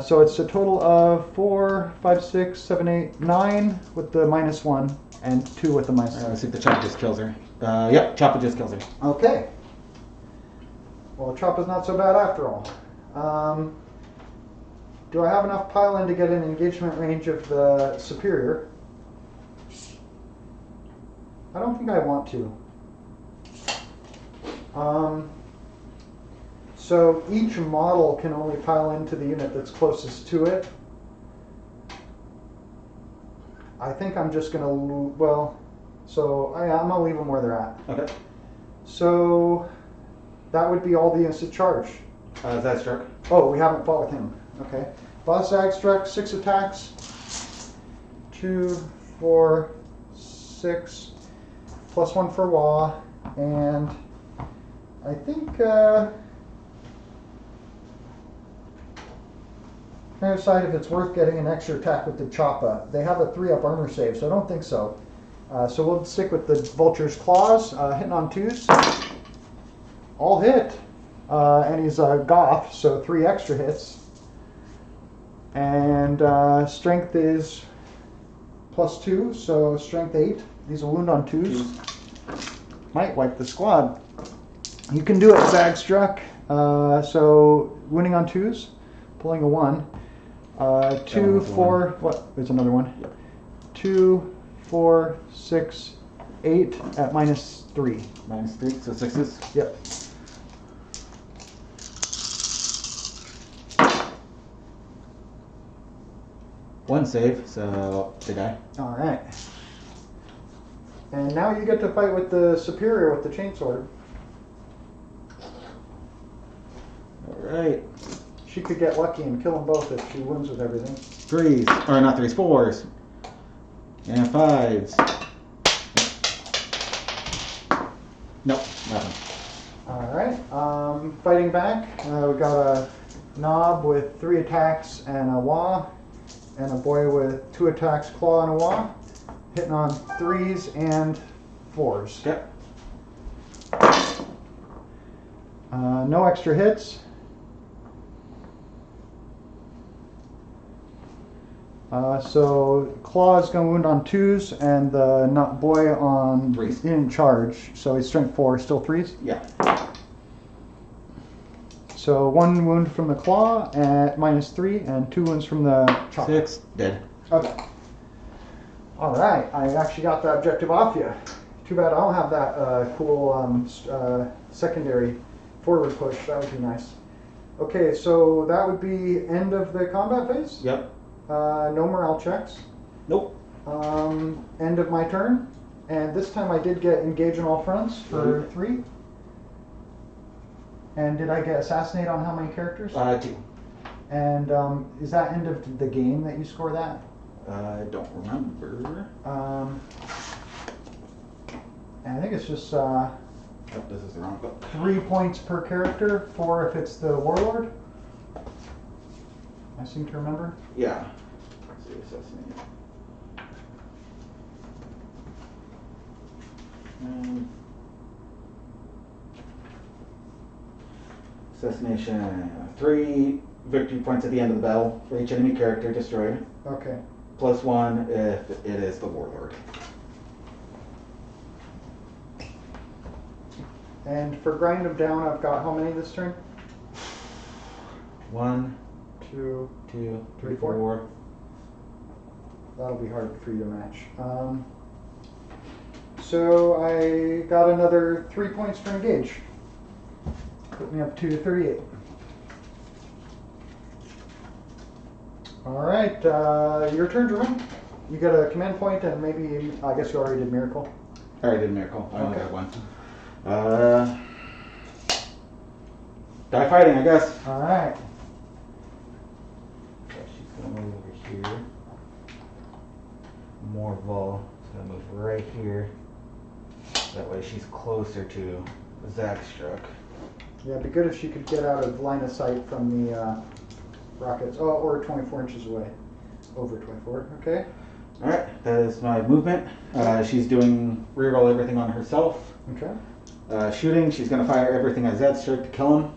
Speaker 1: So it's a total of 4, 5, 6, 7, 8, 9 with the -1 and 2 with the -3.
Speaker 2: Let's see if the Choppa just kills her. Yep, Choppa just kills her.
Speaker 1: Okay. Well, the Choppa's not so bad after all. Do I have enough pile-in to get an engagement range of the Superior? I don't think I want to. So each model can only pile into the unit that's closest to it. I think I'm just gonna, I'm gonna leave them where they're at.
Speaker 2: Okay.
Speaker 1: So that would be all the instant charge.
Speaker 2: Is that struck?
Speaker 1: Oh, we haven't fought with him. Okay. Boss Zag struck, 6 attacks. 2, 4, 6. +1 for Wah. And I think trying to decide if it's worth getting an extra attack with the Choppa. They have a 3-up armor save, so I don't think so. So we'll stick with the Vulture's Claws, hitting on 2s. All hit. And he's a Goth, so 3 extra hits. And strength is +2, so strength 8. These are wound on 2s. Might wipe the squad. You can do it, Zagstruck. So wounding on 2s, pulling a 1. 2, 4, what? There's another one.
Speaker 2: Yep.
Speaker 1: 2, 4, 6, 8 at -3.
Speaker 2: -3, so 6s.
Speaker 1: Yep.
Speaker 2: One save, so they die.
Speaker 1: All right. And now you get to fight with the Superior with the chainsword.
Speaker 2: Alright.
Speaker 1: She could get lucky and kill them both if she wins with everything.
Speaker 2: 3s, or not 3s, 4s. And 5s. Nope, nothing.
Speaker 1: All right. Fighting back, we got a Knob with 3 attacks and a Wah, and a boy with 2 attacks, Claw and a Wah, hitting on 3s and 4s.
Speaker 2: Okay.
Speaker 1: No extra hits. So Claw is going to wound on 2s, and the not boy on
Speaker 2: 3s.
Speaker 1: in charge. So he's strength 4, still 3s.
Speaker 2: Yeah.
Speaker 1: So 1 wound from the Claw at -3, and 2 wounds from the Chopper.
Speaker 2: 6, dead.
Speaker 1: Okay. All right, I actually got that objective off you. Too bad I don't have that cool secondary forward push. That would be nice. Okay, so that would be end of the combat phase.
Speaker 2: Yep.
Speaker 1: No morale checks.
Speaker 2: Nope.
Speaker 1: End of my turn. And this time I did get engage on all fronts for 3. And did I get assassinate on how many characters?
Speaker 2: 2.
Speaker 1: And is that end of the game that you score that?
Speaker 2: I don't remember.
Speaker 1: And I think it's just
Speaker 2: Oh, this is the wrong book.
Speaker 1: 3 points per character, 4 if it's the warlord. I seem to remember.
Speaker 2: Yeah. Let's see, assassinate. Assassination. 3 victory points at the end of the battle for each enemy character destroyed.
Speaker 1: Okay.
Speaker 2: +1 if it is the warlord.
Speaker 1: And for grind them down, I've got how many this turn?
Speaker 2: 1,
Speaker 1: 2,
Speaker 2: 2,
Speaker 1: 3,
Speaker 2: 3, 4.
Speaker 1: That'll be hard for you to match. So I got another 3 points for engage. Put me up to 38. All right, your turn, Jermaine. You got a command point and maybe, I guess you already did miracle.
Speaker 2: I already did miracle. I only
Speaker 1: Okay.
Speaker 2: got 1. Die fighting, I guess.
Speaker 1: All right.
Speaker 2: So she's gonna move over here. Morval is gonna move right here. That way she's closer to Zagstruck.
Speaker 1: Yeah, it'd be good if she could get out of line of sight from the rockets. Oh, or 24 inches away. Over 24, okay.
Speaker 2: Alright, that is my movement. She's doing reroll everything on herself.
Speaker 1: Okay.
Speaker 2: Shooting, she's gonna fire everything at Zagstruck to kill him.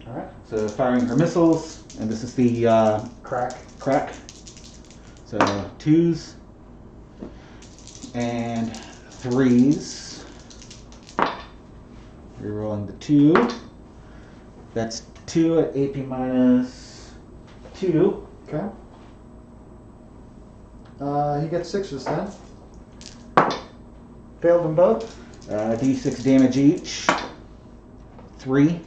Speaker 1: All right.
Speaker 2: So firing her missiles, and this is the
Speaker 1: Crack.
Speaker 2: crack. So 2s and 3s. Rerolling the 2. That's 2 at AP -2.
Speaker 1: Okay. He gets 6s then. Failed them both.
Speaker 2: D6 damage each. 3.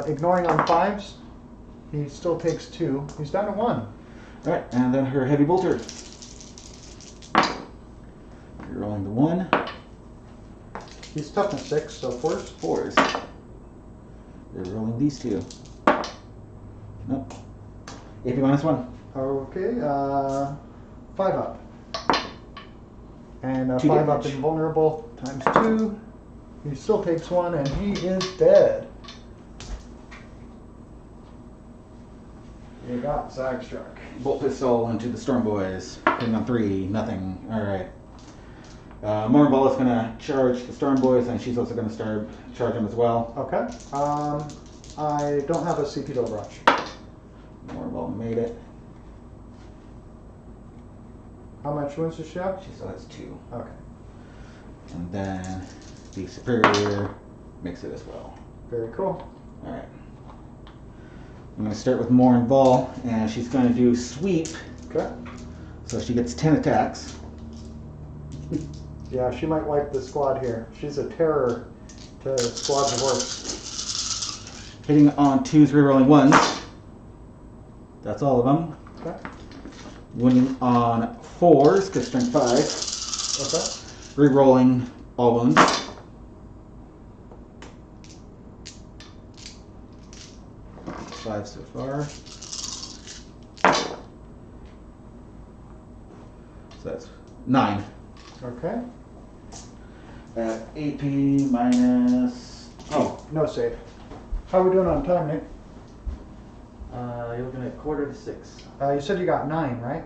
Speaker 1: Ignoring on 5s. He still takes 2. He's down to 1.
Speaker 2: Alright, and then her heavy bolter. Rerolling the 1.
Speaker 1: He's toughness 6, so 4s.
Speaker 2: 4s. Rerolling these 2. Nope. AP -1.
Speaker 1: Okay, 5 up. And
Speaker 2: 2
Speaker 1: 5 up
Speaker 2: damage.
Speaker 1: invulnerable times 2. He still takes 1 and he is dead. You got Zagstruck.
Speaker 2: Bolt pistol into the Storm Boys. Hitting on 3, nothing. Alright. Mornball is gonna charge the Storm Boys, and she's also gonna start charge them as well.
Speaker 1: Okay. I don't have a CP to rush.
Speaker 2: Mornball made it.
Speaker 1: How much wounds does she have?
Speaker 2: She still has 2.
Speaker 1: Okay.
Speaker 2: And then the Superior makes it as well.
Speaker 1: Very cool.
Speaker 2: Alright. I'm gonna start with Mornball, and she's gonna do sweep,
Speaker 1: Okay.
Speaker 2: so she gets 10 attacks.
Speaker 1: Yeah, she might wipe the squad here. She's a terror to squads of orcs.
Speaker 2: Hitting on 2s, rerolling 1s. That's all of them.
Speaker 1: Okay.
Speaker 2: Winning on 4s, because strength 5.
Speaker 1: Okay.
Speaker 2: Rerolling all wounds. Five so far. So that's 9.
Speaker 1: Okay.
Speaker 2: AP minus. Oh,
Speaker 1: No save. How are we doing on time, Nick?
Speaker 3: You're looking at 5:45.
Speaker 1: You said you got 9, right?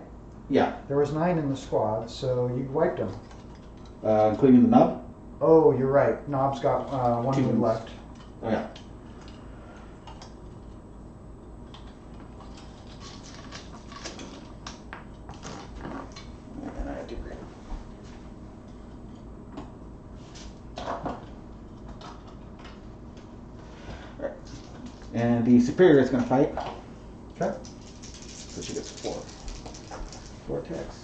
Speaker 2: yeah.
Speaker 1: There was 9 in the squad, so you wiped them.
Speaker 2: Including the nub.
Speaker 1: Oh, you're right. Knob's got 1
Speaker 2: 2
Speaker 1: wound
Speaker 2: wounds.
Speaker 1: left.
Speaker 2: Oh yeah. And I have to agree. Alright. And the superior is gonna fight.
Speaker 1: Okay.
Speaker 2: So she gets 4. 4 attacks.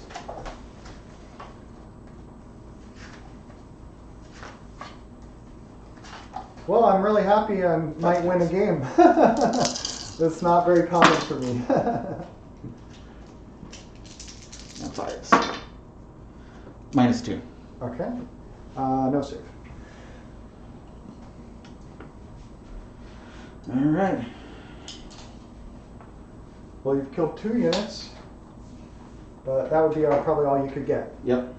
Speaker 1: Well, I'm really happy I might win a game. That's not very common for me.
Speaker 2: And fires. -2.
Speaker 1: Okay. No save.
Speaker 2: All right.
Speaker 1: Well, you've killed 2 units, but that would be probably all you could get.
Speaker 2: Yep.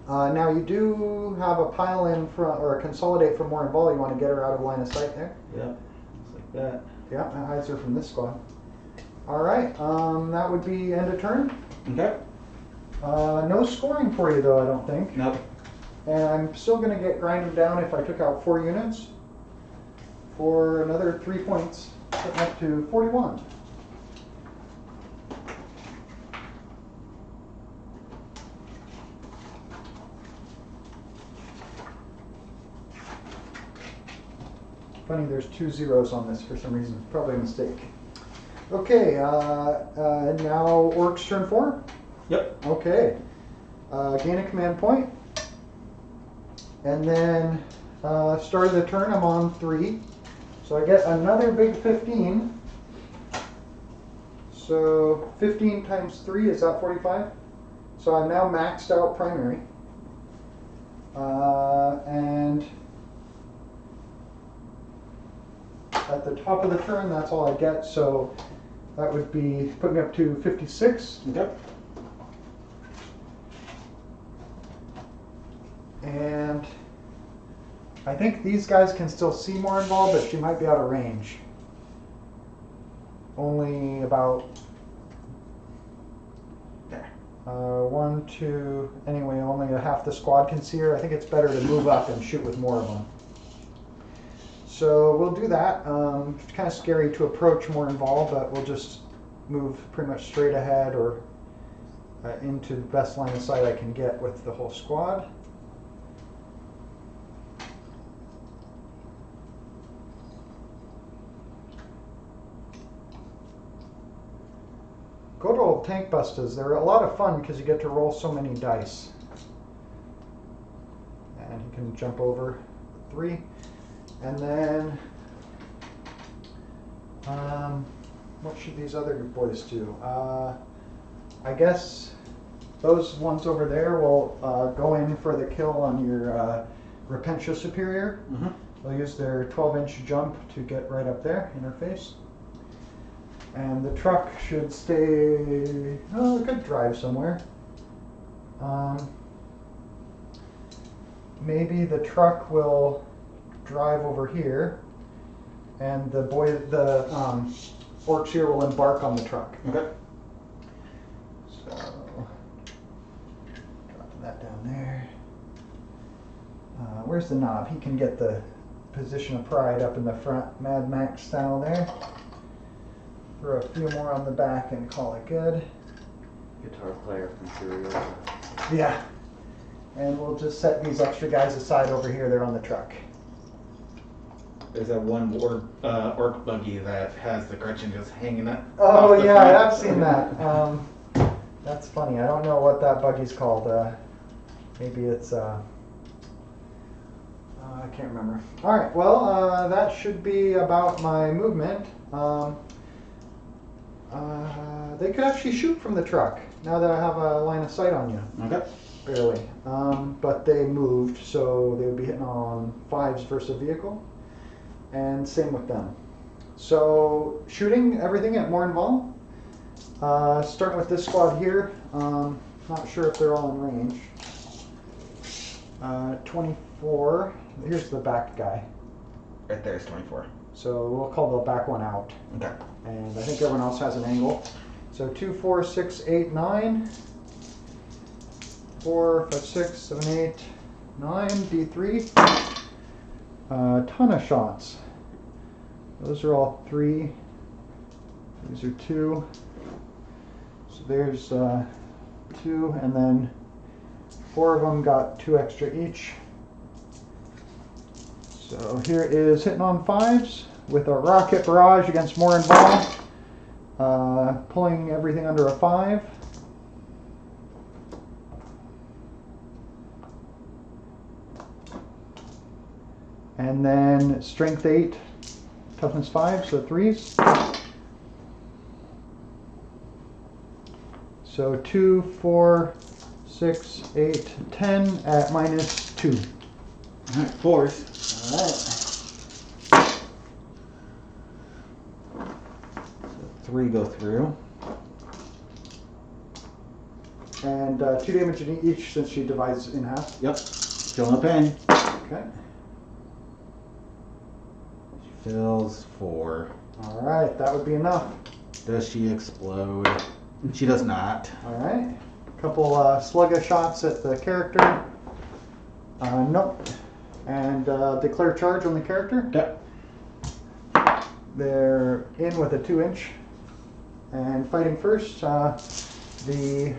Speaker 1: Now you do have a pile in front, or a consolidate from more involved. You want to get her out of line of sight there.
Speaker 3: Yep. Just like that.
Speaker 1: Yeah, that hides her from this squad. All right, that would be end of turn.
Speaker 2: Okay.
Speaker 1: No scoring for you though, I don't think.
Speaker 2: Nope.
Speaker 1: And I'm still going to get grinded down if I took out 4 units for another 3 points, putting up to 41. Funny, there's 2 zeros on this for some reason. Probably a mistake. Okay, now Orcs turn 4.
Speaker 2: Yep.
Speaker 1: Okay. Gain a command point. And then start of the turn, I'm on 3. So I get another big 15. So 15 times 3, is that 45? So I'm now maxed out primary. And at the top of the turn, that's all I get. So that would be putting me up to 56.
Speaker 2: Okay.
Speaker 1: And I think these guys can still see more involved, but she might be out of range. Only about
Speaker 2: There.
Speaker 1: 1, 2, anyway, only a half the squad can see her. I think it's better to move up and shoot with more of them. So we'll do that. It's kind of scary to approach more involved, but we'll just move pretty much straight ahead or into the best line of sight I can get with the whole squad. Good old tank busters. They're a lot of fun because you get to roll so many dice. And you can jump over 3. And then, what should these other boys do? I guess those ones over there will go in for the kill on your Repentia Superior.
Speaker 2: Mm-hmm.
Speaker 1: They'll use their 12-inch jump to get right up there in her face. And the truck should stay, oh, it could drive somewhere. Maybe the truck will drive over here, and the Orcs here will embark on the truck.
Speaker 2: Okay.
Speaker 1: So, dropping that down there. Where's the knob? He can get the position of pride up in the front, Mad Max style there. Throw a few more on the back and call it good.
Speaker 3: Guitar player from Sororitas.
Speaker 1: Yeah. And we'll just set these extra guys aside over here. They're on the truck.
Speaker 2: There's that one orc buggy that has the Gretchen just hanging up.
Speaker 1: Oh
Speaker 2: off the
Speaker 1: yeah,
Speaker 2: front.
Speaker 1: I've seen that. That's funny. I don't know what that buggy's called. Maybe it's I can't remember. All right. Well, that should be about my movement. They could actually shoot from the truck now that I have a line of sight on you.
Speaker 2: Okay.
Speaker 1: Barely. But they moved, so they would be hitting on 5s versus a vehicle. And same with them. So shooting everything at more involved. Starting with this squad here. Not sure if they're all in range. 24. Here's the back guy.
Speaker 2: Right there's 24.
Speaker 1: So we'll call the back one out.
Speaker 2: Okay.
Speaker 1: And I think everyone else has an angle. So 2, 4, 6, 8, 9. 4, 5, 6, 7, 8, 9. D3. A ton of shots. Those are all 3. These are 2. So there's 2, and then 4 of them got 2 extra each. So here is hitting on 5s with a rocket barrage against more involved. Pulling everything under a 5. And then strength 8, toughness 5, so 3s. So 2, 4, 6, 8, 10 at -2.
Speaker 2: Alright, 4s.
Speaker 1: Alright.
Speaker 2: 3 go through.
Speaker 1: And 2 damage in each since she divides in half.
Speaker 2: Yep. Still no pain.
Speaker 1: Okay.
Speaker 2: She fills 4.
Speaker 1: Alright, that would be enough.
Speaker 2: Does she explode? She does not.
Speaker 1: Alright. Couple slugga shots at the character. Nope. And declare charge on the character.
Speaker 2: Yep.
Speaker 1: They're in with a 2-inch. And fighting first, the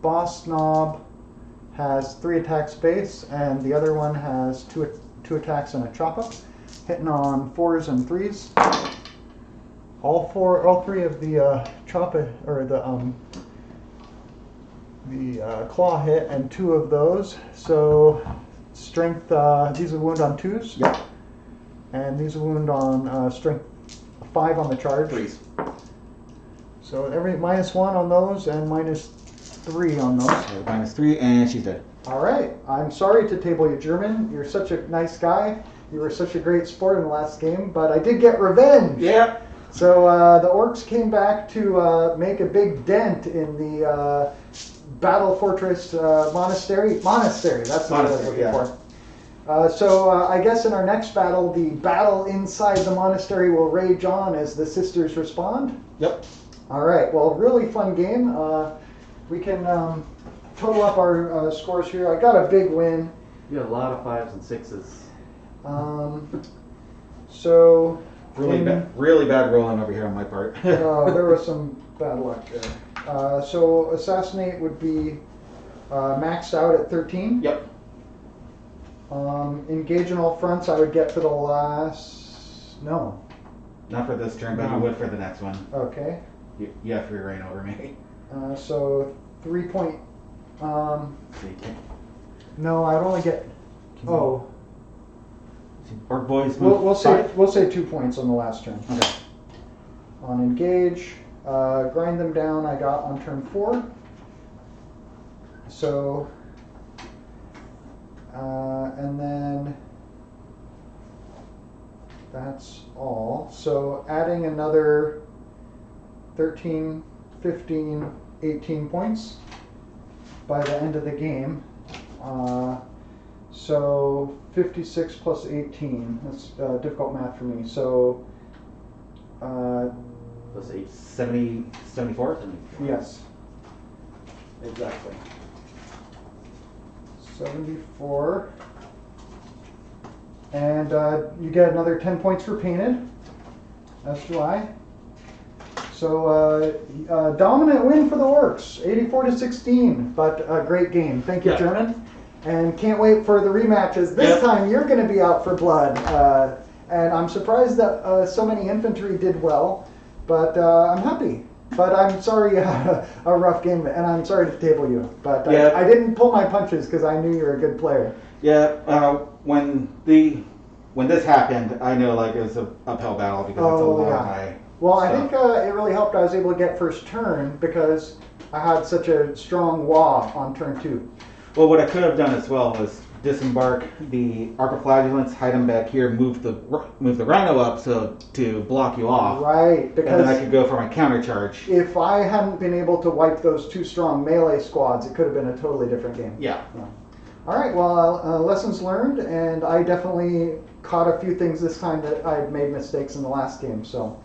Speaker 1: boss knob has 3 attacks base, and the other one has two attacks and a chop up, hitting on 4s and 3s. All 3 of the chop or the claw hit, and 2 of those. So strength. These are wound on 2s.
Speaker 2: Yep.
Speaker 1: And these are wound on strength 5 on the charge.
Speaker 2: 3s.
Speaker 1: So every -1 on those and -3 on those.
Speaker 2: So -3, and she's dead.
Speaker 1: All right. I'm sorry to table you, German. You're such a nice guy. You were such a great sport in the last game, but I did get revenge.
Speaker 2: Yeah.
Speaker 1: So the Orks came back to make a big dent in the Battle Fortress Monastery. Monastery, that's what I was looking
Speaker 2: yeah.
Speaker 1: for. So I guess in our next battle, the battle inside the monastery will rage on as the sisters respond.
Speaker 2: Yep.
Speaker 1: All right. Well, really fun game. We can total up our scores here. I got a big win.
Speaker 3: You got a lot of 5s and 6s.
Speaker 1: So
Speaker 2: Really bad rolling over here on my part.
Speaker 1: there was some bad luck there. So assassinate would be maxed out at 13.
Speaker 2: Yep.
Speaker 1: Engage in all fronts I would get for the last... No.
Speaker 2: Not for this turn, but
Speaker 1: No.
Speaker 2: you would for the next one.
Speaker 1: Okay.
Speaker 2: You have free reign over me.
Speaker 1: So 3 point...
Speaker 2: So you can-
Speaker 1: no, I'd only get... Oh.
Speaker 2: Orc boys.
Speaker 1: We'll say 2 points on the last turn.
Speaker 2: Okay.
Speaker 1: On engage, grind them down I got on turn 4. So... and then that's all. So adding another 13, 15, 18 points by the end of the game. So 56 plus 18. That's difficult math for me. So
Speaker 3: Plus 8.
Speaker 2: 74?
Speaker 1: yes, exactly. 74. And you get another 10 points for painted, as do I. So dominant win for the Orks, 84-16, but a great game. Thank you,
Speaker 2: Yeah.
Speaker 1: German. And can't wait for the rematches. This time you're going to be out for blood. And I'm surprised that so many infantry did well, but I'm happy. But I'm sorry you had a rough game, and I'm sorry to table you. But I didn't pull my punches because I knew you were a good player.
Speaker 2: Yeah. When this happened, I know like it was an uphill battle because it's a long high.
Speaker 1: Well, I think it really helped I was able to get first turn because I had such a strong wah on turn 2.
Speaker 2: Well, what I could have done as well was disembark the Archiflagellants, hide them back here, move the Rhino up so to block you off.
Speaker 1: Right,
Speaker 2: And then I
Speaker 1: because
Speaker 2: could go for my counter charge.
Speaker 1: if I hadn't been able to wipe those 2 strong melee squads, it could have been a totally different game.
Speaker 2: Yeah.
Speaker 1: All right, well, lessons learned, and I definitely caught a few things this time that I had made mistakes in the last game, so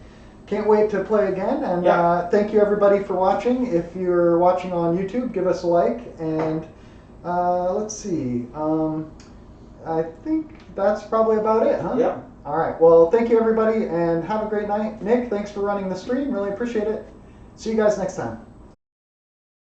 Speaker 1: can't wait to play again, and thank you everybody for watching. If you're watching on YouTube, give us a like, and let's see, I think that's probably about it, huh?
Speaker 2: Yeah.
Speaker 1: All right, well, thank you everybody, and have a great night. Nick, thanks for running the stream, really appreciate it. See you guys next time.